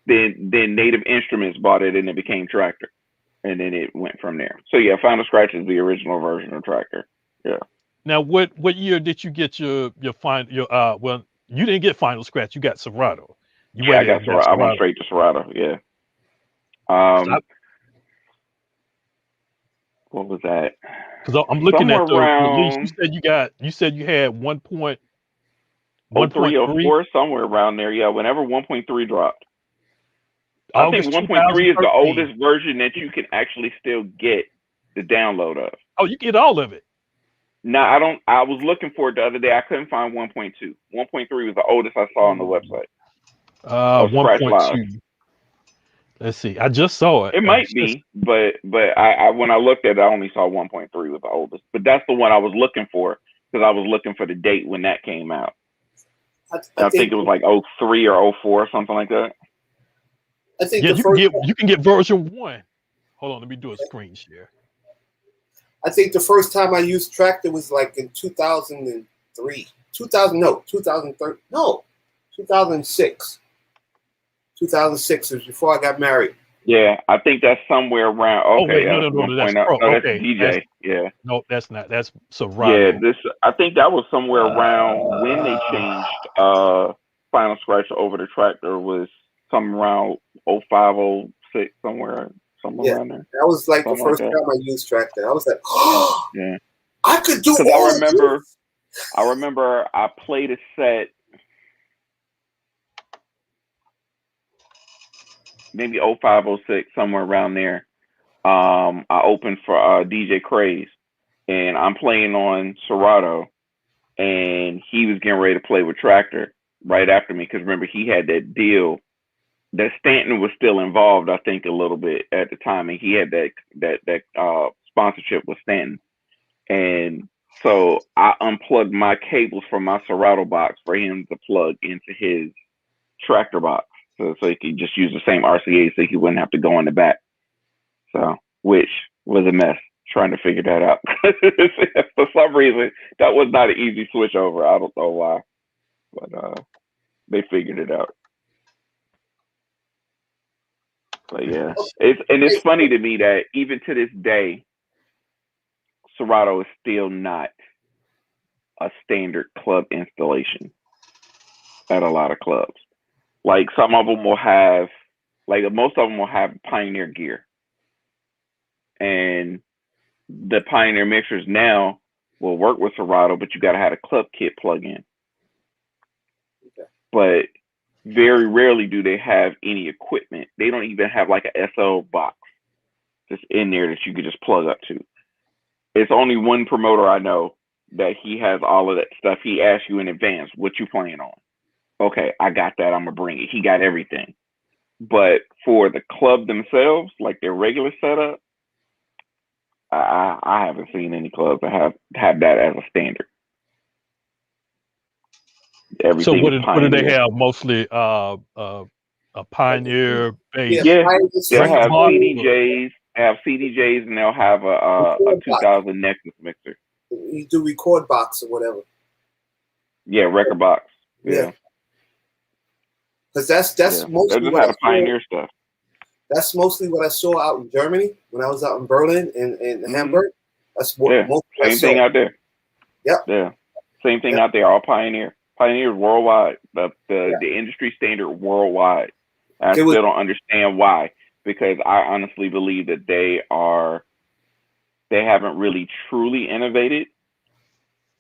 then Native Instruments bought it, and it became Tractor, and then it went from there. So yeah, Final Scratch is the original version of Tractor. Yeah. Now, what year did you get your well, you didn't get Final Scratch. You got Serato. I got Serato. I went straight to Serato. Yeah. What was that? Because I'm looking at the release. You said you had 1.3 or somewhere around there. Yeah, whenever 1.3 dropped. I think 1.3 is the oldest version that you can actually still get the download of. Oh, you get all of it. No, I don't. I was looking for it the other day. I couldn't find 1.2. 1.3 was the oldest I saw on the website. 1.2. Let's see. I just saw it. It might be, but I when I looked at it, I only saw 1.3 was the oldest. But that's the one I was looking for because I was looking for the date when that came out. I think it was like 03 or 04 or something like that. I think Yeah, the first. you can get version 1. Hold on, let me do a screen share. I think the first time I used Tractor was like in 2003. 2006. 2006 was before I got married. Yeah, I think that's somewhere around. Oh Okay, wait, no, that's 1.0. Pro. No, that's Okay, DJ. Yeah. no, that's not. That's Yeah, Serato. I think that was somewhere around when they changed Final Scratch over to Tractor was somewhere around 05, 06, somewhere around there. That was like Something the first like that. time I used Tractor. I was like, oh, Yeah. I could do Because all of this. I remember I played a set maybe 05, 06, somewhere around there. I opened for DJ Craze, and I'm playing on Serato, and he was getting ready to play with Tractor right after me because remember he had that deal that Stanton was still involved, I think, a little bit at the time, and he had that sponsorship with Stanton, and so I unplugged my cables from my Serato box for him to plug into his Tractor box, so he could just use the same RCA, so he wouldn't have to go in the back. So, which was a mess trying to figure that out. For some reason, that was not an easy switch over. I don't know why, but they figured it out. But yeah, it's funny to me that even to this day, Serato is still not a standard club installation at a lot of clubs. Like some of them will have, like most of them will have Pioneer gear, and the Pioneer mixers now will work with Serato, but you got to have a club kit plug in. Okay. But very rarely do they have any equipment. They don't even have like a SO box just in there that you could just plug up to. It's only one promoter I know that he has all of that stuff. He asks you in advance, what you playing on? Okay, I got that. I'm going to bring it. He got everything. But for the club themselves, like their regular setup, I haven't seen any clubs that have that as a standard. Everything So what do they Pioneer. have? Mostly a Pioneer base. Yeah, they'll have box. CDJs, and they'll have a 2000 Nexus mixer. You do record box or whatever. Yeah, record box. Yeah. Because that's mostly they just what had a Pioneer stuff. That's mostly what I saw out in Germany when I was out in Berlin and Hamburg. That's what same thing out there. Yep. Yeah. Same thing out there. All Pioneer. Pioneer worldwide. The industry standard worldwide. I still don't understand why, because I honestly believe that they haven't really truly innovated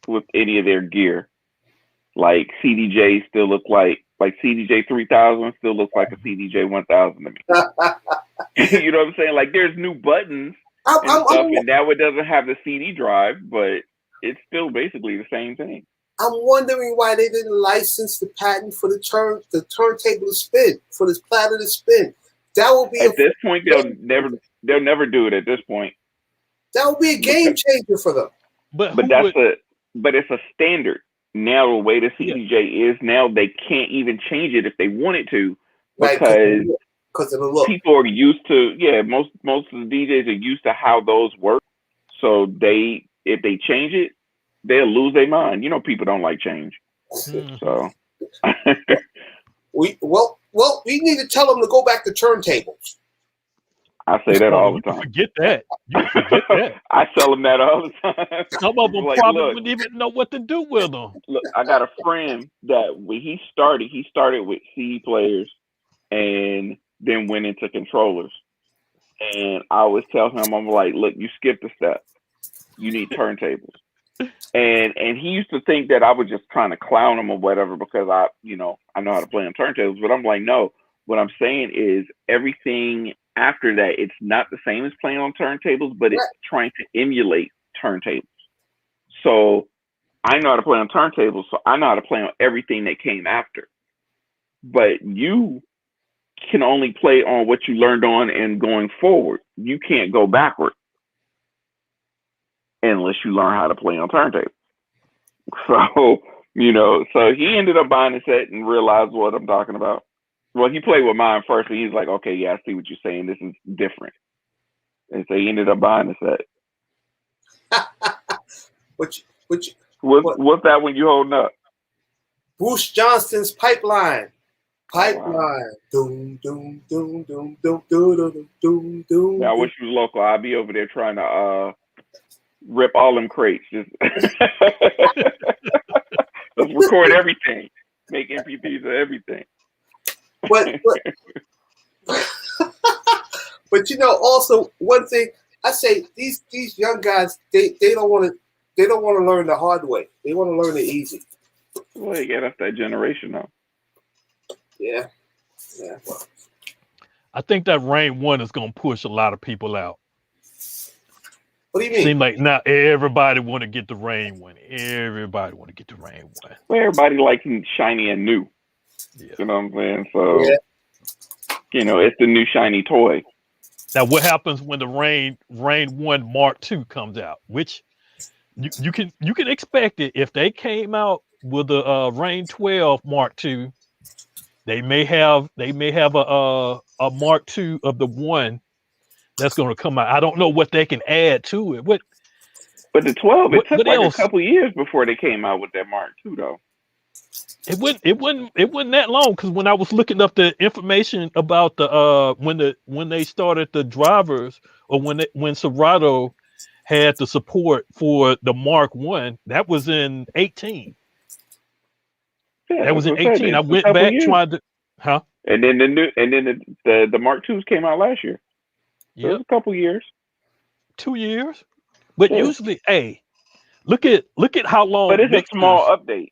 with any of their gear. Like CDJ still look like CDJ 3000 still looks like a CDJ 1000 to me. You know what I'm saying? Like there's new buttons and stuff, and now it doesn't have the CD drive, but it's still basically the same thing. I'm wondering why they didn't license the patent for the turntable to spin, for this platter to spin. That would be at this point they'll never do it at this point. That would be a game changer for them. But it's a standard. Now the way the CDJ is now, they can't even change it if they wanted to, because of the look. People are used to most of the DJs are used to how those work. So if they change it, they'll lose their mind. You know, people don't like change. So we need to tell them to go back to turntables. I say that all the time. Forget that. You forget that. I tell them that all the time. Some of them probably wouldn't even know what to do with them. Look, I got a friend that when he started with CD players and then went into controllers. And I always tell him, I'm like, look, you skipped a step. You need turntables. And he used to think that I was just trying to clown him or whatever because I know how to play on turntables. But I'm like, no. What I'm saying is everything after that, it's not the same as playing on turntables, but it's trying to emulate turntables. So I know how to play on turntables, so I know how to play on everything that came after. But you can only play on what you learned on and going forward. You can't go backward unless you learn how to play on turntable. So, so he ended up buying a set and realized what I'm talking about. Well, he played with mine first, and he's like, okay, yeah, I see what you're saying. This is different. And so he ended up buying a set. What's that one you holding up? Bruce Johnston's Pipeline. Pipeline. Wow. Doom, doom, doom, doom, doom, doom, doom, doom, doom. Yeah, I wish you was local. I'd be over there trying to rip all them crates. Just let's record everything. Make MP3s of everything. But also one thing I say, these young guys, they don't want to learn the hard way. They want to learn it easy. Well, you get us that generation though. Yeah. I think that Rain 1 is gonna push a lot of people out. What do you mean? Seems like now everybody want to get the Rain 1. Everybody want to get the Rain 1. Well, everybody liking shiny and new. Yeah. You know what I'm saying? So, it's the new shiny toy. Now, what happens when the Rain 1 Mark II comes out? Which you can expect it. If they came out with the Rain 12 Mark II, they may have a Mark II of the one that's going to come out. I don't know what they can add to it. But the 12, it took like else? a couple years before they came out with that Mark II, though. It wasn't that long, because when I was looking up the information about the when they started the drivers, or when Serato had the support for the Mark 1, that was in 18. Yeah, that was in 18. I went back trying to, And then the Mark IIs came out last year. So it was a couple years. 2 years. But usually, hey, look at how long. But it's a small update.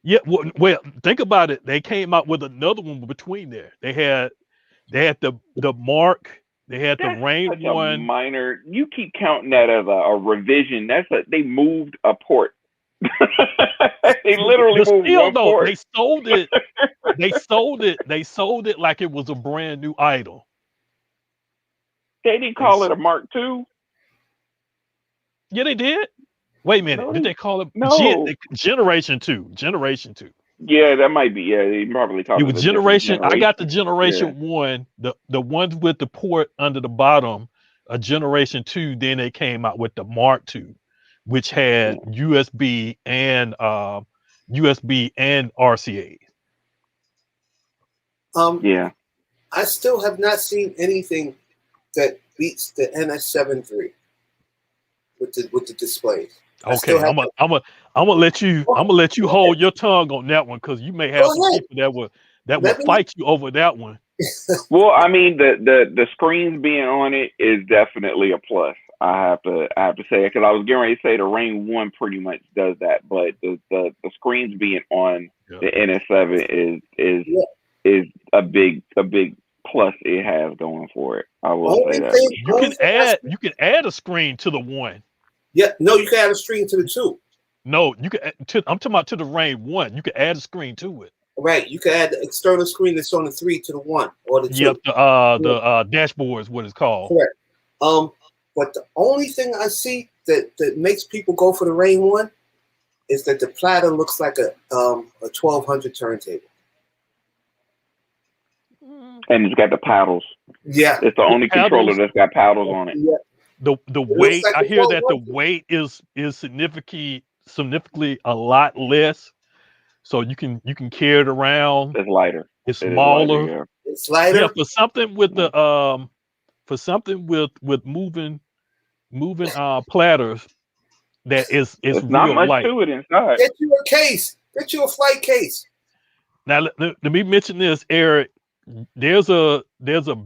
Yeah, well, think about it. They came out with another one between there. They had the Mark. They had the Rain 1. Minor. You keep counting that as a revision. They moved a port. They literally moved one port. They sold it. They sold it like it was a brand new idol. They didn't call it a Mark II. Yeah, they did. Wait a minute. Did they call it Generation 2? Generation 2. Yeah, that might be. Yeah, they probably called it. It was Generation. I got the Generation 1, the ones with the port under the bottom. A Generation 2. Then they came out with the Mark II, which had USB and RCA. I still have not seen anything that beats the NS7 III with the displays. Okay, I'm gonna let you hold your tongue on that one, because you may have some people that will fight you over that one. Well, I mean, the screens being on it is definitely a plus. I have to say it, because I was getting ready to say the Rain 1 pretty much does that, but the screens being on the NS7 is a big plus it has going for it. I will say that. You can add a screen to the 1. Yeah, no, you can add a screen to the 2. No, you can. I'm talking about to the Rain 1. You can add a screen to it. Right, you can add the external screen that's on the 3 to the 1 or the 2. Yep, the dashboard is what it's called. Correct. But the only thing I see that makes people go for the Rain 1 is that the platter looks like a 1200 turntable. And it's got the paddles. Yeah, it's the only controller that's got paddles on it. Yeah. The weight, like I hear that the weight is significantly a lot less, so you can carry it around. It's lighter. It's smaller. Yeah. It's lighter. Yeah, for something with with moving platters, that is it's real not much light. to it inside. Get you a case. Get you a flight case. Now let me mention this, Eric. There's a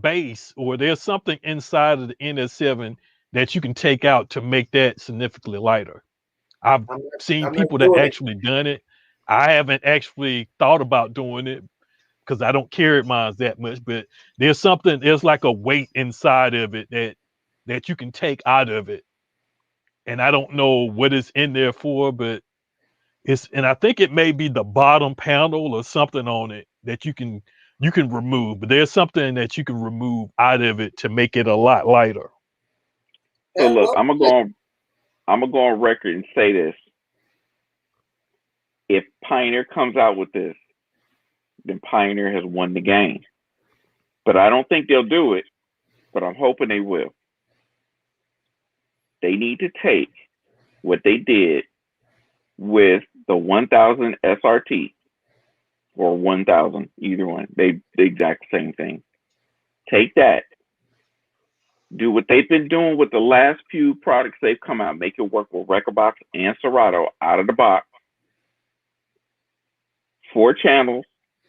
base, or there's something inside of the NS7 that you can take out to make that significantly lighter. I've seen people that actually done it. I haven't actually thought about doing it because I don't carry mine that much, but there's like a weight inside of it that you can take out of it. And I don't know what it's in there for, but and I think it may be the bottom panel or something on it that you can remove, but there's something that you can remove out of it to make it a lot lighter. So Yeah, look, well, I'm gonna go on record and say this. If Pioneer comes out with this, then Pioneer has won the game. But I don't think they'll do it, but I'm hoping they will. They need to take what they did with the 1000 SRT or 1000, either one. They the exact same thing. Take that, do what they've been doing with the last few products they've come out, make it work with Rekordbox and Serato out of the box. 4 channels,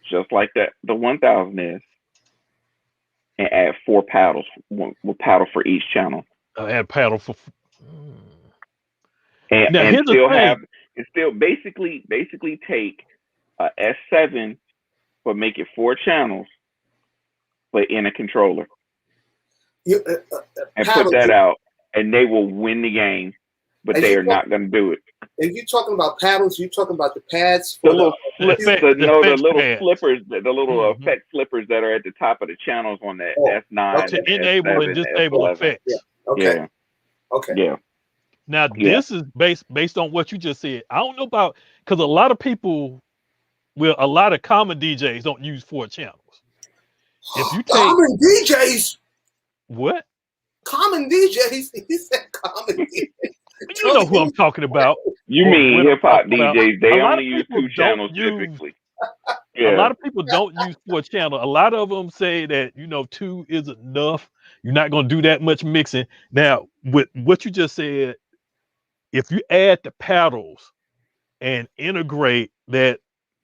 just like that the 1000 is, and add 4 paddles, one paddle for each channel, Add paddle for. and Now here's the still thing. have and still basically take a S7 but make it 4 channels, but in a controller, you, and paddle, put that out, and they will win the game. But As they you are not going to do it. if you're talking about paddles, you're talking about the pads The for little flips, effect- the the little effects flippers, the little Mhm. effect flippers that are at the top of the channels on that Oh, S9, okay. to and enable S7, and disable S11. effects. Yeah. Okay. Yeah, Okay. yeah. Now Yeah. this is based on what you just said. I don't know about, because a lot of people, well, a lot of common DJs don't use 4 channels. If you take Common DJs, what? common DJs. He said common DJs. You know who I'm talking about. You Or mean what I'm hip hop talking about. DJs? A They lot only of use people 2 don't channels use. typically. A Yeah. lot of people don't use 4 channel. A lot of them say that 2 is enough. You're not going to do that much mixing. Now, with what you just said, if you add the paddles and integrate that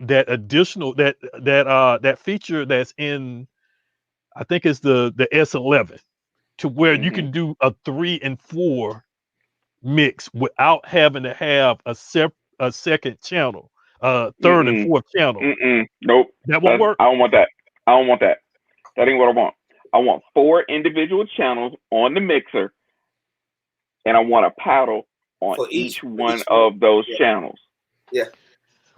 additional that feature that's in, I think it's the S11, to where you Mhm. can do a 3 and 4 mix without having to have a second channel, third and Mm-mm. fourth channel. Nope. That won't work. I don't want that. I don't want that. That ain't what I want. I want 4 individual channels on the mixer, and I want a paddle on For each each one of those yeah. channels. Yeah.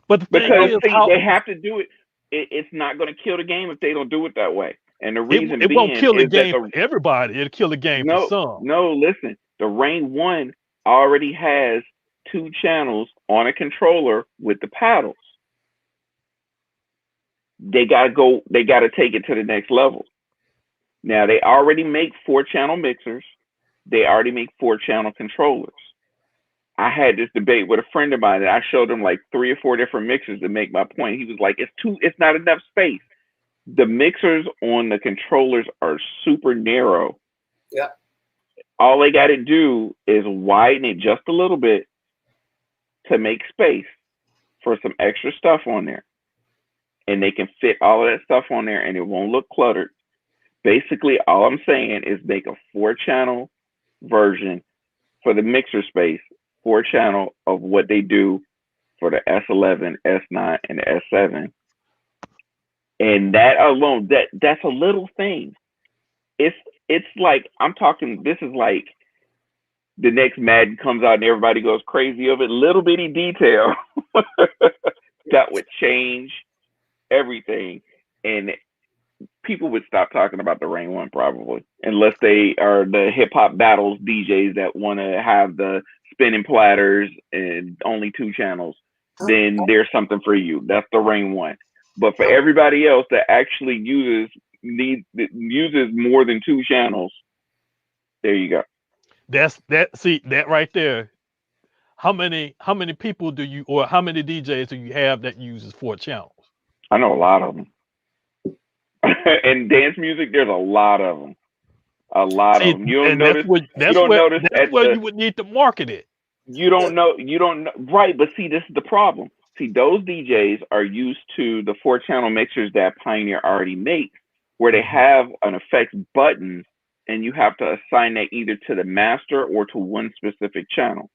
But the thing Because is, see, how they have to do it. It's not going to kill the game if they don't do it that way. And the reason it won't being kill the is that game for everybody. It'll kill the game for some. listen, the Rain 1 already has 2 channels on a controller with the paddles. They gotta take it to the next level. Now they already make 4 channel mixers. They already make 4 channel controllers. I had this debate with a friend of mine, and I showed him like 3 or 4 different mixers to make my point. He was like, it's not enough space. The mixers on the controllers are super narrow. Yeah. All they got to do is widen it just a little bit to make space for some extra stuff on there. And they can fit all of that stuff on there, and it won't look cluttered. Basically, all I'm saying is make a 4 channel version for the mixer space, 4 channel of what they do for the S11, S9, and the S7. And that alone, that's a little thing. It's like, I'm talking, this is like the next Madden comes out and everybody goes crazy of it. Little bitty detail that would change everything. And people would stop talking about the Rain 1 probably, unless they are the hip hop battles DJs that want to have the spinning platters and only 2 channels. Then there's something for you. That's the Rain 1. But for everybody else that actually uses more than 2 channels, there you go. See that right there. How many people do you, or how many DJs do you have that uses 4 channels? I know a lot of them. In dance music, there's a lot of them. A lot of them. You don't notice. That's where you would need to market it. You don't know. Right, but see, this is the problem. See, those DJs are used to the 4 channel mixers that Pioneer already makes, where they have an effects button, and you have to assign that either to the master or to one specific channel.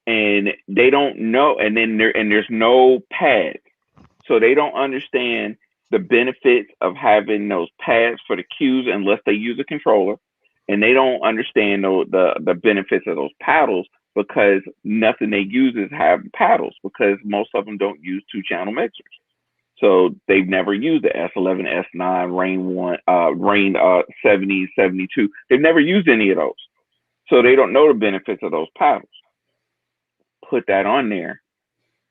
And they don't know, and then there's no pads, so they don't understand the benefits of having those pads for the cues unless they use a controller, and they don't understand the benefits of those paddles, because nothing they use is have paddles, because most of them don't use 2 channel mixers. So they've never used the S11, S9, Rain 1, Rain 70, 72. They've never used any of those. So they don't know the benefits of those paddles. Put that on there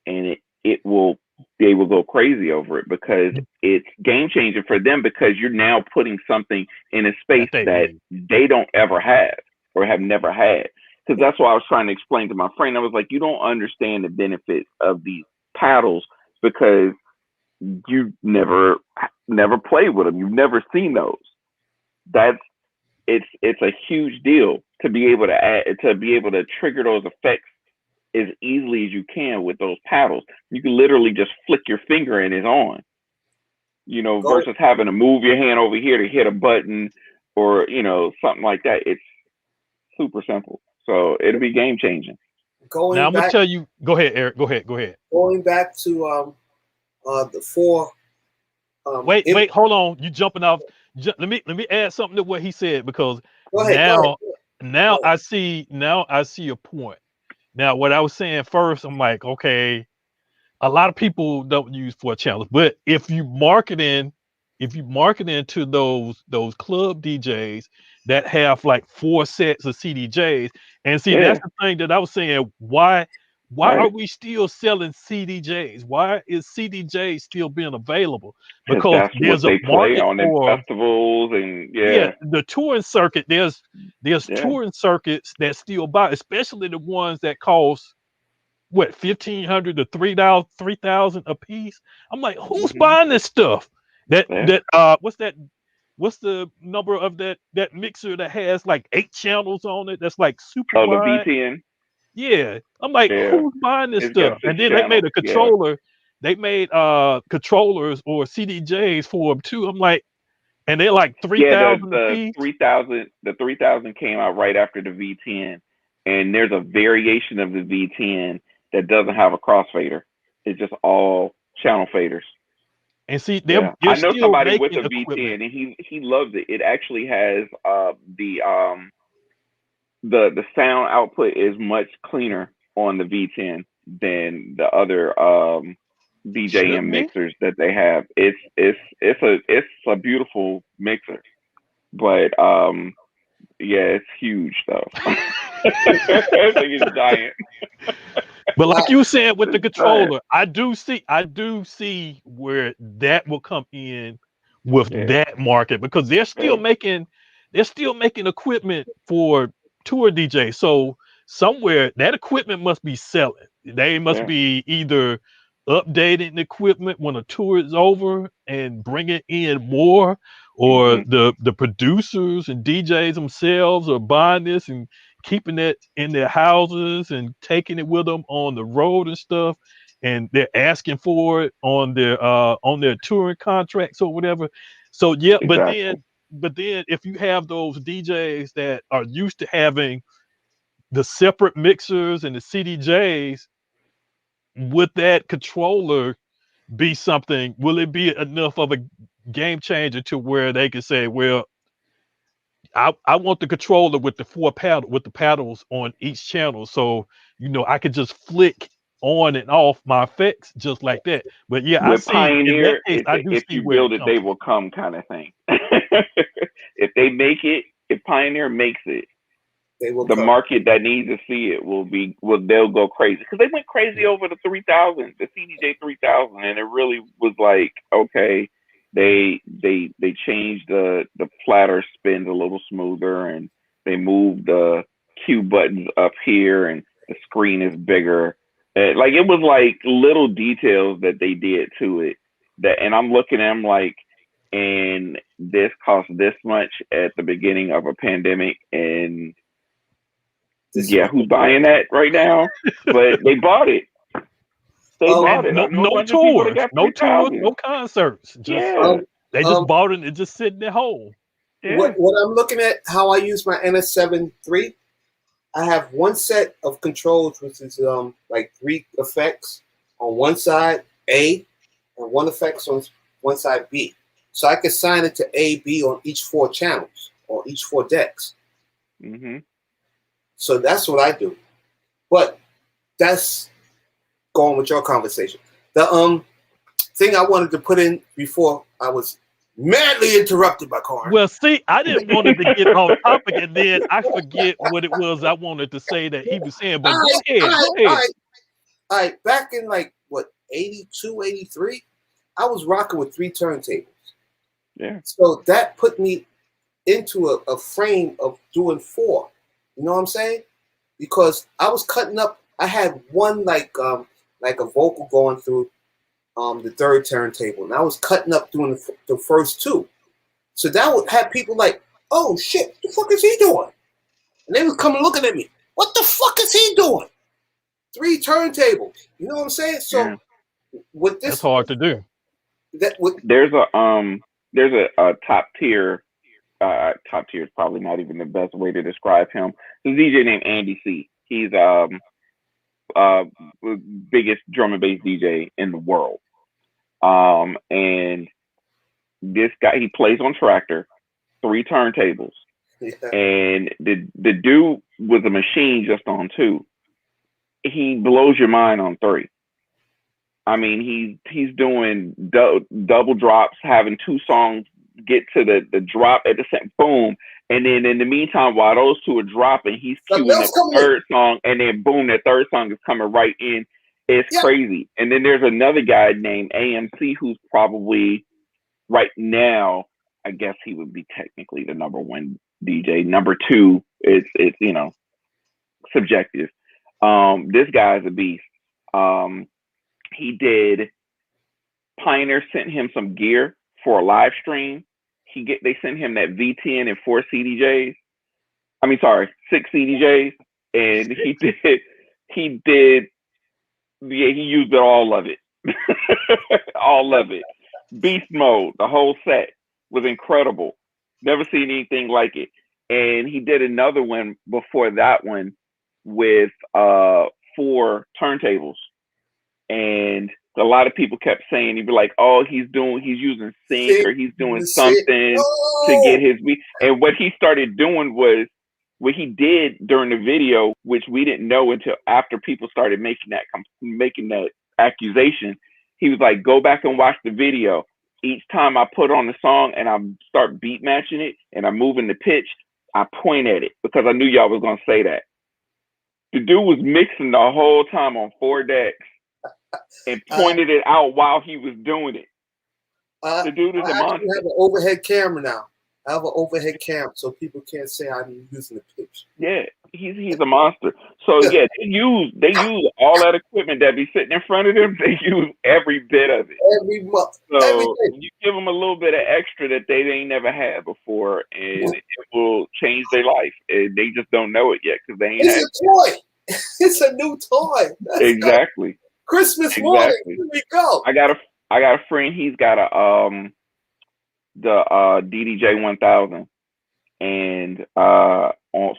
and they will go crazy over it because it's game changing for them, because you're now putting something in a space that they don't ever have or have never had. Because that's why I was trying to explain to my friend. I was like, you don't understand the benefits of these paddles because you never played with them. You've never seen those. It's a huge deal to be able to trigger those effects as easily as you can with those paddles. You can literally just flick your finger and it's on. Versus having to move your hand over here to hit a button or something like that. It's super simple. So it'll be game changing. Now I'm gonna tell you. Go ahead, Eric. Go ahead. Going back to the 4. Wait, hold on. You jumping off. Let me add something to what he said, because go ahead. I see a point. Now, what I was saying first, I'm like, okay, a lot of people don't use 4 channels, but if you marketing to those club DJs that have like 4 sets of CDJs, and see, that's the thing that I was saying. Why are we still selling CDJs? Why is CDJ still being available? Because there's a market on for festivals and the touring circuit. There's touring circuits that still buy, especially the ones that cost what, $1,500 to $3,000 a piece. I'm like, who's buying this stuff? What's the number of that mixer that has like 8 channels on it? That's like super wide. The V10. Yeah, I'm like, who's buying this stuff? And then they made a controller. They made controllers or CDJs for them too. I'm like, and they're like 3,000 a piece. The 3000 came out right after the V10, and there's a variation of the V10 that doesn't have a crossfader. It's just all channel faders. And see, I know somebody with a V10, and he loves it. It actually has the sound output is much cleaner on the V10 than the other DJM mixers that they have. It's a beautiful mixer, but it's huge though. I think it's giant. But like you said with the controller, I do see where that will come in with that market, because they're still making equipment for tour DJs. So somewhere that equipment must be selling. They must be either updating the equipment when a tour is over and bringing in more, or the producers and DJs themselves are buying this and keeping it in their houses and taking it with them on the road and stuff, and they're asking for it on their touring contracts or whatever. So but then if you have those DJs that are used to having the separate mixers and the CDJs, would that controller be something? Will it be enough of a game changer to where they can say, well, I want the controller with the paddles on each channel, so I could just flick on and off my effects just like that. But I see Pioneer, in that case, if you build it, they will come kind of thing. If they make it, if Pioneer makes it, they will. The market that needs to see it they'll go crazy, because they went crazy over the 3000, the CDJ 3000, and it really was like, okay. They changed the platter spins a little smoother, and they moved the cue buttons up here, and the screen is bigger. Like, it was like little details that they did to it and I'm looking at them like, and this cost this much at the beginning of a pandemic, and who's buying that right now? But they bought it. They bought it. No tours, no concerts. They just bought it and it just sitting there whole. What I'm looking at, how I use my NS7 III, I have one set of controls, which is like 3 effects on one side, A, and 1 effects on one side, B. So I can assign it to A, B on each 4 channels or each 4 decks. So that's what I do. But that's going with your conversation. The thing I wanted to put in before I was madly interrupted by Carn. Well, see, I didn't want it to get off topic, and then I forget what it was I wanted to say that he was saying. But go ahead. All right. Back in like what 82, 83, I was rocking with 3 turntables. Yeah. So that put me into a frame of doing 4. You know what I'm saying? Because I was cutting up. I had one like a vocal going through the 3rd turntable, and I was cutting up doing the first 2. So that would have people like, oh shit, what the fuck is he doing? And they would come looking at me. What the fuck is he doing? 3 turntables. You know what I'm saying? So with this, that's hard to do. There's a top tier. Top tier is probably not even the best way to describe him. There's a DJ named Andy C. He's biggest drum and bass DJ in the world. And this guy, he plays on Tractor, 3 turntables. Yeah. And the dude was a machine just on 2. He blows your mind on 3. I mean, he's doing double drops, having 2 songs get to the drop at the same boom, and then in the meantime, while those 2 are dropping, he's queuing up the 3rd song, and then boom, that 3rd song is coming right in. It's crazy. And then there's another guy named AMC who's probably right now, I guess he would be technically the number 1 DJ. Number 2, it's subjective. This guy's a beast. He did. Pioneer sent him some gear for a live stream. They sent him that V10 and 4 CDJs. I mean, sorry, 6 CDJs, and he did. Yeah, he used all of it. All of it. Beast mode. The whole set was incredible. Never seen anything like it. And he did another one before that one with 4 turntables. And a lot of people kept saying, he'd be like, oh, he's using sync, or he's doing something to get his beat. And what he started doing was, what he did during the video, which we didn't know until after people started making that accusation, he was like, go back and watch the video. Each time I put on the song and I start beat matching it and I'm moving the pitch, I point at it because I knew y'all was going to say that. The dude was mixing the whole time on 4 decks and pointed it out while he was doing it. The dude is a monster. I have an overhead camera now. I have an overhead cam so people can't say I'm using the pitch. Yeah, he's a monster. So yeah, they use all that equipment that be sitting in front of them. They use every bit of it. Every month. So you give them a little bit of extra that they ain't never had before, and it will change their life. And they just don't know it yet because they ain't. It's a toy. It's a new toy. Exactly. Christmas morning. Here we go. I got a friend. He's got the DDJ 1000, and on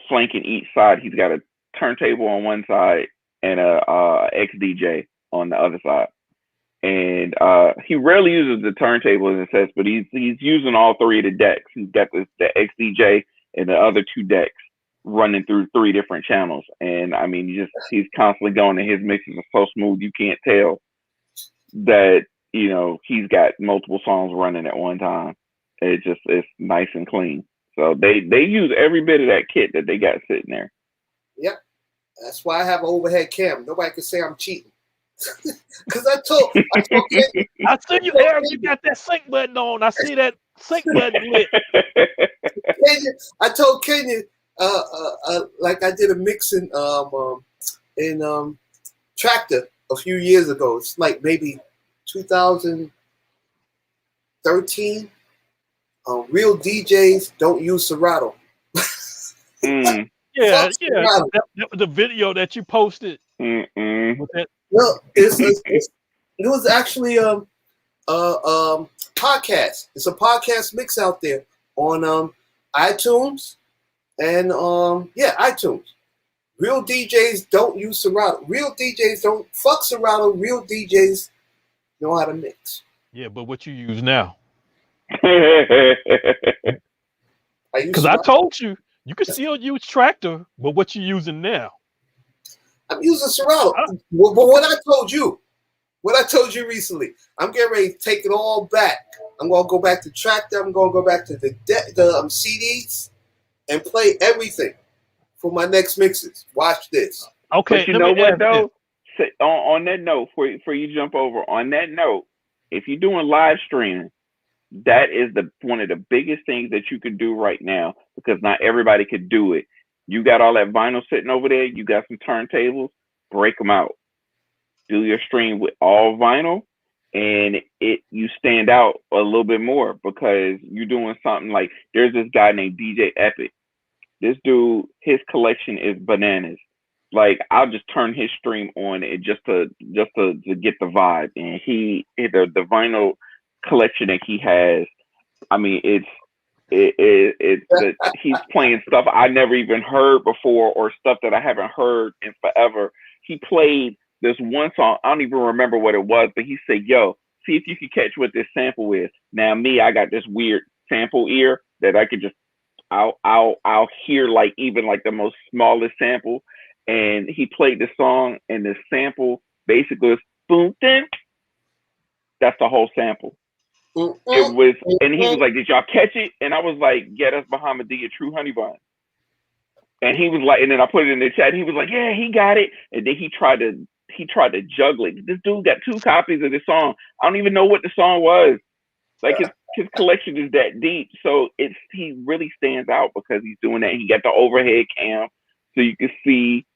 flanking each side, he's got a turntable on one side and a XDJ on the other side. And he rarely uses the turntable in the sets, but he's using all 3 of the decks. He's got the XDJ and the other 2 decks running through 3 different channels. And I mean, he's constantly going, and his mixes are so smooth you can't tell that, you know, he's got multiple songs running at one time. It's nice and clean. So they use every bit of that kit that they got sitting there. Yep. That's why I have an overhead cam. Nobody can say I'm cheating. Because I told Kenny, I see you, Eric. You got that sync button on. I see that sync button lit. I told Kenya, like I did a mix in Tractor a few years ago. It's like maybe 2013. Real DJs don't use Serato. Yeah. The video that you posted. Well, it was actually podcast. It's a podcast mix out there on iTunes and iTunes. Real DJs don't use Serato. Real DJs don't fuck Serato. Real DJs know how to mix. Yeah, but what you use now? Because I told you can still use Tractor, but what you using now? I'm using Serato. But what I told you what I told you recently. I'm getting ready to take it all back. I'm gonna go back to Tractor. I'm gonna go back to the CDs and play everything for my next mixes. Watch this. Okay, But you let know me what ask though? On that note, for you jump over on that note, if you're doing live streaming, that is one of the biggest things that you could do right now, because not everybody could do it. You got all that vinyl sitting over there. You got some turntables. Break them out. Do your stream with all vinyl, and you stand out a little bit more because you're doing something like, there's this guy named DJ Epic. This dude, his collection is bananas. Like, I'll just turn his stream on and just to get the vibe. And the vinyl collection that he has, I mean, he's playing stuff I never even heard before, or stuff that I haven't heard in forever. He played this one song, I don't even remember what it was, but he said, yo, see if you can catch what this sample is. Now I got this weird sample ear that I could just, I'll hear like even like the most smallest sample. And he played the song, and the sample basically was boom, ding. That's the whole sample. It was, and he was like, did y'all catch it? And I was like, yeah, that's Bahamadia True Honey Bun. And he was like, and then I put it in the chat. He was like, yeah, he got it. And then he tried to juggle it. This dude got 2 copies of the song. I don't even know what the song was. Like, his collection is that deep. So he really stands out because he's doing that. He got the overhead cam, so you can see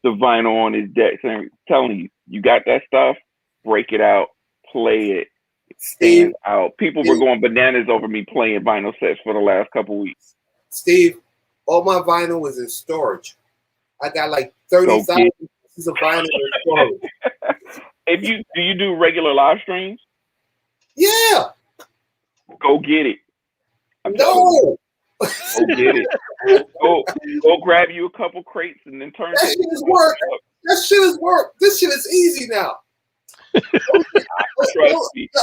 the vinyl on his deck. So I'm telling you, you got that stuff, break it out, play it. Stand out. People were going bananas over me playing vinyl sets for the last couple weeks. Steve, all my vinyl is in storage. I got like 30,000 pieces of vinyl in storage. Do you do regular live streams? Yeah. Go get it. No. Go get it. Go grab you a couple crates and then turn that shit is work. That shit is work. This shit is easy now. The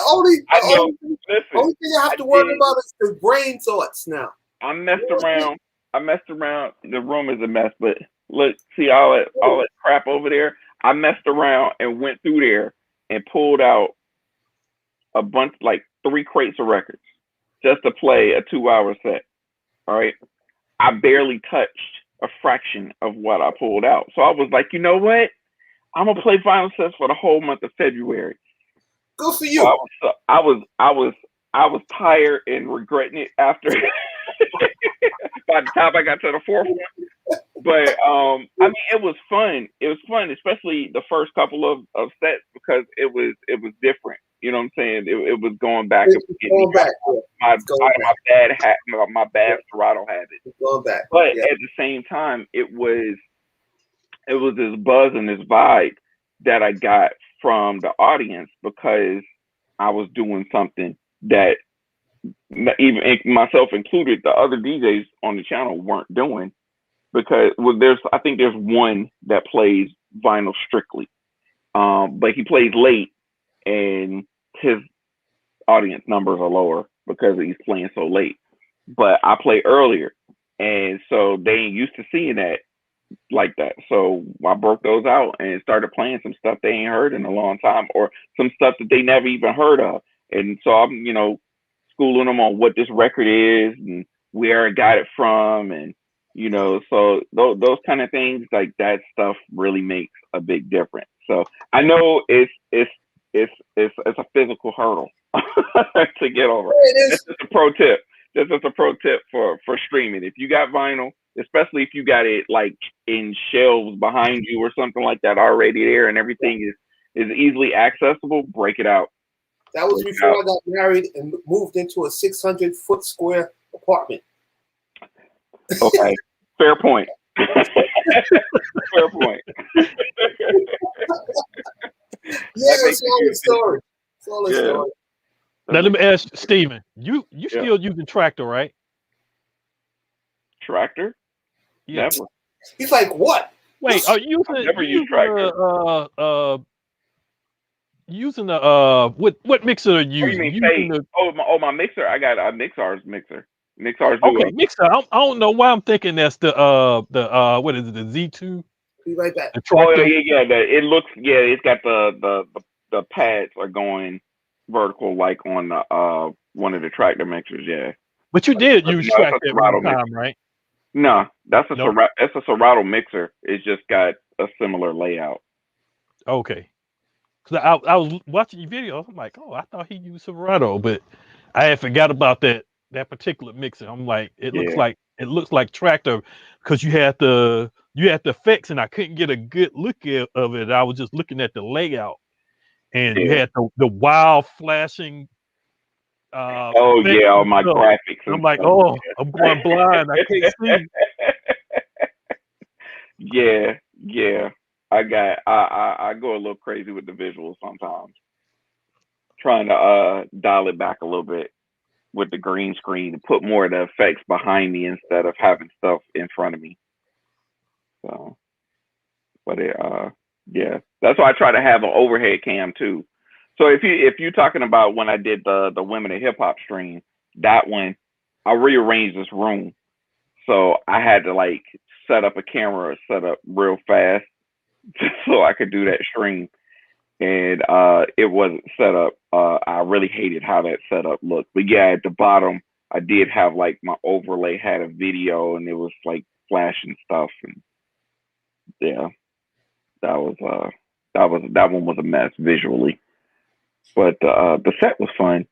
only thing I have to worry about is the brain thoughts now. I messed around. The room is a mess, but look, see all that crap over there. I messed around and went through there and pulled out a bunch, like 3 crates of records, just to play a 2-hour set. All right. I barely touched a fraction of what I pulled out. So I was like, you know what? I'm gonna play vinyl sets for the whole month of February. Good for you. So I was tired and regretting it after. By the time I got to the 4th one, but I mean, it was fun. It was fun, especially the first couple of sets, because it was different. You know what I'm saying? It was going back. My bad Serato habit. Going back. But at the same time, it was this buzz and this vibe that I got from the audience, because I was doing something that even myself included, the other DJs on the channel weren't doing, because I think there's one that plays vinyl strictly, but he plays late and his audience numbers are lower because he's playing so late. But I play earlier, and so they ain't used to seeing that like that. So I broke those out and started playing some stuff they ain't heard in a long time, or some stuff that they never even heard of. And so I'm, schooling them on what this record is and where I got it from, and so those kind of things, like that stuff really makes a big difference. So I know it's a physical hurdle to get over. This is a pro tip. This is a pro tip for streaming. If you got vinyl, especially if you got it like in shelves behind you or something like that already there, and everything is easily accessible, break it out. That was before I got married and moved into a 600-foot square apartment. Okay, fair point. Fair point. It's all a story. It's all a story. Now let me ask Steven, you still using Tractor, right? Tractor? Yeah. Never. He's like, what? Wait, are you never used Tractor? Using the what mixer are you using? My mixer. I got a Mixar's mixer. Mixar's okay, mixer. I don't know why I'm thinking that's the what is it, the Z2? Be right back. The Tractor? Yeah. It looks, it's got the the pads are going vertical, like on the one of the tractor mixers. Yeah. But you did use No, track that's a at one Serato mixer. time, right? No, that's a Nope. Serato mixer. It's just got a similar layout. Okay. Because I was watching your videos. I'm like, oh, I thought he used Serato, but I had forgot about that particular mixer. I'm like, it looks like tractor because you had the effects, and I couldn't get a good look of it. I was just looking at the layout, and you Yeah. had the wild flashing. Oh effects yeah, all and my stuff. graphics. I'm And like, stuff. oh, I'm going blind. I can't see. Yeah. I go a little crazy with the visuals sometimes. Trying to dial it back a little bit with the green screen and put more of the effects behind me instead of having stuff in front of me. So, but yeah, that's why I try to have an overhead cam too. So if you're talking about when I did the Women of Hip Hop stream, that one I rearranged this room, so I had to like set up a camera set up real fast so I could do that stream, and it wasn't set up. I really hated how that setup looked, but yeah, at the bottom I did have like my overlay had a video and it was like flashing stuff, and yeah, that one was a mess visually, but the set was fun,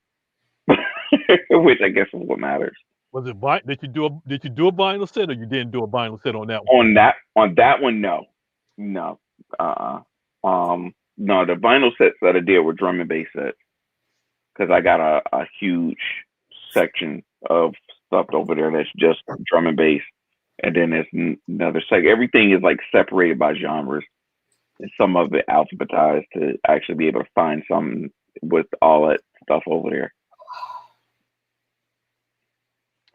which I guess is what matters. Was it did you do a vinyl set, or you didn't do a vinyl set on that one? On that one, no, no, the vinyl sets that I did were drum and bass sets because I got a huge section of stuff over there that's just drum and bass, and then there's another section. Everything is like separated by genres, and some of it alphabetized to actually be able to find something with all that stuff over there.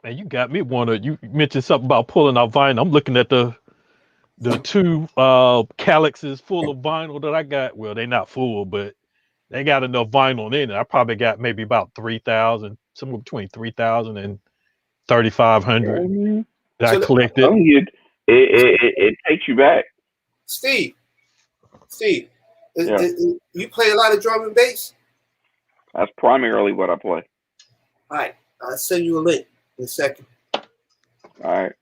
Man, you got me you mentioned something about pulling out vinyl. I'm looking at the two calyxes full of vinyl that I got. Well, they're not full, but they got enough vinyl in it. I probably got maybe about 3,000, somewhere between 3,000 and 3,500 that I collected. It takes you back. Steve, Yeah. you play a lot of drum and bass? That's primarily what I play. All right, I'll send you a link in a second. All right.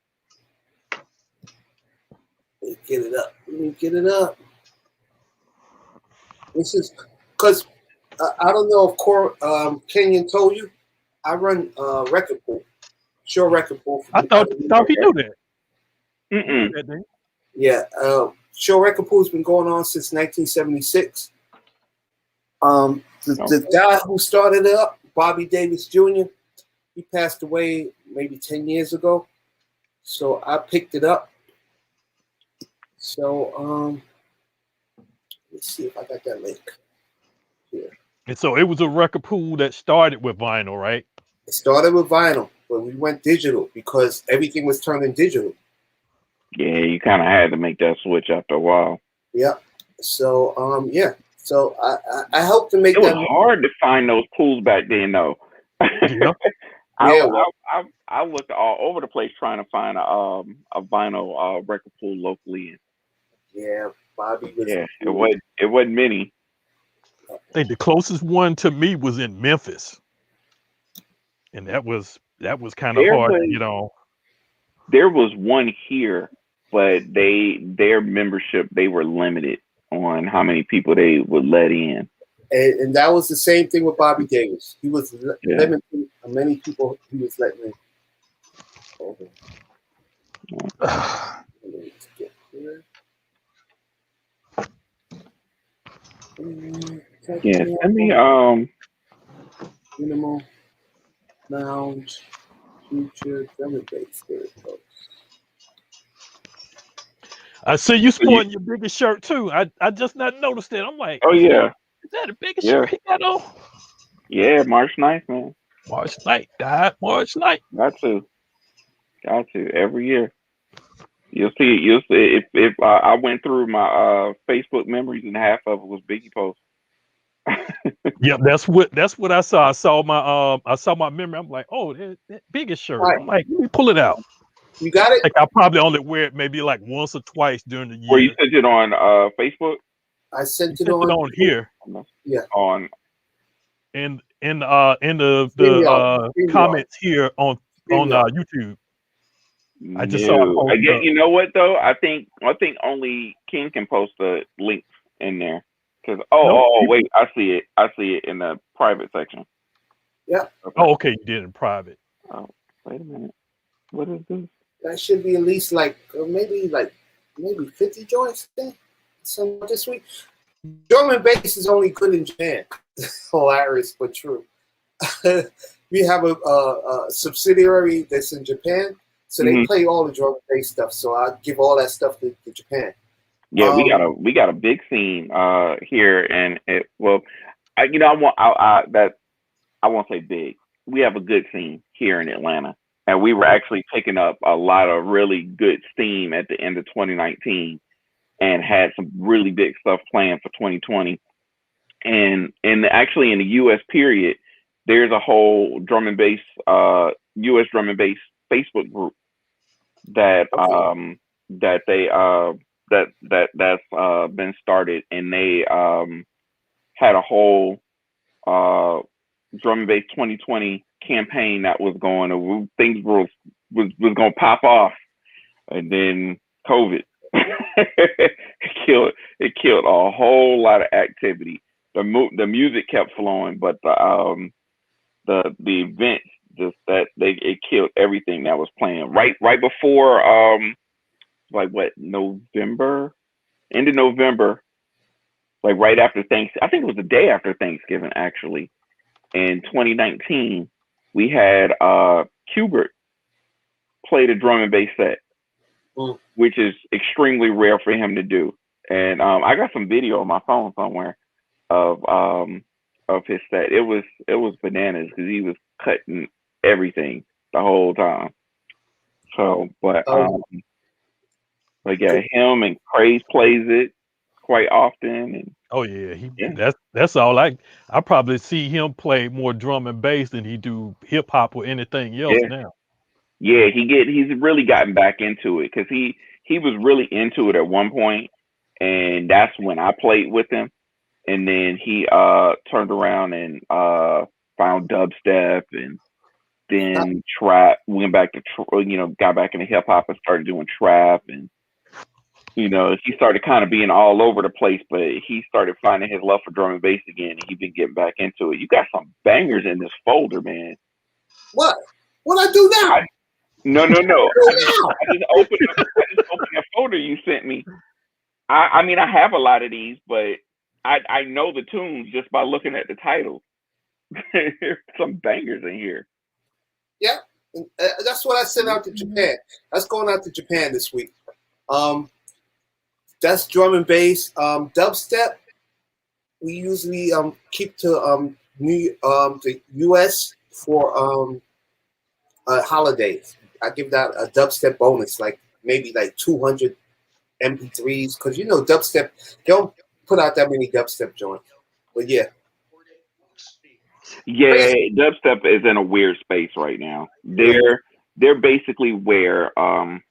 Let me get it up. This is because I don't know if Kenyon told you. I run record pool, Sure record pool. I thought he knew that. Mm-mm. Yeah, Sure record pool's been going on since 1976. The guy who started it up, Bobby Davis Jr., he passed away maybe 10 years ago. So I picked it up. So let's see if I got that link here. And so it was a record pool that started with vinyl, right? It started with vinyl, but we went digital because everything was turning digital. Yeah, you kind of had to make that switch after a while. Yeah. So yeah. So I helped to make it that. Was hard to find those pools back then, though. Yeah. I looked all over the place trying to find a vinyl record pool locally. Yeah, Bobby. It wasn't many. I think the closest one to me was in Memphis, and that was kind of hard, you know. There was one here, but their membership, they were limited on how many people they would let in. And that was the same thing with Bobby Davis. He was limiting how many people he was letting in. Okay. Yeah, I mean, minimal lounge future drum and bass. There it goes. I see you sporting your biggest shirt too. I just not noticed it. I'm like, oh yeah, is that the biggest shirt he got on? Yeah, March 9th, man. March 9th, died March 9th. Got to every year. You'll see if I went through my Facebook memories and half of it was Biggie posts. Yep, that's what I saw. I saw my memory. I'm like, oh, that biggest shirt. Right. I'm like, let me pull it out. You got it? Like I probably only wear it maybe like once or twice during the year. Where you sent it on Facebook? I sent it Sent it on. on here Yeah. On in the StreamYard. comments here on StreamYard. YouTube. I just saw it no, I post get. up. You know what though? I think only King can post the links in there. Cause Nope. wait, I see it. I see it in the private section. Yeah. Okay. Oh, okay, you did in private. Oh, wait a minute. What is this? That should be at least maybe 50 joints there. Some this week. Drum and bass is only good in Japan. Hilarious but true. We have a subsidiary that's in Japan, so they play all the drum and bass stuff. So I give all that stuff to Japan. Yeah, we got a big scene here, and I won't say big. We have a good scene here in Atlanta, and we were actually picking up a lot of really good steam at the end of 2019, and had some really big stuff planned for 2020. And actually in the U.S. period, there's a whole drum and bass U.S. drum and bass Facebook group that that they that's been started, and they had a whole drum and bass 2020 campaign that was going to things was going to pop off, and then COVID it killed a whole lot of activity. The music kept flowing, but the events it killed everything that was planned right before November, end of November, like right after Thanksgiving. I think it was the day after Thanksgiving actually. In 2019, we had Qbert play the drum and bass set, which is extremely rare for him to do. And I got some video on my phone somewhere of his set. It was bananas because he was cutting everything the whole time. So, but yeah, him and Craze plays it quite often. And Oh yeah, that's all. I probably see him play more drum and bass than he do hip hop or anything else now. Yeah, he's really gotten back into it because he was really into it at one point, and that's when I played with him. And then he turned around and found dubstep, and then trap. Went back to got back into hip hop and started doing trap, and he started kind of being all over the place. But he started finding his love for drum and bass again, and he's been getting back into it. You got some bangers in this folder, man. What I do now? No. I just opened a folder you sent me. I mean, I have a lot of these, but I know the tunes just by looking at the titles. There's some bangers in here. Yeah, that's what I sent out to Japan. That's going out to Japan this week. That's drum and bass. Dubstep, we usually keep to the U.S. for holidays. I give that a dubstep bonus, maybe 200 MP3s, because dubstep, they don't put out that many dubstep joints. But yeah. Yeah, dubstep is in a weird space right now. They're basically where drum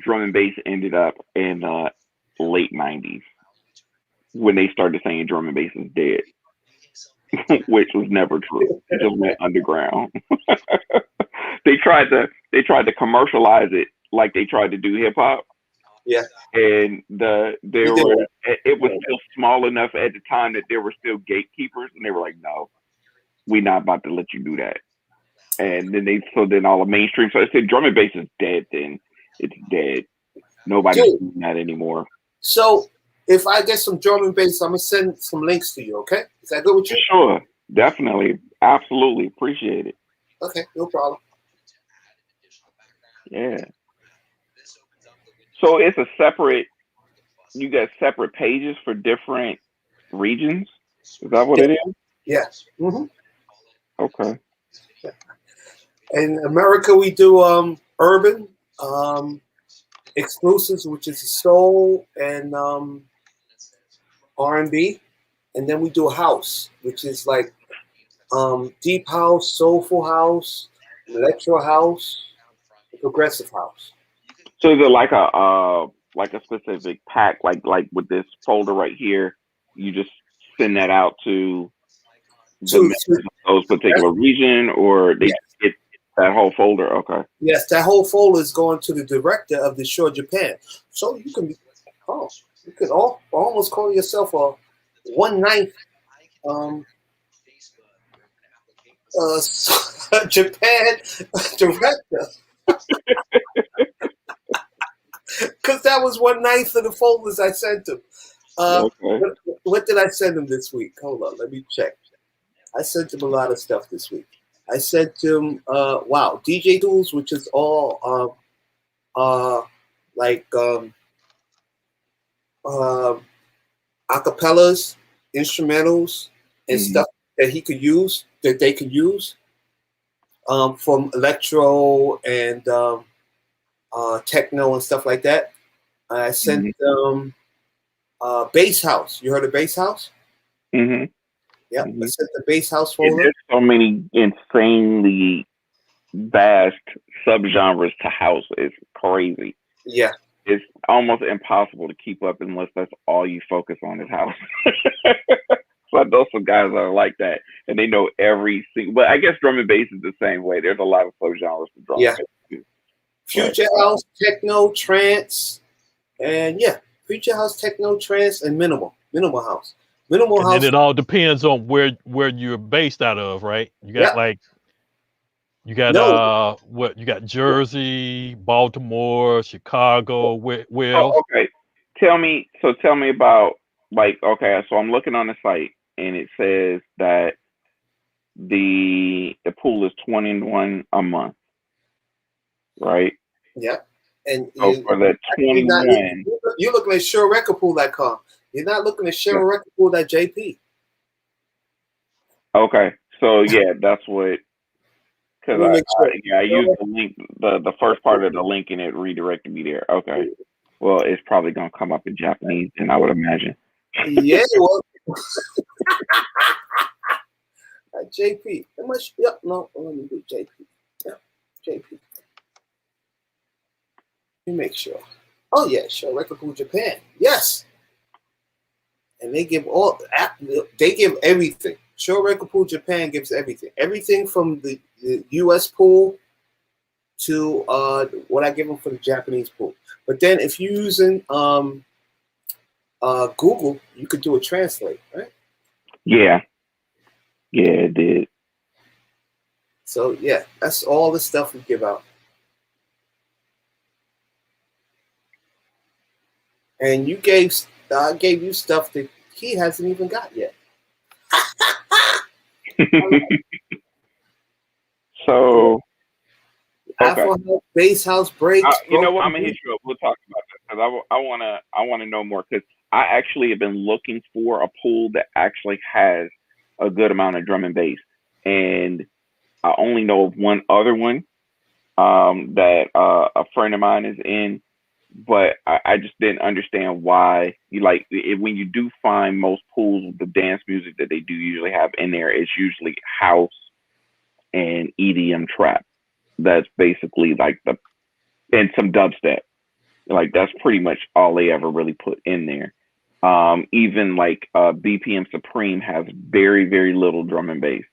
and bass ended up in late 90s when they started saying drum and bass is dead. Which was never true. It just went underground. They tried to commercialize it like they tried to do hip hop. Yeah. And it was still small enough at the time that there were still gatekeepers, and they were like, no, we're not about to let you do that. And then all the mainstream, so I said drum and bass is dead. Then it's dead. Nobody's doing that anymore. So if I get some drum and bass, I'm gonna send some links to you. Okay, is that good with you? Sure, definitely, absolutely, appreciate it. Okay, no problem. Yeah. So it's a separate. You got separate pages for different regions. Is that what it is? Yeah. Mm-hmm. Okay. Yeah. In America, we do urban exclusives, which is soul and R&B, and then we do house, which is like deep house, soulful house, electro house, progressive house. So is it like a specific pack, like with this folder right here? you just send that out to the To, members to of those particular region, or they yes, just get that whole folder? Okay. yes, that whole folder is going to the director of the Sure Japan. So you can you can almost call yourself a 1/9 um Japan director, because that was 1/9 of the folders I sent him. Okay. What did I send him this week? Hold on, let me check. I sent him a lot of stuff this week. I sent him DJ tools, which is all like uh, acapellas, instrumentals, and Mm-hmm. stuff that he could use, that they could use, from electro and techno and stuff like that. I sent Mm-hmm. them Bass House. You heard of Bass House? Mm-hmm. Yep. I Mm-hmm. sent the Bass House And folder. there's so many insanely vast subgenres to house. It's crazy. Yeah. It's almost impossible to keep up unless that's all you focus on is house. So I know some guys that are like that, and they know every single. But I guess drum and bass is the same way. There's a lot of subgenres to drum Yeah. and bass too. But Future House, techno, trance, and yeah, Future House, techno, trance, and minimal house. Minimal And then house. it all depends on where you're based out of, right? You got Yeah. like you got No. what you got Jersey, Baltimore, Chicago, where else? okay, tell me about, like, okay. So I'm looking on the site, and it says that the pool is 21 a month, right? Yeah. And So for the you're not 21, you're looking at SureRecordPool.com. You're not looking at SureRecordPool.jp. okay. So yeah, that's what. Let Because me make sure. I used the link, the first part of the link, and it redirected me there. Okay. Well, it's probably gonna come up in Japanese, and I would imagine. Yeah, well, JP. How much? Yep, no, let me do JP. Yeah, JP. Let me make sure. Oh yeah, sure. Record Pool Japan. Yes, and they give they give everything. Sure, Record Pool Japan gives everything. Everything from the U.S. pool to what I give them for the Japanese pool. But then if you're using Google, you could do a translate, right? Yeah, yeah, it did. So yeah, that's all the stuff we give out. And I gave you stuff that he hasn't even got yet. So okay. Afro House, Bass House breaks, You know what? broken I'm gonna hit beat. you up. We'll talk about that because I wanna know more, because I actually have been looking for a pool that actually has a good amount of drum and bass, and I only know of one other one that a friend of mine is in, but I just didn't understand why you like it, when you do find most pools with the dance music that they do usually have in there, it's usually house and EDM trap. That's basically like the and some dubstep. Like that's pretty much all they ever really put in there. Even like BPM Supreme has very very little drum and bass.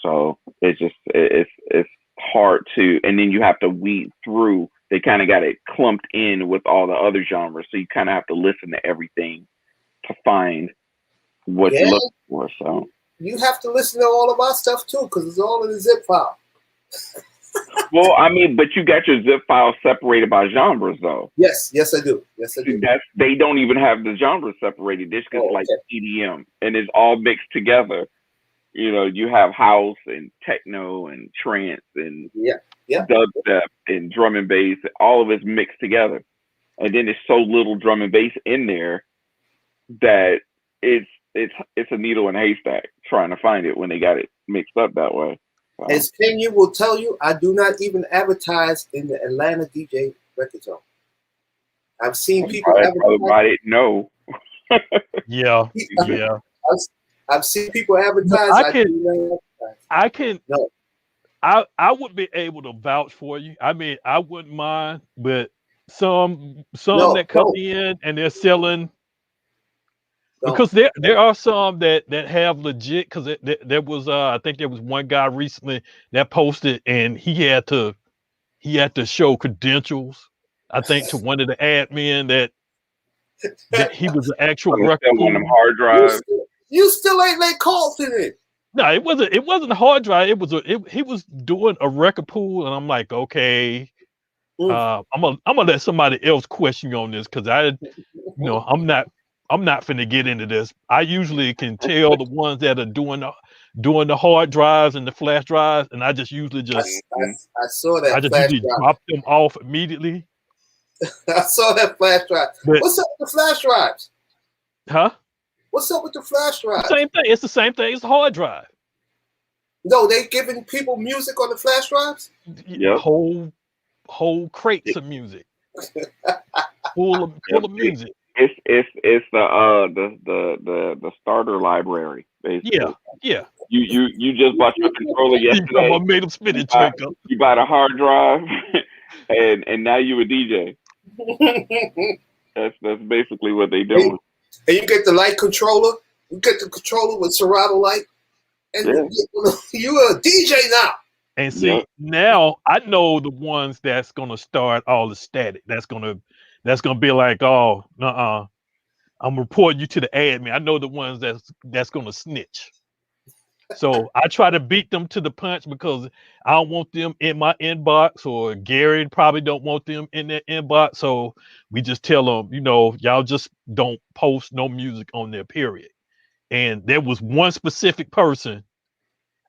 So it's hard to, and then you have to weed through. They kind of got it clumped in with all the other genres, so you kind of have to listen to everything to find what Yeah, you're looking for. So, you have to listen to all of our stuff too, because it's all in the zip file. well, I mean, but you got your zip file separated by genres, though. Yes, yes, I do. Yes, I do. They don't even have the genres separated. This is Oh, like okay. EDM, and it's all mixed together. You know, you have house and techno and trance and Yeah, yeah. dubstep and drum and bass. All of it's mixed together, and then there's so little drum and bass in there that it's a needle in a haystack trying to find it when they got it mixed up that way. So, As Kenya will tell you, I do not even advertise in the Atlanta DJ record zone. I've seen people probably advertise. why I didn't know. Yeah, I've, yeah. I've seen people But advertise. I do not advertise. I can, No, I would be able to vouch for you. I mean, I wouldn't mind, but some no, that come no. in and they're selling because there are some that have legit, because there was I think there was one guy recently that posted, and he had to show credentials, I think, to one of the admin that he was an actual record Still on them pool. hard drives. You still ain't let calls in it. No, it wasn't a hard drive. It was he was doing a record pool, and I'm like, okay, I'm gonna let somebody else question you on this, because I'm not finna get into this. I usually can tell the ones that are doing the hard drives and the flash drives, and I just usually I saw that flash drive. drop them off immediately. I saw that flash drive. But, what's up with the flash drives? Huh? What's up with the flash drives? Same thing. It's the same thing. It's a hard drive. No, they giving people music on the flash drives? Yep. Whole crates of music. full of music. It's the starter library, basically. Yeah. You just bought your controller yesterday. I made them spin it, Jacob. You bought a hard drive, and now you a DJ. That's basically what they doing. And you get the light controller. You get the controller with Serato light, and you a DJ now. And see, now I know the ones that's gonna start all the static. That's gonna be like, oh, I'm reporting you to the admin. I know the ones that's gonna snitch. So I try to beat them to the punch, because I don't want them in my inbox, or Gary probably don't want them in their inbox. So we just tell them, y'all just don't post no music on there, period. And there was one specific person,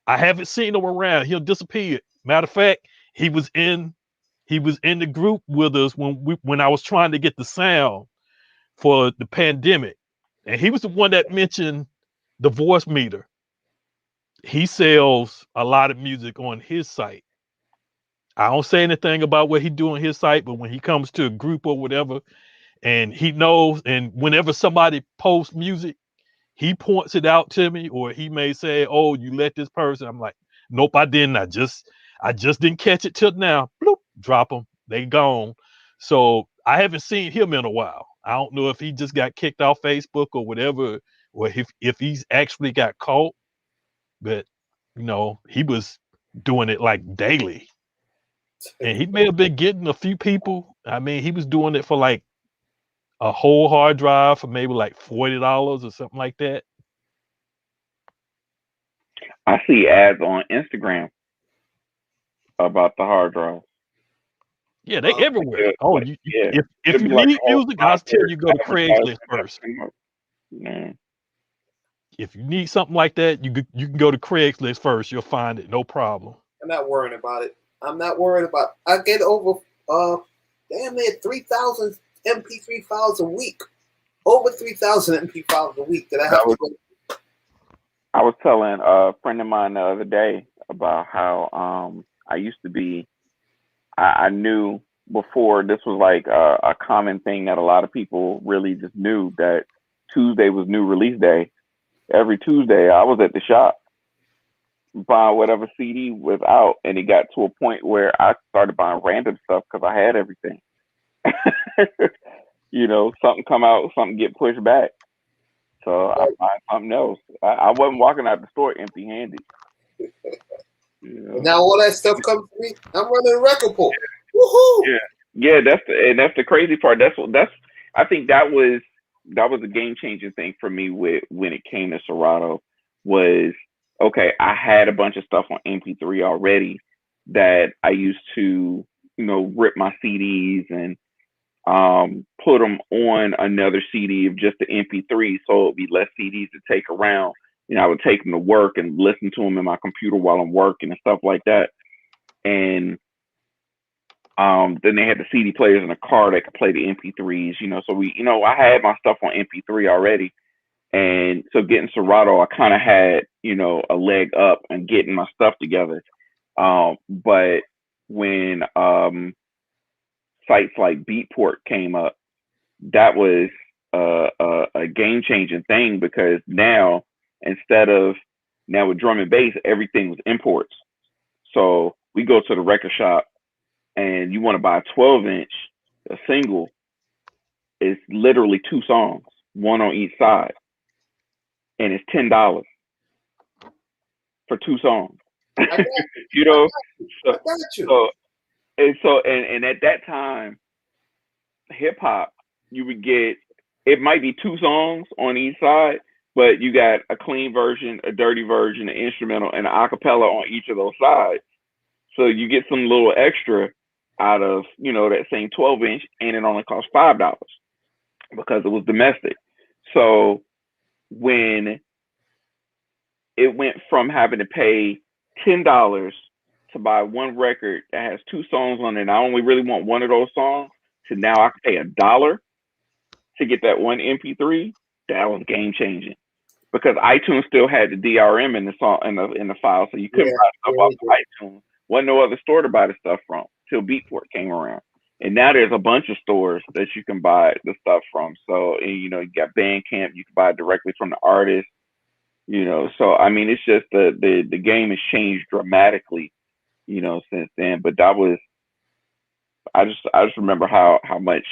I haven't seen him around. He'll disappear. Matter of fact, he was in the group with us when I was trying to get the sound for the pandemic, and he was the one that mentioned the voice meter. He sells a lot of music on his site. I don't say anything about what he do on his site, but when he comes to a group or whatever, and he knows, and whenever somebody posts music, he points it out to me, or he may say, "Oh, you let this person." I'm like, "Nope, I didn't. I just didn't catch it till now." Bloop, drop them. They gone. So I haven't seen him in a while. I don't know if he just got kicked off Facebook or whatever, or if he's actually got caught. But he was doing it like daily, and he may have been getting a few people. I mean, he was doing it for like a whole hard drive for maybe like $40 or something like that. I see ads on Instagram about the hard drive. Yeah, they everywhere. If you need music, I'll tell you go to Craigslist first. Yeah. If you need something like that, you can go to Craigslist first. You'll find it, no problem. I'm not worrying about it. I get over damn near 3,000 MP3 files a week. Over 3,000 MP files a week that I have to go. I was telling a friend of mine the other day about how I used to be. I knew before this was like a common thing that a lot of people really just knew, that Tuesday was new release day. Every Tuesday, I was at the shop buying whatever CD was out, and it got to a point where I started buying random stuff because I had everything. Something come out, something get pushed back, so I find something else. I wasn't walking out the store empty-handed. Now all that stuff comes to me. I'm running a record pool. Woohoo! Yeah. That's the crazy part. I think that was a game changing thing for me when it came to Serato. Was okay, I had a bunch of stuff on MP3 already that I used to rip my CDs and put them on another CD of just the MP3, so it'd be less CDs to take around. I would take them to work and listen to them in my computer while I'm working and stuff like that. And then they had the CD players in the car that could play the MP3s, so I had my stuff on MP3 already. And so getting Serato, I kind of had, a leg up and getting my stuff together. But when sites like Beatport came up, that was a game changing thing, because now with drum and bass, everything was imports. So we go to the record shop and you want to buy a 12-inch, a single, it's literally 2 songs, one on each side. and it's $10 for 2 songs. I got You know, I so got you. and at that time, hip hop, you would get, it might be 2 songs on each side, but you got a clean version, a dirty version, an instrumental, and an acapella on each of those sides. So you get some little extra out of, you know, that same 12-inch, and it only costs $5 because it was domestic. So when it went from having to pay $10 to buy one record that has 2 songs on it, and I only really want one of those songs, to now I can pay $1 to get that one MP3, that was game changing. Because iTunes still had the DRM in the song in the file, so you couldn't buy stuff off of iTunes. Wasn't no other store to buy the stuff from till Beatport came around. And now there's a bunch of stores that you can buy the stuff from. So, and, you know, you got Bandcamp, you can buy it directly from the artist. You know, so I mean, it's just the game has changed dramatically, you know, since then. But that was, I just remember how much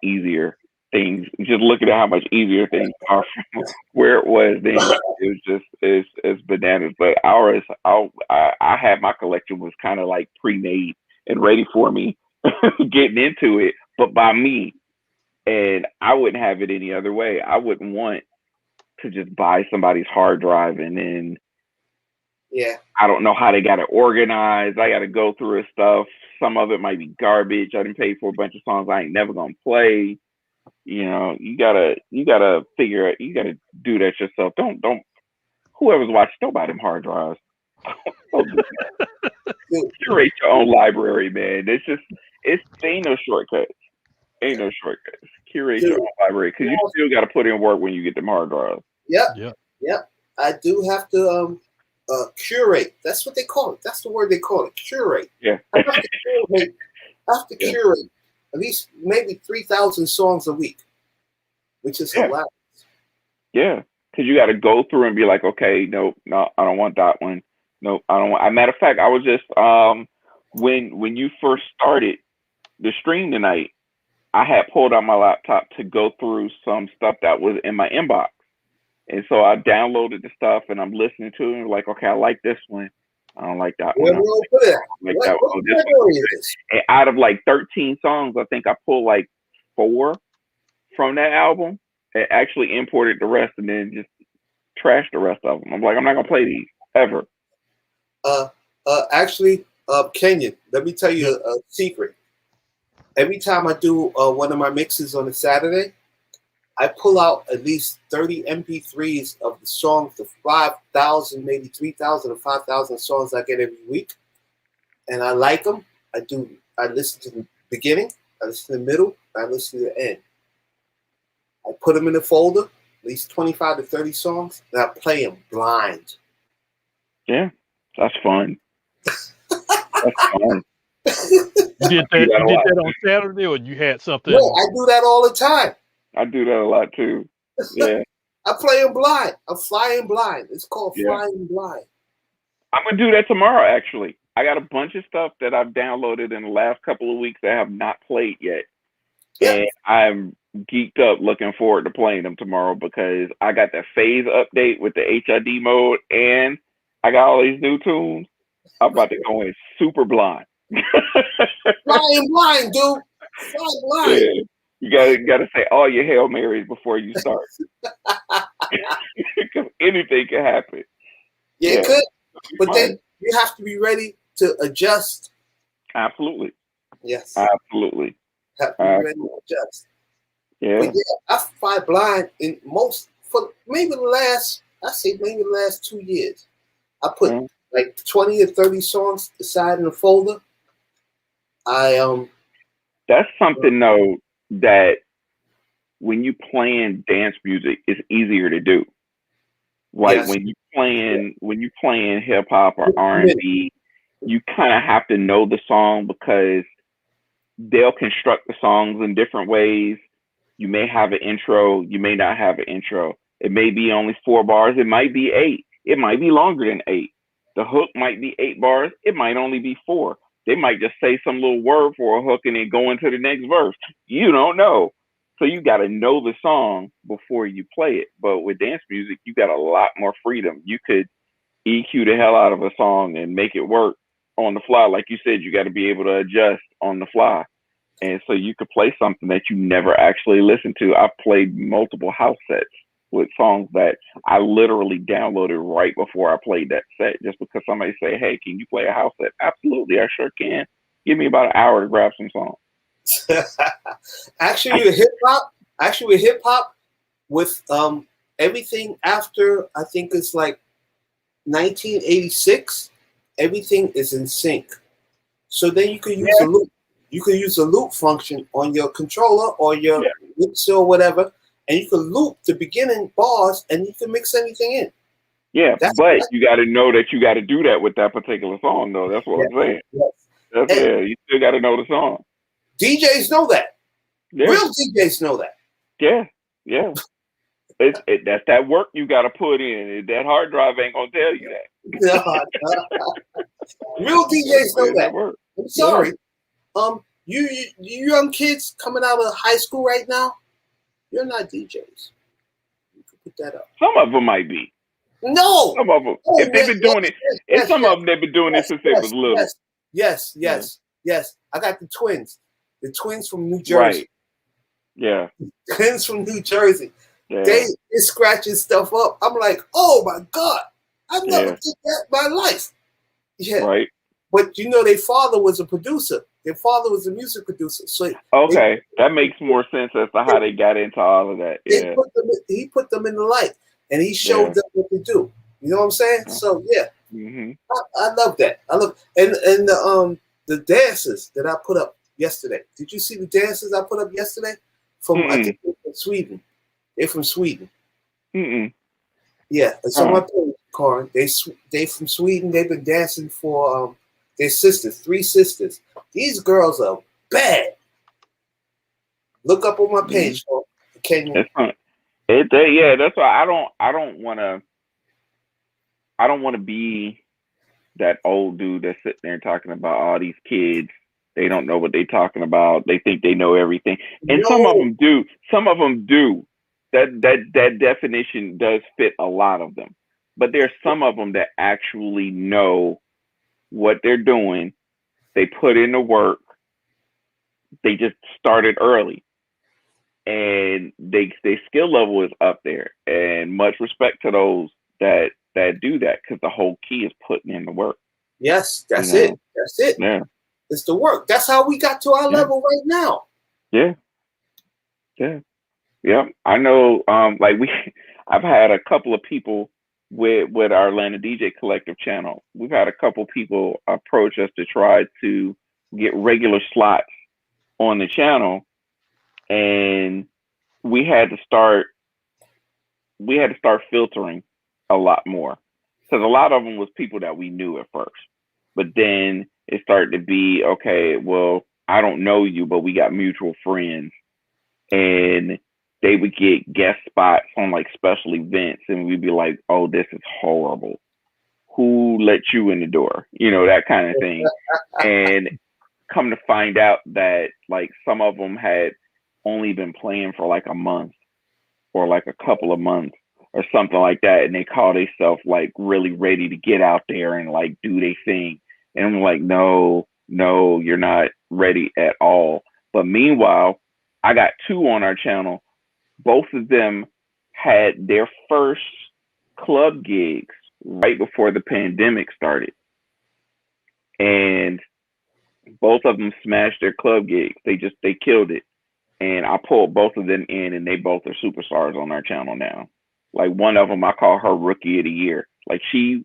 easier things, just looking at how much easier things are from where it was then. It was just it's bananas. But ours, I had, my collection was kind of like pre-made and ready for me getting into it, but by me. And I wouldn't have it any other way. I wouldn't want to just buy somebody's hard drive and then I don't know how they got it organized. I got to go through his stuff. Some of it might be garbage. I didn't pay for a bunch of songs I ain't never gonna play. You know, you gotta figure it. You gotta do that yourself. Don't whoever's watching, don't buy them hard drives. Curate your own library, man. There ain't no shortcuts. Ain't no shortcuts. Curate your own library, because you still got to put in work when you get them hard drives. Yep. I do have to curate. That's what they call it. That's the word they call it. Curate. Yeah. I have to curate at least maybe 3,000 songs a week, which is hilarious. Yeah, because you got to go through and be like, okay, no, I don't want that one. No, I don't want. As a matter of fact, I was just when you first started the stream tonight, I had pulled out my laptop to go through some stuff that was in my inbox. And so I downloaded the stuff and I'm listening to it and like, okay, I like this one. I don't like that one. And out of like 13 songs, I think I pulled like 4 from that album and actually imported the rest and then just trashed the rest of them. I'm like, I'm not going to play these ever. Actually, Kenyon, let me tell you a secret. Every time I do one of my mixes on a Saturday, I pull out at least 30 MP3s of the songs, the 5,000, maybe 3,000 or 5,000 songs I get every week. And I like them. I listen to the beginning, I listen to the middle, I listen to the end. I put them in a folder, at least 25 to 30 songs, and I play them blind. Yeah, that's fun. That's fun. You did that on Saturday, or you had something? No, I do that all the time. I do that a lot too. Yeah. I play them blind. I'm flying blind. It's called flying blind. I'm gonna do that tomorrow. Actually, I got a bunch of stuff that I've downloaded in the last couple of weeks that I have not played yet, and I'm geeked up, looking forward to playing them tomorrow because I got that phase update with the HID mode, and I got all these new tunes. I'm about to go in super blind. Flying blind, dude. Flying blind. Yeah. You gotta say all your Hail Marys before you start. Because anything can happen. Yeah, it could. But then you have to be ready to adjust. Absolutely. Yes. Absolutely. Have to be ready to adjust. Yeah. But yeah, I fly blind in maybe the last 2 years. I put like 20 or 30 songs aside in a folder. That's something though that when you playing dance music, it's easier to do. Like when you playing hip hop or R&B, you kind of have to know the song because they'll construct the songs in different ways. You may have an intro, you may not have an intro. It may be only 4 bars, it might be 8. It might be longer than 8. The hook might be 8 bars, it might only be 4. They might just say some little word for a hook and then go into the next verse. You don't know. So you got to know the song before you play it. But with dance music, you got a lot more freedom. You could EQ the hell out of a song and make it work on the fly. Like you said, you got to be able to adjust on the fly. And so you could play something that you never actually listened to. I've played multiple house sets with songs that I literally downloaded right before I played that set, just because somebody say, "Hey, can you play a house set?" Absolutely, I sure can. Give me about an hour to grab some songs. Actually, with hip hop, with everything after, I think it's like 1986, everything is in sync. So then you can use a loop. You can use a loop function on your controller or your mixer or whatever, and you can loop the beginning bars, and you can mix anything in. Yeah, but you got to know that you got to do that with that particular song, though. That's what I'm saying. Yes. You still got to know the song. DJs know that. Yeah. Real DJs know that. Yeah. That's that work you got to put in. That hard drive ain't gonna tell you that. Real DJs know that. Work. I'm sorry. You young kids coming out of high school right now, you're not DJs. You can put that up. Some of them might be. No. Some of them. If they've been doing it, and some of them they've been doing it since they was little. Yes. I got the twins. The twins from New Jersey. Right. Yeah. Twins from New Jersey. Yeah. They scratching stuff up. I'm like, oh my God. I never did that in my life. Yeah. Right. But their father was a producer. Their father was a music producer. So that makes more sense as to how they got into all of that. Yeah. He put them in the light, and he showed them what to do. You know what I'm saying? So mm-hmm. I love that. I love and the dances that I put up yesterday. Did you see the dances I put up yesterday? I think they're from Sweden. They're from Sweden. Mm-mm. Yeah, it's on my page, Corin. They from Sweden. They've been dancing for their sisters, 3 sisters. These girls are bad. Look up on my page. Can you? That's why I don't want to be that old dude that's sitting there talking about all these kids. They don't know what they're talking about. They think they know everything, and some of them do. Some of them do. That definition does fit a lot of them, but there's some of them that actually know what they're doing. They put in the work. They just started early, and their skill level is up there. And much respect to those that do that, because the whole key is putting in the work. Yes, that's it. That's it. Yeah, it's the work. That's how we got to our level right now. Yeah. I know. I've had a couple of people with our Atlanta DJ Collective channel. We've had a couple people approach us to try to get regular slots on the channel, and we had to start filtering a lot more, because a lot of them was people that we knew at first, but then it started to be, okay, well, I don't know you, but we got mutual friends, and they would get guest spots on like special events, and we'd be like, oh, this is horrible. Who let you in the door? That kind of thing. And come to find out that like some of them had only been playing for like a month or like a couple of months or something like that, and they call themselves like really ready to get out there and like do their thing. And I'm like, no, you're not ready at all. But meanwhile, I got 2 on our channel. Both of them had their first club gigs right before the pandemic started, and both of them smashed their club gigs. They killed it, and I pulled both of them in, and they both are superstars on our channel now. Like, one of them, I call her Rookie of the Year. Like, she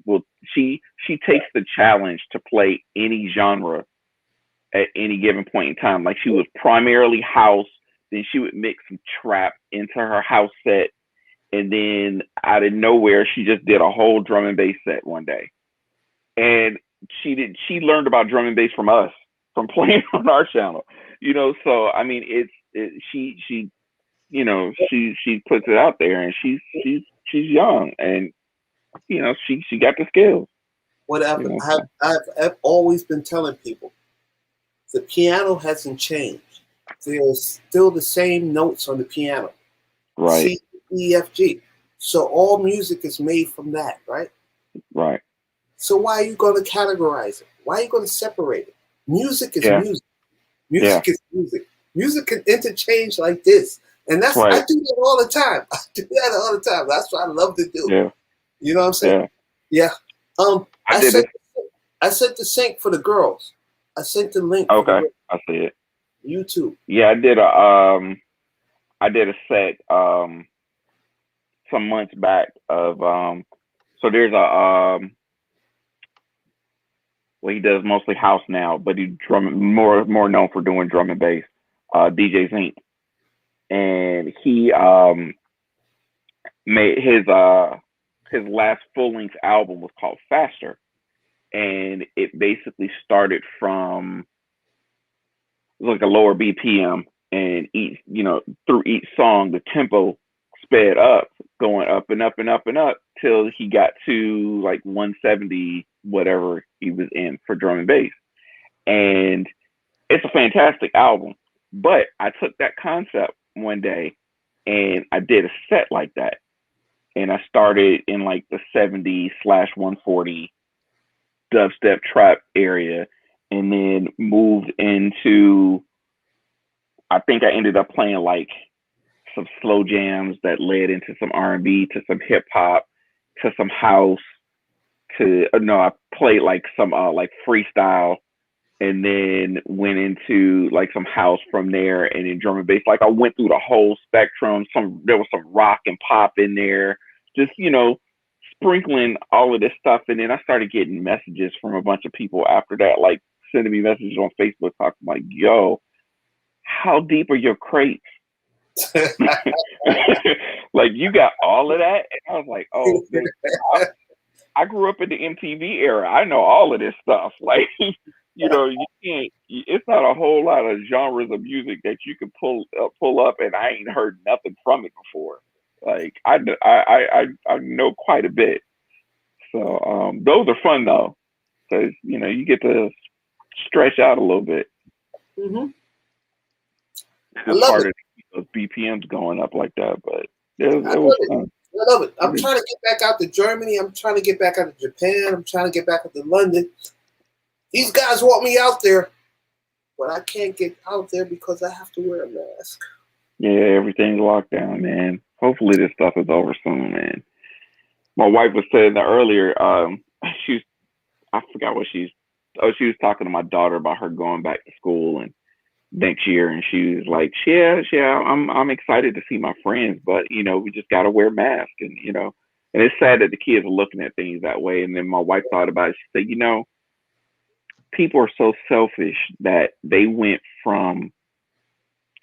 takes the challenge to play any genre at any given point in time. Like, she was primarily house, then she would mix some trap into her house set, and then out of nowhere, she just did a whole drum and bass set one day. And she learned about drum and bass from us, from playing on our channel. So I mean, she puts it out there, and she's young, and she got the skills. Whatever. I've always been telling people, the piano hasn't changed. there's still the same notes on the piano. Right. C, E, F, G. So all music is made from that, right? Right. So why are you going to categorize it? Why are you going to separate it? Music is Yeah. music. Music is music. Music can interchange like this. And I Right. do that all the time. I do that all the time. That's what I love to do. Yeah. You know what I'm saying? Yeah. Yeah. I did it. I sent the sync for the girls. I sent the link for the Okay. girls. I see it. YouTube. Yeah, I did a set some months back of so there's a well, he does mostly house now, but he more known for doing drum and bass, DJ Zinc. And he made his last full length album was called Faster. And it basically started from like a lower BPM, and each, through each song the tempo sped up, going up and up and up and up till he got to like 170 whatever he was in for drum and bass. And it's a fantastic album. But I took that concept one day and I did a set like that. And I started in like the 70/140 dubstep trap area, and then moved into, I think I ended up playing like some slow jams that led into some R&B, to some hip hop, to some house, to no, I played like some like freestyle, and then went into like some house from there, and then drum and bass. Like I went through the whole spectrum. There was some rock and pop in there, just sprinkling all of this stuff. And then I started getting messages from a bunch of people after that, like sending me messages on Facebook talking like, "Yo, how deep are your crates? Like you got all of that?" And I was like, "Oh, man, I grew up in the MTV era. I know all of this stuff." Like, you can't. It's not a whole lot of genres of music that you can pull up, and I ain't heard nothing from it before. Like, I know quite a bit. So those are fun though, because you get to stretch out a little bit. Mm-hmm. It's harder to keep those BPMs going up like that, but it was fun. I love it. I'm trying to get back out to Germany. I'm trying to get back out to Japan. I'm trying to get back out to London. These guys want me out there, but I can't get out there because I have to wear a mask. Yeah, everything's locked down, man. Hopefully this stuff is over soon, man. My wife was saying that earlier. I forgot what she was talking to my daughter about her going back to school and next year, and she was like, yeah, I'm excited to see my friends, but we just gotta wear masks, and and it's sad that the kids are looking at things that way. And then my wife thought about it. She said, people are so selfish that they went from,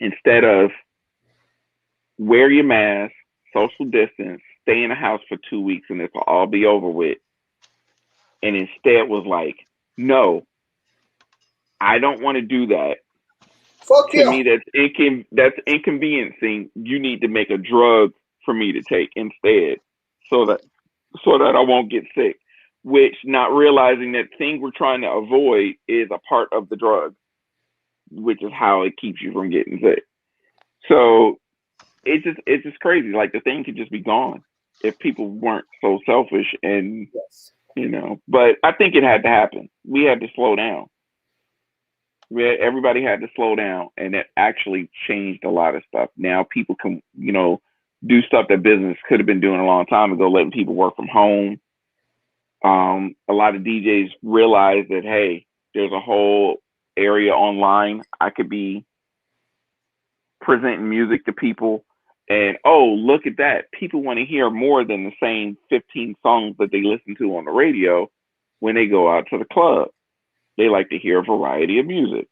instead of wear your mask, social distance, stay in the house for 2 weeks, and it'll all be over with, and instead was like, no, I don't want to do that. Fuck to me, that's inconveniencing. You need to make a drug for me to take instead, so that I won't get sick. Which, not realizing that thing we're trying to avoid is a part of the drug, which is how it keeps you from getting sick. So it's just crazy. Like, the thing could just be gone if people weren't so selfish. And but I think it had to happen. We had to slow down. Everybody had to slow down, and it actually changed a lot of stuff. Now people can, do stuff that business could have been doing a long time ago, letting people work from home. A lot of DJs realize that, hey, there's a whole area online I could be presenting music to people, and oh, look at that. People want to hear more than the same 15 songs that they listen to on the radio when they go out to the club. They like to hear a variety of music,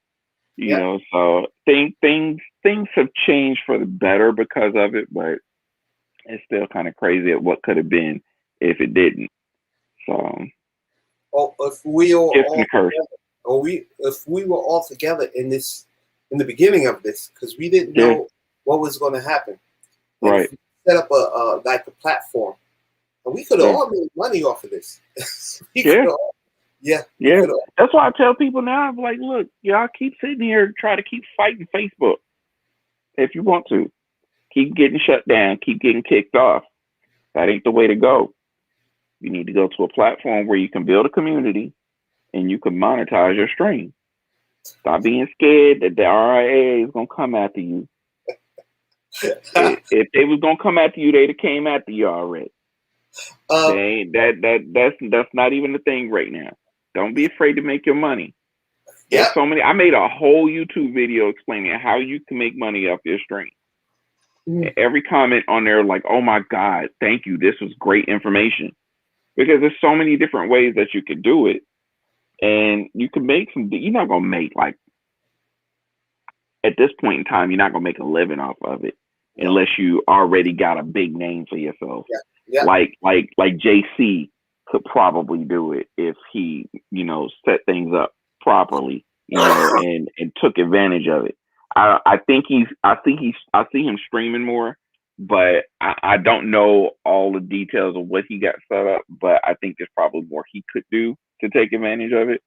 so things have changed for the better because of it, but it's still kind of crazy at what could have been if it didn't. So, if we were all together in the beginning of this, because we didn't know what was going to happen. And right. If we set up a platform, and we could have all made money off of this. Yeah. Yeah. That's why I tell people now, I'm like, look, y'all keep sitting here, try to keep fighting Facebook if you want to. Keep getting shut down, keep getting kicked off. That ain't the way to go. You need to go to a platform where you can build a community and you can monetize your stream. Stop being scared that the RIA is gonna come after you. If they was gonna come after you, they'd have came after you already. That's not even the thing right now. Don't be afraid to make your money. There's so many. I made a whole YouTube video explaining how you can make money off your stream. And every comment on there, like, "Oh my God, thank you. This was great information." Because there's so many different ways that you could do it, and you can make some. You're not gonna make, like, at this point in time, you're not gonna make a living off of it unless you already got a big name for yourself. Yeah. Like JC could probably do it if he, set things up properly, and took advantage of it. I see him streaming more, but I don't know all the details of what he got set up, but I think there's probably more he could do to take advantage of it.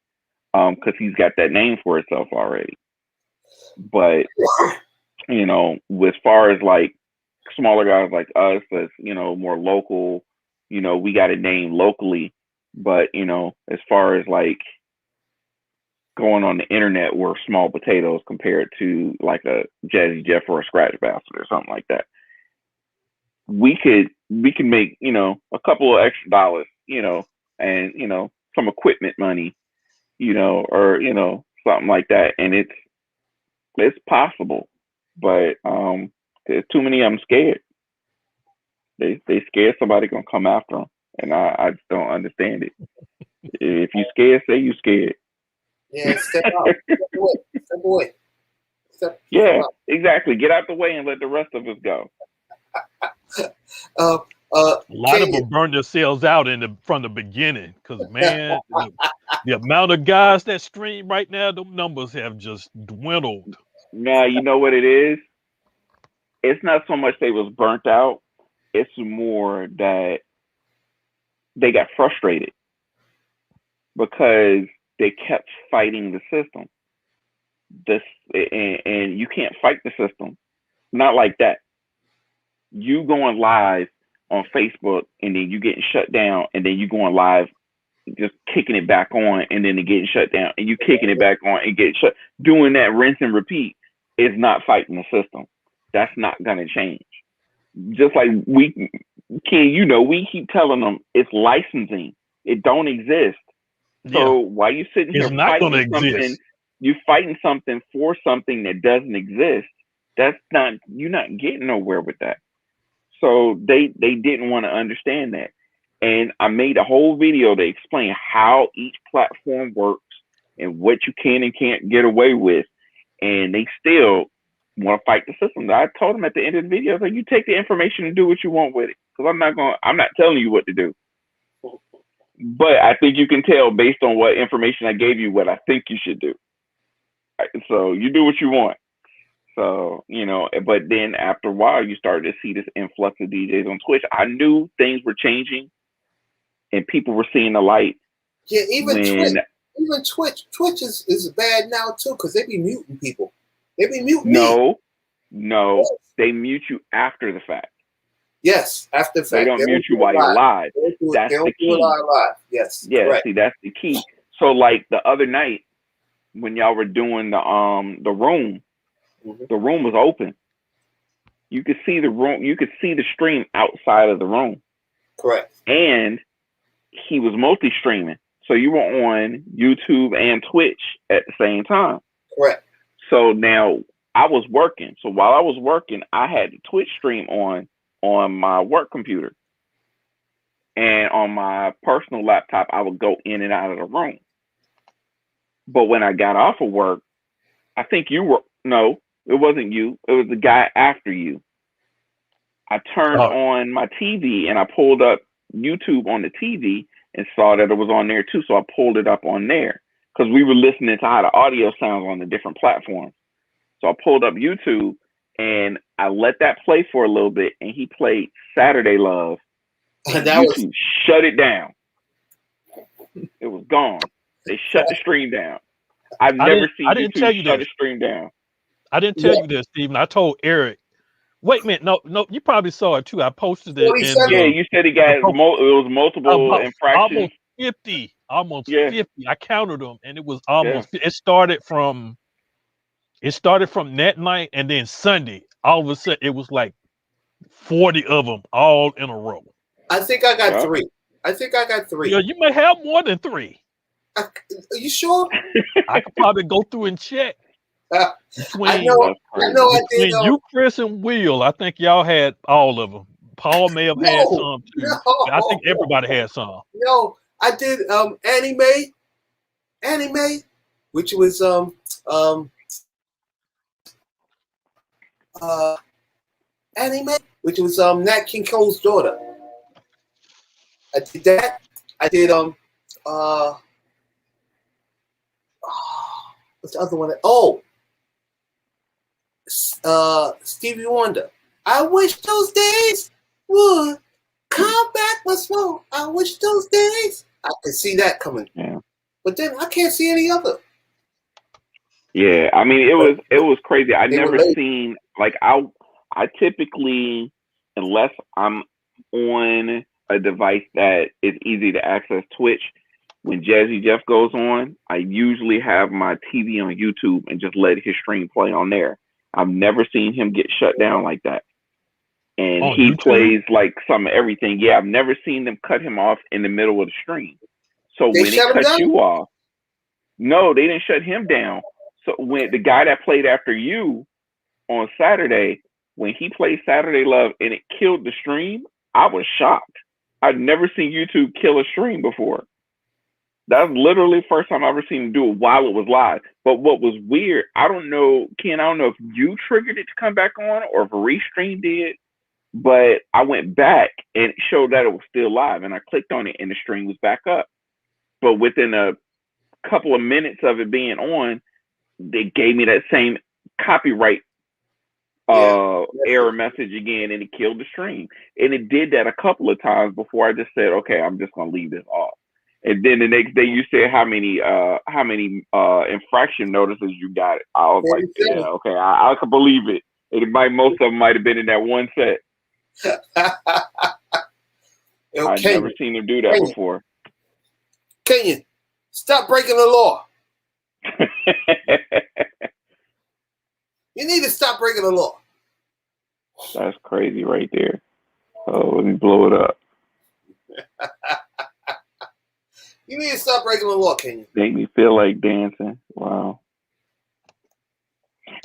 Because he's got that name for himself already. But as far as like smaller guys like us, that's more local, we got a name locally. But as far as like going on the internet, we're small potatoes compared to like a Jazzy Jeff or a Scratch Bastard or something like that. We can make a couple of extra dollars, and some equipment money, or something like that, and it's possible, but there's too many of them scared. They scared somebody gonna come after them, and I just don't understand it. If you scared, say you scared. Yeah, step out, step away. Yeah, exactly. Get out the way and let the rest of us go. A lot of them burn themselves out from the beginning, because man, the amount of guys that stream right now, the numbers have just dwindled. Nah, you know what it is? It's not so much they was burnt out. It's more that they got frustrated because they kept fighting the system. And you can't fight the system. Not like that. You going live on Facebook and then you getting shut down, and then you going live just kicking it back on, and then it getting shut down, and you kicking it back on and getting shut. Doing that rinse and repeat is not fighting the system. That's not gonna change. Just like we keep telling them it's licensing. It don't exist. So why you sitting here fighting something? You fighting something for something that doesn't exist. You're not getting nowhere with that. So they didn't want to understand that. And I made a whole video to explain how each platform works and what you can and can't get away with. And they still want to fight the system. I told them at the end of the video, like, you take the information and do what you want with it. Because I'm not telling you what to do. But I think you can tell based on what information I gave you what I think you should do. So you do what you want. So, but then after a while, you started to see this influx of DJs on Twitch. I knew things were changing and people were seeing the light. Yeah, Twitch is bad now too, because they be muting people. They be muting No, yes. They mute you after the fact. Yes, after the fact. They don't mute you while you're live. That's the key. Live. Yes. Yeah, correct. See, that's the key. So like the other night when y'all were doing the room, the room was open. You could see the room, you could see the stream outside of the room. Correct. And he was mostly streaming. So you were on YouTube and Twitch at the same time. Correct. So now I was working. So while I was working, I had the Twitch stream on my work computer. And on my personal laptop, I would go in and out of the room. But when I got off of work, I think no, it wasn't you. It was the guy after you. I turned on my TV and I pulled up YouTube on the TV and saw that it was on there too. So I pulled it up on there because we were listening to how the audio sounds on the different platforms. So I pulled up YouTube and I let that play for a little bit, and he played Saturday Love. And YouTube shut it down. It was gone. They shut the stream down. I've I never didn't. seen I didn't tell YouTube you shut this. a stream down. I didn't tell you this, Steven. I told Eric. Wait a minute. No, no. You probably saw it too. I posted it in 47. Yeah, you said he got it was multiple about infractions. almost 50. Almost Yeah. 50. I counted them, and it was almost. It started from. It started from that night, and then Sunday. All of a sudden, it was like 40 of them all in a row. I think I got Yeah. 3. I think I got 3. Yeah, you may have more than 3. Are you sure? I could probably go through and check. Between, I know I did. between you, Chris, and Will, I think y'all had all of them. Paul may have had some too. No. But I think everybody had some. No, I did anime, which was anime, which was Nat King Cole's daughter. I did that. I did what's the other one? Oh, Stevie Wonder. I wish those days would come back once more. I wish those days. I can see that coming. Yeah. But then I can't see any other. Yeah, I mean it was crazy. I They were never late. seen like I typically, unless I'm on a device that is easy to access Twitch, when Jazzy Jeff goes on, I usually have my TV on YouTube and just let his stream play on there. I've never seen him get shut down like that. And On he YouTube? plays like some of everything. Yeah, I've never seen them cut him off in the middle of the stream. So They when shut it him cut down? you off, no, they didn't shut him down. So when the guy that played after you on Saturday, when he played Saturday Love and it killed the stream, I was shocked. I'd never seen YouTube kill a stream before. That's literally the first time I've ever seen him do it while it was live. But what was weird, I don't know, Ken, I don't know if you triggered it to come back on or if a restream did, but I went back and it showed that it was still live and I clicked on it and the stream was back up. But within a couple of minutes of it being on, they gave me that same copyright error message again, and it killed the stream. And it did that a couple of times before I just said, okay, I'm just gonna leave this off. And then the next day you said how many infraction notices you got. I was like, yeah, okay, I could believe it. Most of them might have been in that one set. I've never seen them do that before. Kenyon, stop breaking the law. You need to stop breaking the law. That's crazy right there. Oh, let me blow it up. You need to stop breaking the law, Kenyon. Make me feel like dancing. Wow.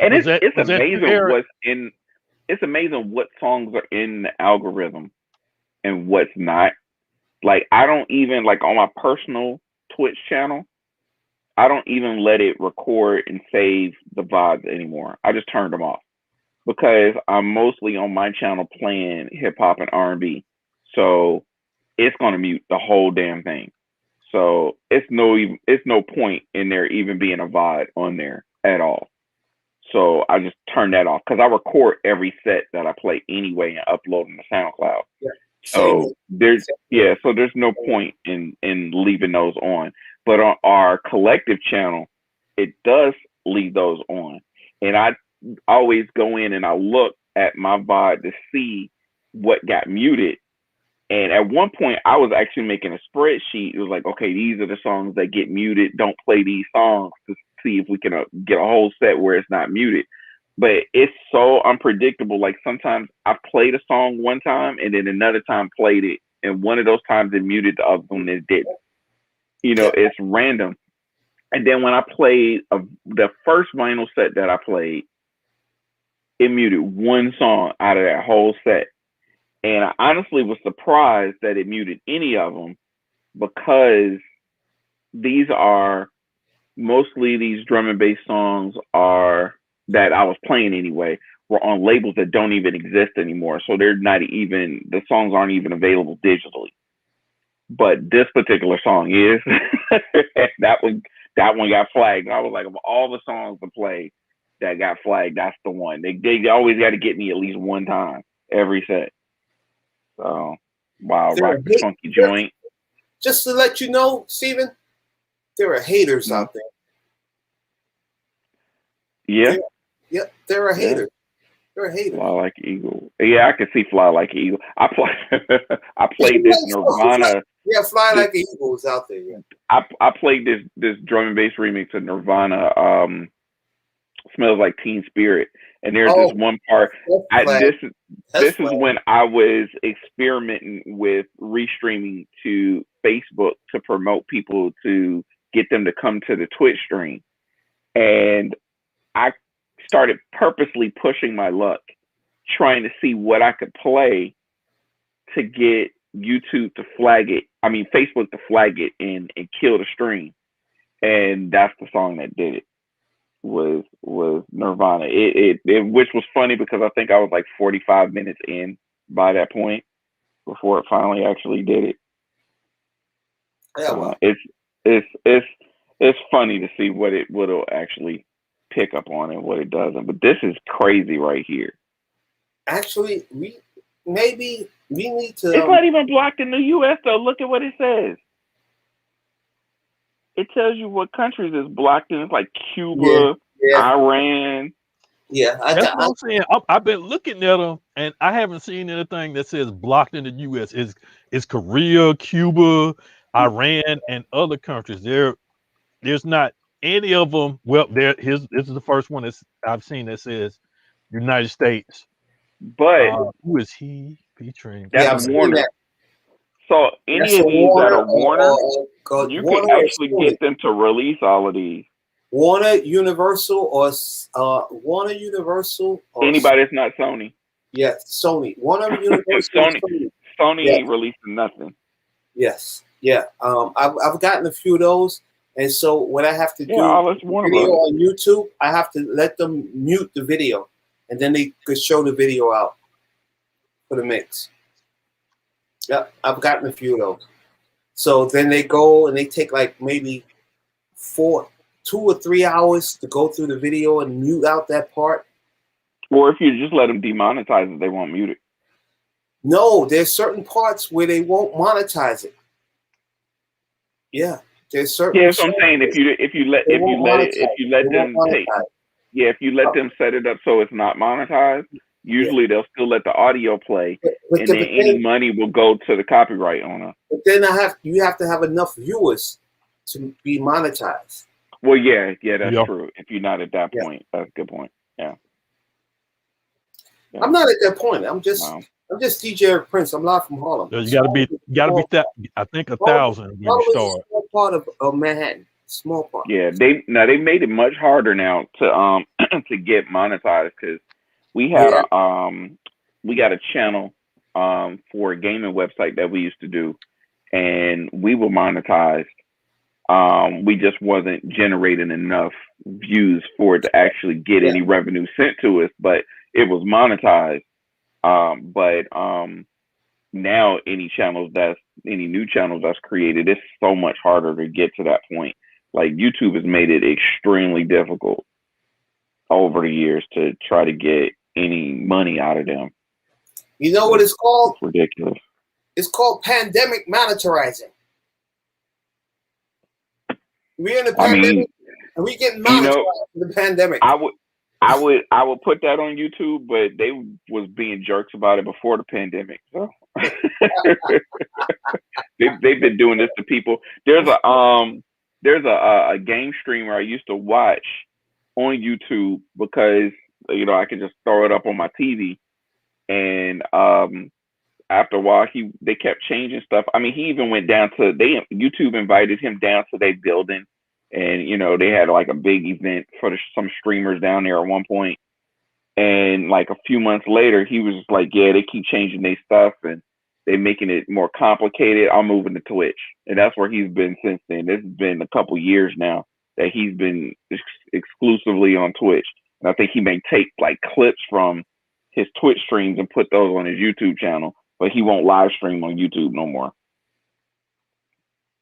And it's amazing what's in. It's amazing what songs are in the algorithm and what's not. Like I don't even like on my personal Twitch channel, I don't even let it record and save the VODs anymore. I just turned them off because I'm mostly on my channel playing hip hop and R&B. So it's gonna mute the whole damn thing. So it's no point in there even being a VOD on there at all. So I just turn that off because I record every set that I play anyway and upload them to SoundCloud. Yeah. So there's no point in leaving those on. But on our collective channel, it does leave those on. And I always go in and I look at my VOD to see what got muted. And at one point, I was actually making a spreadsheet. It was like, okay, these are the songs that get muted. Don't play these songs to see if we can get a whole set where it's not muted. But it's so unpredictable. Like sometimes I played a song one time and then another time played it. And one of those times it muted, the other one it didn't. You know, it's random. And then when I played the first vinyl set that I played, it muted one song out of that whole set. And I honestly was surprised that it muted any of them because these are mostly these drum and bass songs are that I was playing anyway were on labels that don't even exist anymore. So they're not even, the songs aren't even available digitally. But this particular song is. that one got flagged. I was like, of all the songs to play that got flagged, that's the one. They always got to get me at least one time every set. So, wow, rock the funky joint. Just to let you know, Steven, There are haters out there. Yeah. Yep, there are Yeah. haters. There are haters. Fly like an eagle. Yeah, I can see Fly like an eagle. I played this Nirvana. Yeah, Fly Like an Eagle is out there. Yeah. I played this drum and bass remix of Nirvana. Smells Like Teen Spirit, and there's this one part. This is when I was experimenting with restreaming to Facebook to promote people to get them to come to the Twitch stream, and I started purposely pushing my luck, trying to see what I could play to get YouTube to flag it. I mean, Facebook to flag it and kill the stream. And that's the song that did it. Was Nirvana. It which was funny because I think I was like 45 minutes in by that point before it finally actually did it. Yeah, well. It's funny to see what it'll actually pick up on and what it doesn't. But this is crazy right here. Actually, we need to. It's not even blocked in the U.S. though. Look at what it says. It tells you what countries it's blocked in. It's like Cuba, Iran. Yeah, that's what I'm saying. I've been looking at them, and I haven't seen anything that says blocked in the U.S. It's Korea, Cuba, Iran, and other countries. There's not any of them. Well, this is the first one I've seen that says United States. But who is he featuring? That's Warner. So any of these that are Warner, you can actually get them to release all of these. Warner, Universal, or Warner, Universal, or anybody that's not Sony. Yeah, Sony. Warner, Universal, Sony ain't releasing nothing. Yes, yeah. I've gotten a few of those, and so what I have to do video on YouTube, I have to let them mute the video, and then they could show the video out for the mix. Yep, I've gotten a few of those. So then they go and they take like maybe 2 or 3 hours to go through the video and mute out that part. Or if you just let them demonetize it, they won't mute it. No, there's certain parts where they won't monetize it. Yeah, there's certain. Yeah, that's what I'm saying. If you let them set it up so it's not monetized, usually they'll still let the audio play, and then any money will go to the copyright owner. But then you have to have enough viewers to be monetized. Well, yeah, that's true. If you're not at that point, that's a good point. Yeah. I'm not at that point. I'm just DJ Prince. I'm live from Harlem. So you gotta be I think 1,000 when you start. Small part of Manhattan. Small part. Yeah, they made it much harder now to to get monetized because we had we got a channel for a gaming website that we used to do, and we were monetized. We just wasn't generating enough views for it to actually get any revenue sent to us, but it was monetized. Now any new channels that's created, it's so much harder to get to that point. Like YouTube has made it extremely difficult over the years to try to get any money out of them. You know what it's called? It's ridiculous. It's called pandemic monetizing. We're in the pandemic, and we getting monetized for the pandemic. I would put that on YouTube, but they was being jerks about it before the pandemic. So they've been doing this to people. There's a game streamer I used to watch on YouTube because I could just throw it up on my TV, and after a while they kept changing stuff. I mean, he even went down to YouTube invited him down to their building, and they had like a big event for some streamers down there at one point. And like a few months later, he was just like, yeah, they keep changing their stuff and they making it more complicated. I'm moving to Twitch, and that's where he's been since then. This has been a couple years now that he's been exclusively on Twitch. And I think he may take like clips from his Twitch streams and put those on his YouTube channel, but he won't live stream on YouTube no more.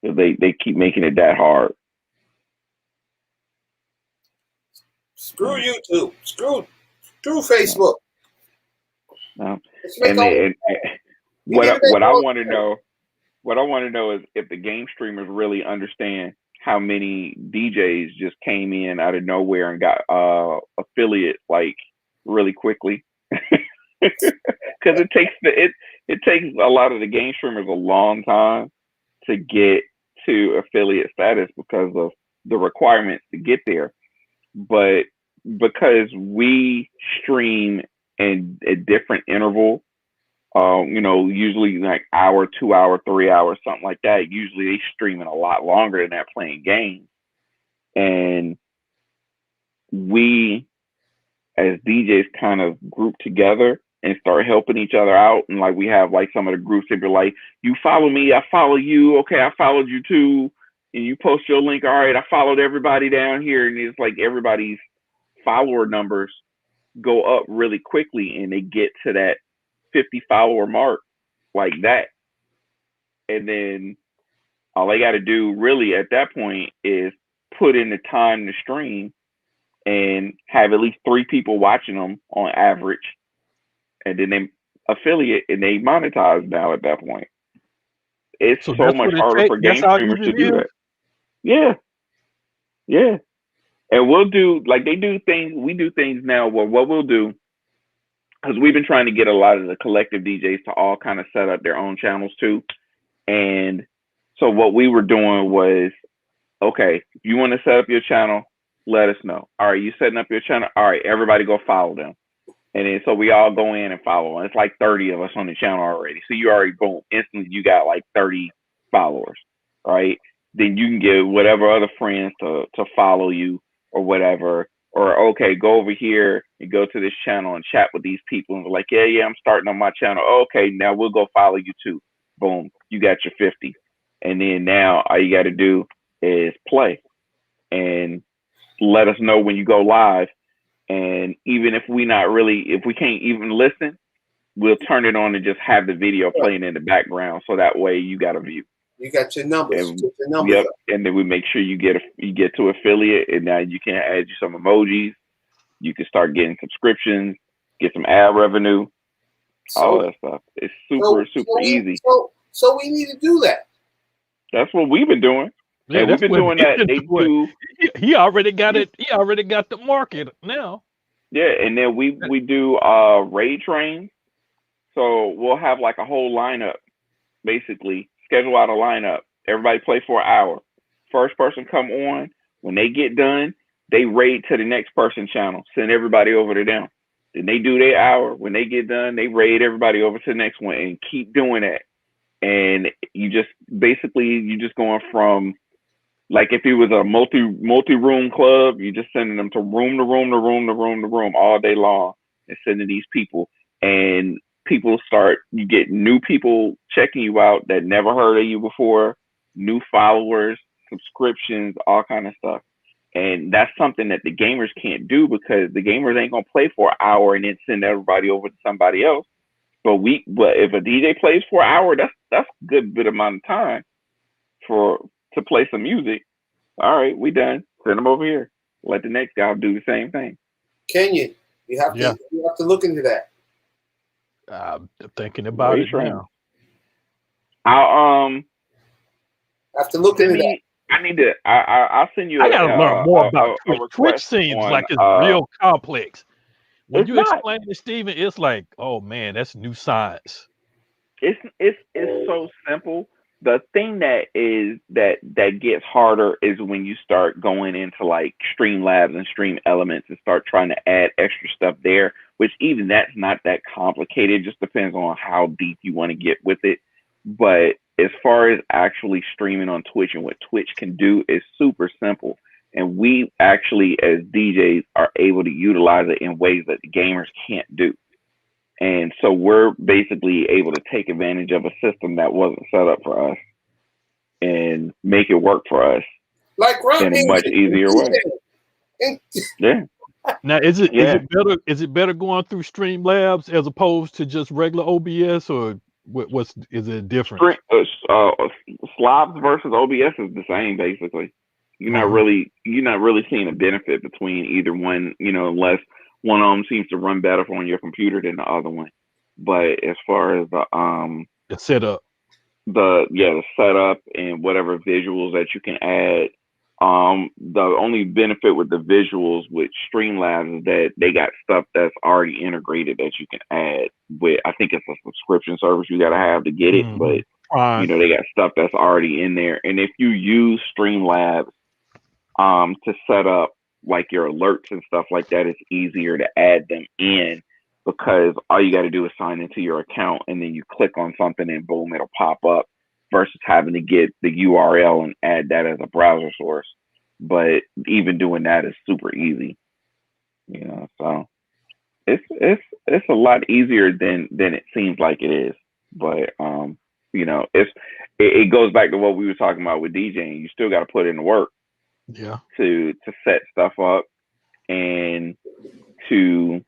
They keep making it that hard. Screw YouTube. Screw Facebook. No. What I want to know is if the game streamers really understand how many DJs just came in out of nowhere and got affiliate like really quickly. Because it takes a lot of the game streamers a long time to get to affiliate status because of the requirements to get there. But because we stream in a different interval, usually like hour, 2 hour, 3 hours, something like that. Usually they streaming a lot longer than that playing games. And we as DJs kind of group together and start helping each other out. And like we have like some of the groups that be like, you follow me, I follow you. Okay, I followed you too. And you post your link. All right, I followed everybody down here. And it's like everybody's follower numbers go up really quickly and they get to that 50 follower mark like that. And then all they got to do really at that point is put in the time to stream and have at least 3 people watching them on average. And then they affiliate and they monetize now at that point. It's so much harder for game streamers to do that. Yeah. Yeah. And we'll do, like we do things now where what we'll do, because we've been trying to get a lot of the collective DJs to all kind of set up their own channels too. And so what we were doing was, okay, if you want to set up your channel, let us know. All right, you setting up your channel? All right, everybody go follow them. And then so we all go in and follow. And it's like 30 of us on the channel already. So you already boom, instantly you got like 30 followers, right? Then you can get whatever other friends to follow you or whatever. Or okay, go over here and go to this channel and chat with these people and be like, yeah, I'm starting on my channel. Okay, now we'll go follow you too. Boom, you got your 50. And then now all you got to do is play and let us know when you go live. And even if we can't even listen, we'll turn it on and just have the video playing in the background. So that way you got a view. You got your numbers. And, yep. And then we make sure you get to affiliate, and now you can add you some emojis. You can start getting subscriptions, get some ad revenue, all that stuff. It's super easy. So we need to do that. That's what we've been doing. Yeah, and we've been doing that. He already got it. He already got the market now. Yeah, and then we do raid trains. So we'll have like a whole lineup, basically schedule out a lineup. Everybody play for an hour. First person come on. When they get done, they raid to the next person's channel. Send everybody over to them. Then they do their hour. When they get done, they raid everybody over to the next one and keep doing that. And you just going from, like if it was a multi-room club, you just sending them to room to room to room to room to room all day long and sending these people. And you get new people checking you out that never heard of you before, new followers, subscriptions, all kind of stuff. And that's something that the gamers can't do because the gamers ain't gonna play for an hour and then send everybody over to somebody else. But if a DJ plays for an hour, that's a good bit amount of time to play some music. All right, we done. Send them over here. Let the next guy do the same thing. Kenyon, you have to look into that. I'm thinking about it now. I'll have to look into that. I need to. I'll send you. I gotta learn more about Twitch. Twitch seems like it's real complex. When you explain to Steven, it's like, oh man, that's new science. It's so simple. The thing that gets harder is when you start going into like Streamlabs and Stream Elements and start trying to add extra stuff there, which even that's not that complicated. It just depends on how deep you want to get with it. But as far as actually streaming on Twitch and what Twitch can do is super simple. And we actually, as DJs, are able to utilize it in ways that the gamers can't do. And so we're basically able to take advantage of a system that wasn't set up for us and make it work for us in a much easier way. Yeah. Now, is it better going through Streamlabs as opposed to just regular OBS, or is it different? Slobs versus OBS is the same basically. You're not really seeing a benefit between either one, unless one of them seems to run better on your computer than the other one. But as far as the setup, the setup and whatever visuals that you can add, The only benefit with the visuals with Streamlabs is that they got stuff that's already integrated that you can add with. I think it's a subscription service you got to have to get it, but Fine. they got stuff that's already in there. And if you use Streamlabs to set up like your alerts and stuff like that, it's easier to add them in because all you got to do is sign into your account and then you click on something and boom, it'll pop up versus having to get the URL and add that as a browser source. But even doing that is super easy, so it's a lot easier than it seems like it is. But it goes back to what we were talking about with DJing. You still got to put in the work to set stuff up and to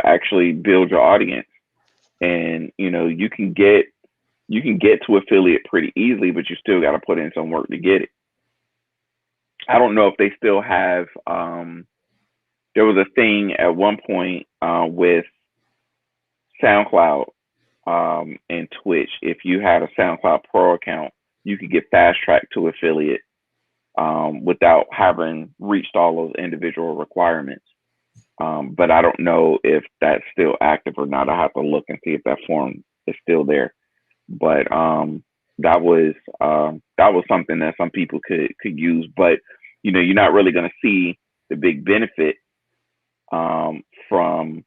actually build your audience. And you can get to affiliate pretty easily, but you still got to put in some work to get it. I don't know if they still have there was a thing at one point with SoundCloud and Twitch. If you had a SoundCloud Pro account, you could get fast track to affiliate without having reached all those individual requirements. But I don't know if that's still active or not. I have to look and see if that form is still there. But that was something that some people could use. But you're not really going to see the big benefit from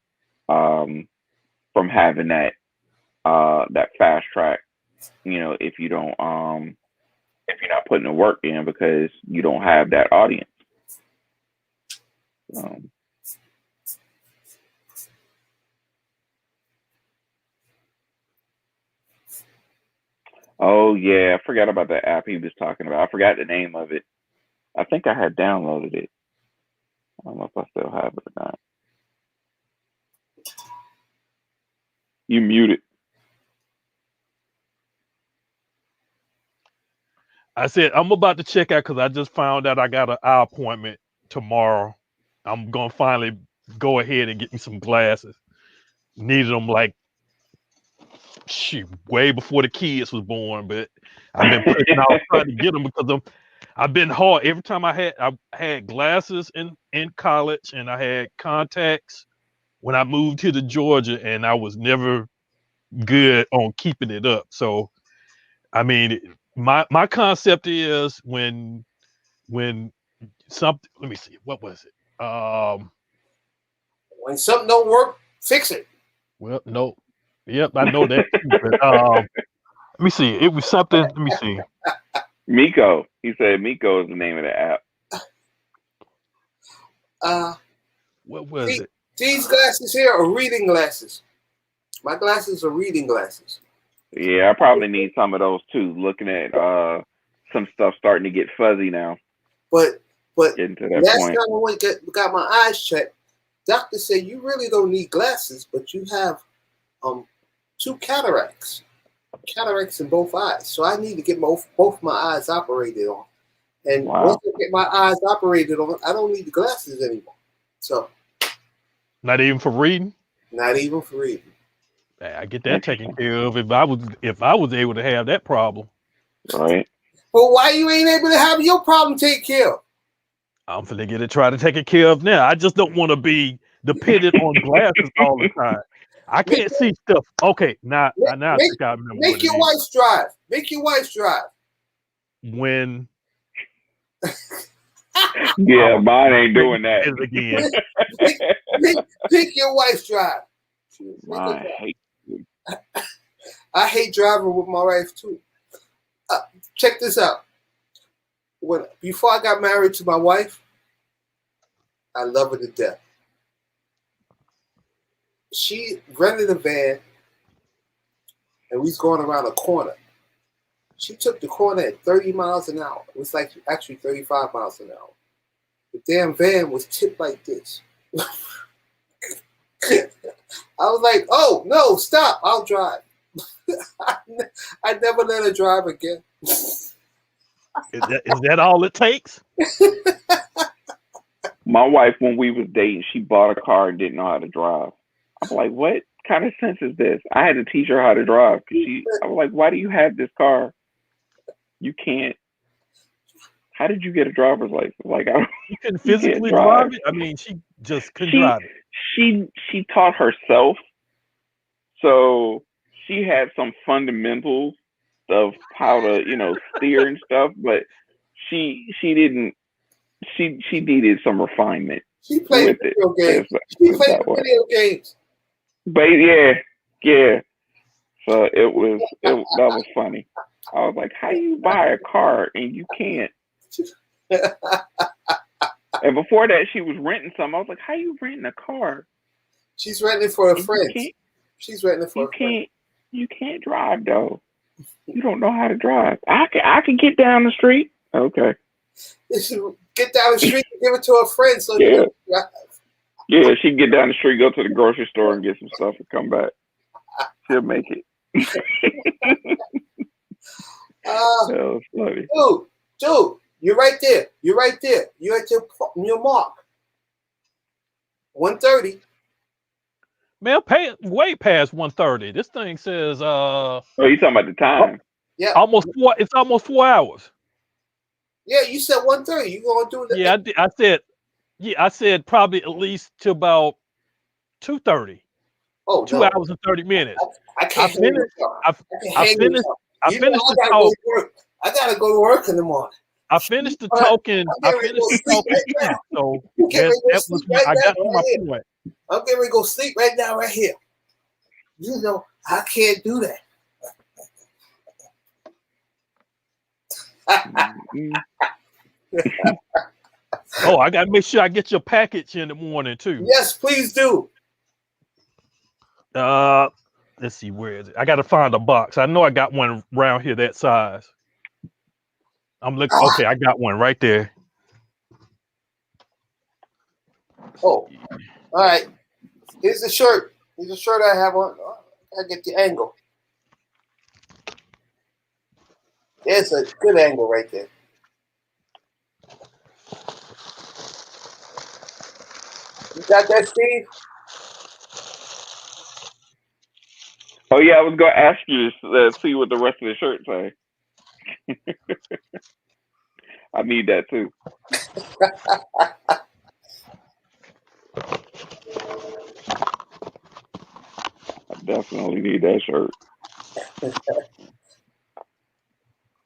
having that fast track. If you don't if you're not putting the work in because you don't have that audience. Oh yeah, I forgot about that app he was talking about. I forgot the name of it. I think I had downloaded it. I don't know if I still have it or not. You muted. I said I'm about to check out because I just found out I got an eye appointment tomorrow. I'm gonna finally go ahead and get me some glasses. Needed them like way before the kids was born, but I've been pushing out trying to get them because I've been hard. Every time I had glasses in college and I had contacts when I moved here to Georgia, and I was never good on keeping it up. So I mean, my concept is when something. Let me see. What was it? When something don't work, fix it. Well, no. Yep, I know that. But, let me see. It was something. Let me see. Miko. He said Miko is the name of the app. What was it? These glasses here are reading glasses. My glasses are reading glasses. Yeah, I probably need some of those too. Looking at some stuff starting to get fuzzy now. But getting to that last point. time I went got my eyes checked, doctor said you really don't need glasses, but you have 2 cataracts in both eyes. So I need to get both my eyes operated on. And once I get my eyes operated on, I don't need the glasses anymore. So not even for reading. Not even for reading. I get that taken care of if I was able to have that problem. Right. Well, why you ain't able to have your problem taken care of? I'm finna try to take it care of now. I just don't want to be dependent on glasses all the time. I can't see stuff. Okay, now I think I remember. Make your wife drive. Make your wife drive. When yeah, mine ain't doing that again. Make your wife drive. I hate driving with my wife too. Check this out. Before I got married to my wife, I love her to death. She rented a van, and we was going around a corner. She took the corner at 30 miles an hour. It was like actually 35 miles an hour. The damn van was tipped like this. I was like, oh, no, stop. I'll drive. I never let her drive again. Is that all it takes? My wife, when we was dating, she bought a car and didn't know how to drive. I'm like, what kind of sense is this? I had to teach her how to drive. I was like, why do you have this car? You can't how did you get a driver's license? Like, You couldn't you can't physically drive. drive it. I mean, she just couldn't She drive it. she taught herself, so she had some fundamentals of how to, steer and stuff, but she didn't. She needed some refinement She played with it. video games. It's She played that way. video games. But yeah. So that was funny. I was like, how you buy a car and you can't? And before that, she was renting some. I was like, how you renting a car? She's renting it for her And friends. She's renting it for her friends. You can't drive though. You don't know how to drive. I can get down the street. Okay. Get down the street and give it to her friends. So Yeah. she can drive. Yeah, she can get down the street, go to the grocery store and get some stuff and come back. She'll make it. That was funny. Dude, you're right there. You're at your mark. 1:30. Man, pay way past 1:30. This thing says Oh, you talking about the time? Yeah. almost 4. It's almost 4 hours. Yeah, you said 1:30. You gonna do that? Yeah, I said probably at least to about 2:30. Oh, 2 no. hours and 30 minutes. I can't hang with y'all. I finished the talk. I gotta go to work in the morning. I finished the talking. I finished the talking. So that was when I got to my point. I'm getting ready to go sleep right now, right here. You know, I can't do that. Oh, I gotta make sure I get your package in the morning too. Yes, please do. Let's see, where is it? I gotta find a box. I know I got one around here that size. I'm looking. Okay, I got one right there. Oh, all right. Here's the shirt. Here's the shirt I have on. I get the angle. There's a good angle right there. You got that, Steve? Oh yeah, I was gonna ask you to see what the rest of the shirt say. I need that too. I definitely need that shirt.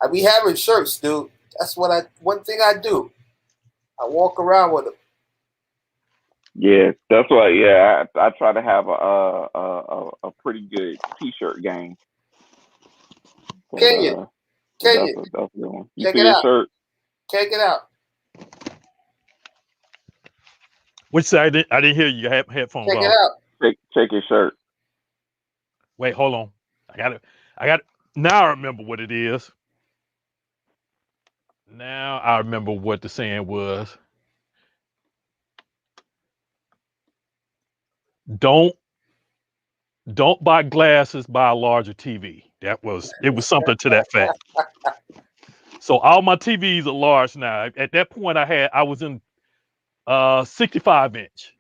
I be having shirts, dude. That's one thing I do. I walk around with them. Yeah, that's why. Yeah, I try to have a pretty good T-shirt game. But, Kenyon, that's a good one. You check see it your out. shirt? Check it out. Which side? I didn't hear you. Have headphones Check on. it out. Check your shirt. Wait, hold on. I got it. Now I remember what it is. Now I remember what the saying was. Don't buy glasses, buy a larger TV. It was something to that fact. So all my TVs are large now. At that point I was in 65 inch.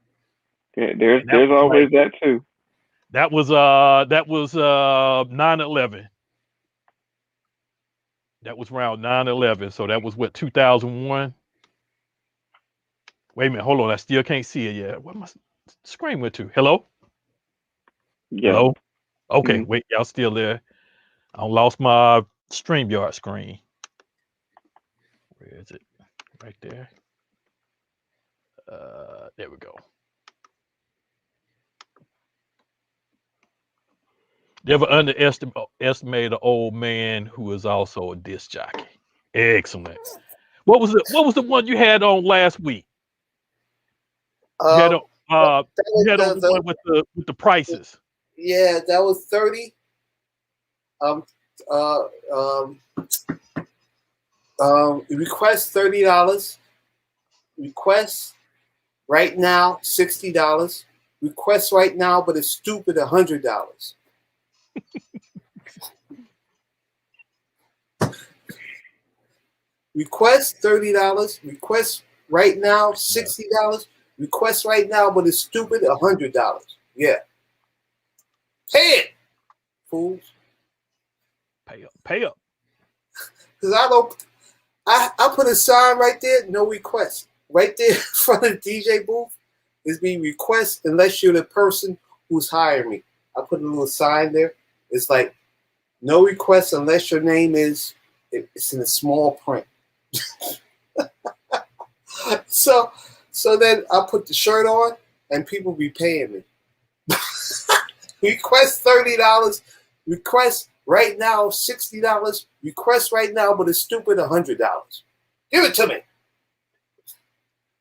Yeah, there's always that too. That was 9/11. That was around 9/11. So that was what, 2001. Wait a minute, hold on. I still can't see it yet. What my screen went to? Hello? Yeah. Hello? Okay, Mhm. wait, y'all still there? I lost my StreamYard screen. Where is it? Right there. There we go. Never underestimate an old man who is also a disc jockey. Excellent. What was the one you had on last week? You had on the one with the prices. Yeah, that was 30. Request $30. Request right now $60. Request right now, but it's stupid $100. Request $30. Request right now $60. Request right now, but it's stupid $100. Yeah. Pay it, fools. Pay up. Because I don't. I put a sign right there, no request. Right there in front of the DJ booth is being request unless you're the person who's hiring me. I put a little sign there. It's like no request unless your name is. It's in a small print. So then I put the shirt on and people be paying me. Request $30. Request right now $60. Request right now, but it's stupid $100. Give it to me.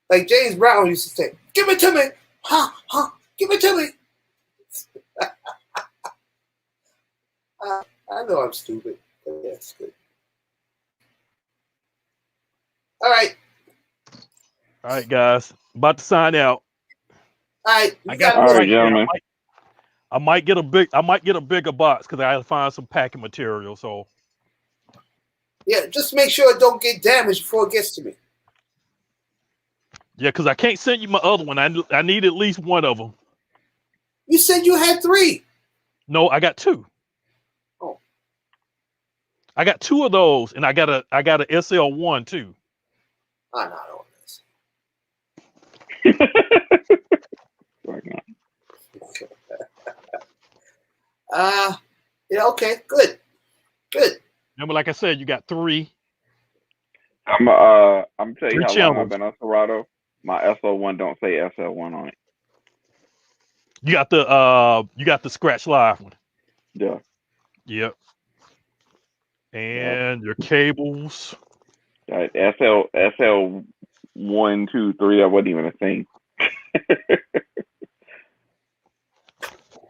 Like James Brown used to say, give it to me. Give it to me. I know I'm stupid, but that's good. All right, guys. About to sign out. all right. I got All this right, right here. gentlemen. I might get a bigger box because I gotta find some packing material. So Yeah, just make sure it don't get damaged before it gets to me. yeah, because I can't send you my other one. I need at least one of them. You said you had 3. No, I got 2. Oh. I got 2 of those, and I got a SL1 too. I'm not on this. Yeah, okay, good. Remember, like I said, you got 3. I'm tell you 3 how long channels. I've been on Serato. My SL1 don't say SL1 on it. You got the Scratch Live one. Yeah. Yep. And your cables. SL 1, 2, 3. That wasn't even a thing.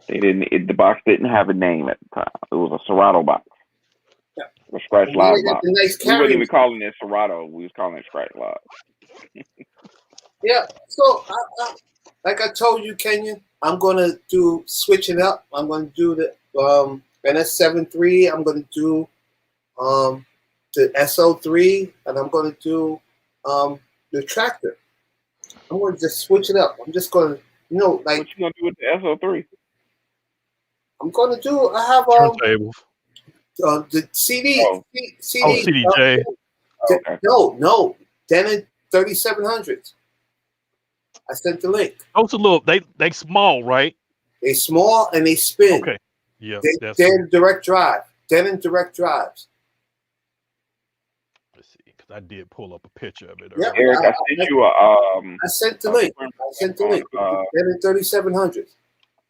The box didn't have a name at the time. It was a Serato box. Yeah. A Scratch Live box. Nice We weren't even calling it Serato. We was calling it Scratch Live. Yeah. So, like I told you, Kenyon, I'm gonna do switching up. I'm gonna do the NS7 III. I'm gonna do the SO3, and I'm gonna do the tractor. I'm gonna just switch it up. I'm just gonna, like. What you gonna do with the SO3? I'm gonna do. I have Turntables. the CD. Oh. CD. CDJ. Okay. No. Denon 3700s. I sent the link. Those are little. They small, right? They small and they spin. Okay. Yeah. They're direct drive. Denon direct drives. Let's see, because I did pull up a picture of it. Yep. Earlier. Eric, I sent you I sent the link. Denon 3700s.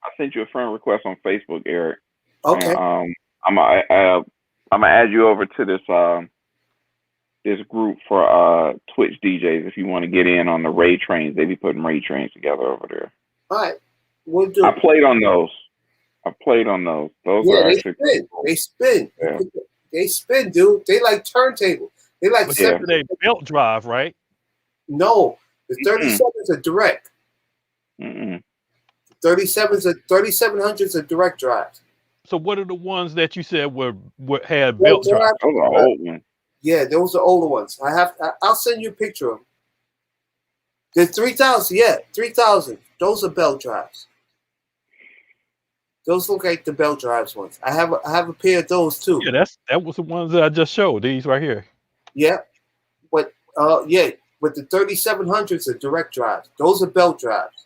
I sent you a friend request on Facebook, Eric. Okay. And, I'm gonna add you over to this group for Twitch DJs if you want to get in on the raid trains. They be putting raid trains together over there. All right. We'll do. I played on those. Those are they actually spin. cool. They spin. Yeah. They spin, dude. They like turntable. They like But Yeah. they belt drive, right? No, the 37s are direct. Mm-mm. 3700s are direct drives. So what are the ones that you said had belt drive? Those are old ones. Yeah, those are older ones. I'll send you a picture of them. The 3000, yeah, 3000. Those are belt drives. Those look like the belt drives ones. I have a pair of those too. Yeah, that was the ones that I just showed. These right here. Yeah, but but the 3700s are direct drives. Those are belt drives,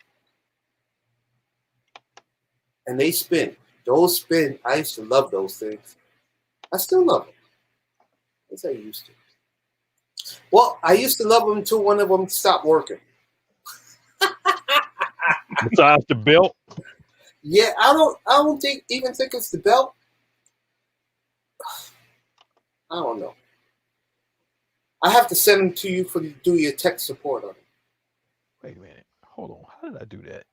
and they spin. Those spin. I used to love those things. I still love them. As I used to. Well, I used to love them until one of them stopped working. Besides the belt. Yeah, I don't even think it's the belt. I don't know. I have to send them to you for you to do your tech support on it. Wait a minute. Hold on. How did I do that?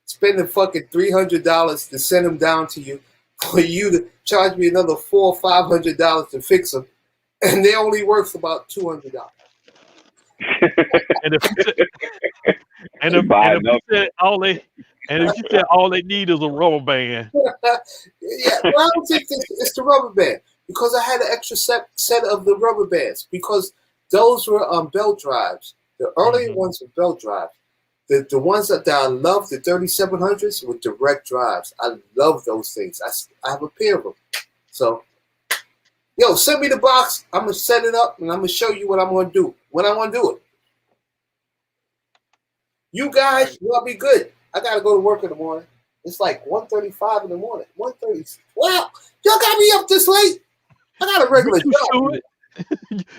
Spending fucking $300 to send them down to you for you to charge me another $400 or $500 to fix them, and they only work for about $200. And if you said all they need is a rubber band. Yeah, well, I don't think it's the rubber band because I had an extra set of the rubber bands because those were belt drives. The earlier ones were belt drives. The ones that I love, the 3700s, were direct drives. I love those things. I have a pair of them. So Yo, send me the box. I'm gonna set it up and I'm gonna show you what I'm gonna do. When I want to do it. You guys, you'll be good. I gotta go to work in the morning. It's like 1:35 in the morning. 1:30. Wow, y'all got me up this late. I got a regular job.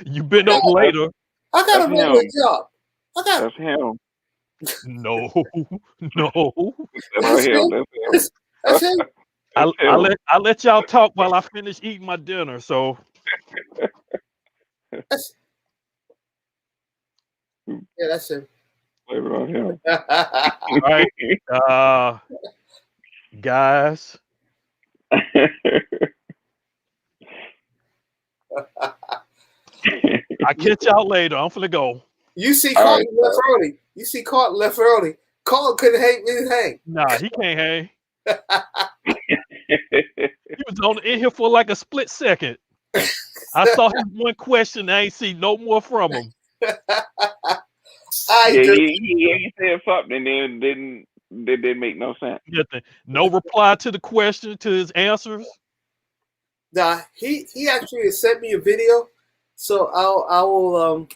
You've been up later. I got a regular job. That's him. No, no. That's him. That's him. I'll let y'all talk while I finish eating my dinner. So yeah, that's him. Blame it on him. all right, guys. I catch y'all later. I'm finna go. You see Carlton left early. You see Carlton left early. Carlton couldn't hang. Nah, he can't hang. He was in here for like a split second. I saw his one question. I ain't see no more from him. He said something and then didn't make no sense. Nothing. No reply to the question, to his answers. Nah, he actually sent me a video, so I will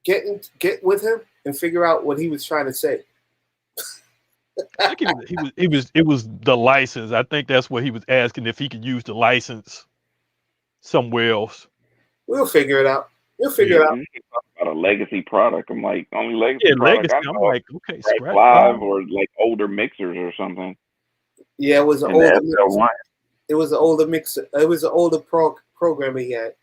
get with him and figure out what he was trying to say. I think it was the license. I think that's what he was asking, if he could use the license somewhere else. We'll figure it out. We'll figure it out. About a legacy product. I'm like, only legacy product. I'm like, okay, scratch live or like older mixers or something. Yeah, it was an older mixer. It was an older mixer. It was an older program he had.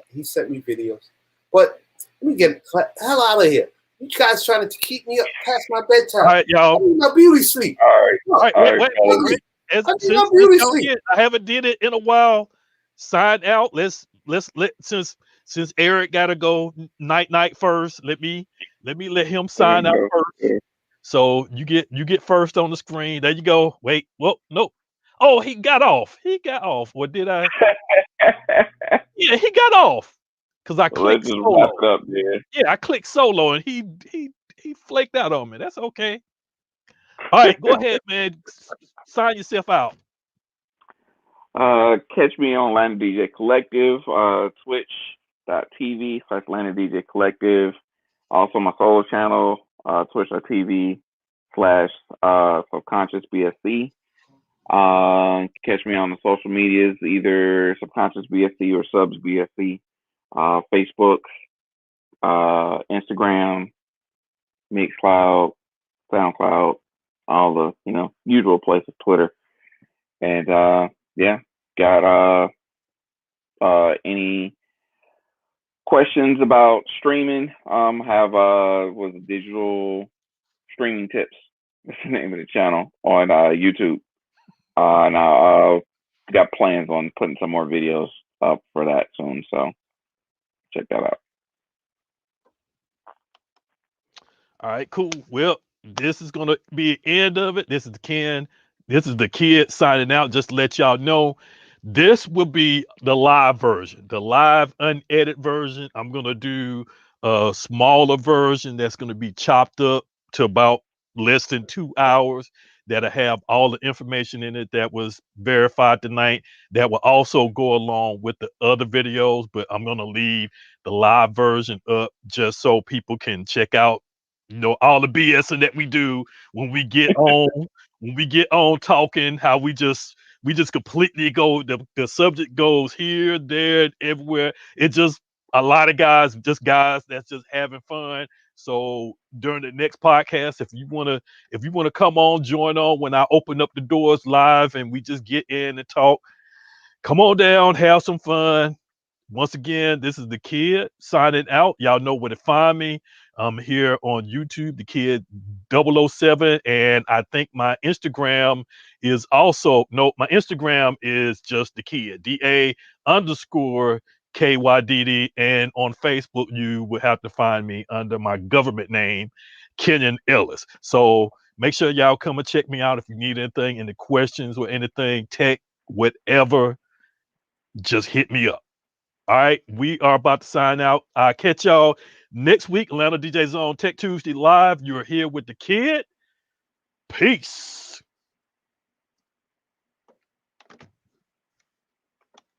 He sent me videos. But let me get the hell out of here. You guys trying to keep me up past my bedtime. All right, y'all. I need my beauty sleep. All right. Wait. I haven't did it in a while. Sign out. Let's since Eric gotta go night first. Let me let him sign out first. So you get first on the screen. There you go. Wait. Well, no. Oh, he got off. What did I? Yeah, he got off. Because I clicked solo. Up, yeah, I clicked solo and he flaked out on me. That's okay. All right, go ahead, man. Sign yourself out. Catch me on Atlanta DJ Collective, twitch.tv/Atlanta DJ Collective. Also my solo channel, twitch.tv/Subconscious BSC. Catch me on the social medias, either Subconscious BSC or Subs BSC. Facebook, Instagram, Mixcloud, SoundCloud, all the usual places, Twitter, and got any questions about streaming? Have was digital streaming tips. That's the name of the channel on YouTube. And I got plans on putting some more videos up for that soon, so check that out. All right, cool. Well, this is gonna be the end of it. This is the kid signing out. Just to let y'all know, this will be the live version, the live unedited version. I'm gonna do a smaller version that's gonna be chopped up to about less than 2 hours. That'll have all the information in it that was verified tonight. That will also go along with the other videos, but I'm gonna leave the live version up just so people can check out, all the BS that we do when we get on talking, how we just completely go, the subject goes here, there, and everywhere. It just a lot of guys that's just having fun. So during the next podcast, if you wanna come on, join on when I open up the doors live and we just get in and talk, come on down, have some fun. Once again, this is the kid signing out. Y'all know where to find me. I'm here on YouTube, the kid 007, and I think my Instagram is my Instagram is just the kid, DA_KYDD, and on Facebook you would have to find me under my government name, Kenyon Ellis. So make sure y'all come and check me out if you need anything, any questions or anything, tech, whatever, just hit me up. All right, we are about to sign out. I'll catch y'all next week. Atlanta DJ Zone Tech Tuesday Live. You're here with the kid. Peace.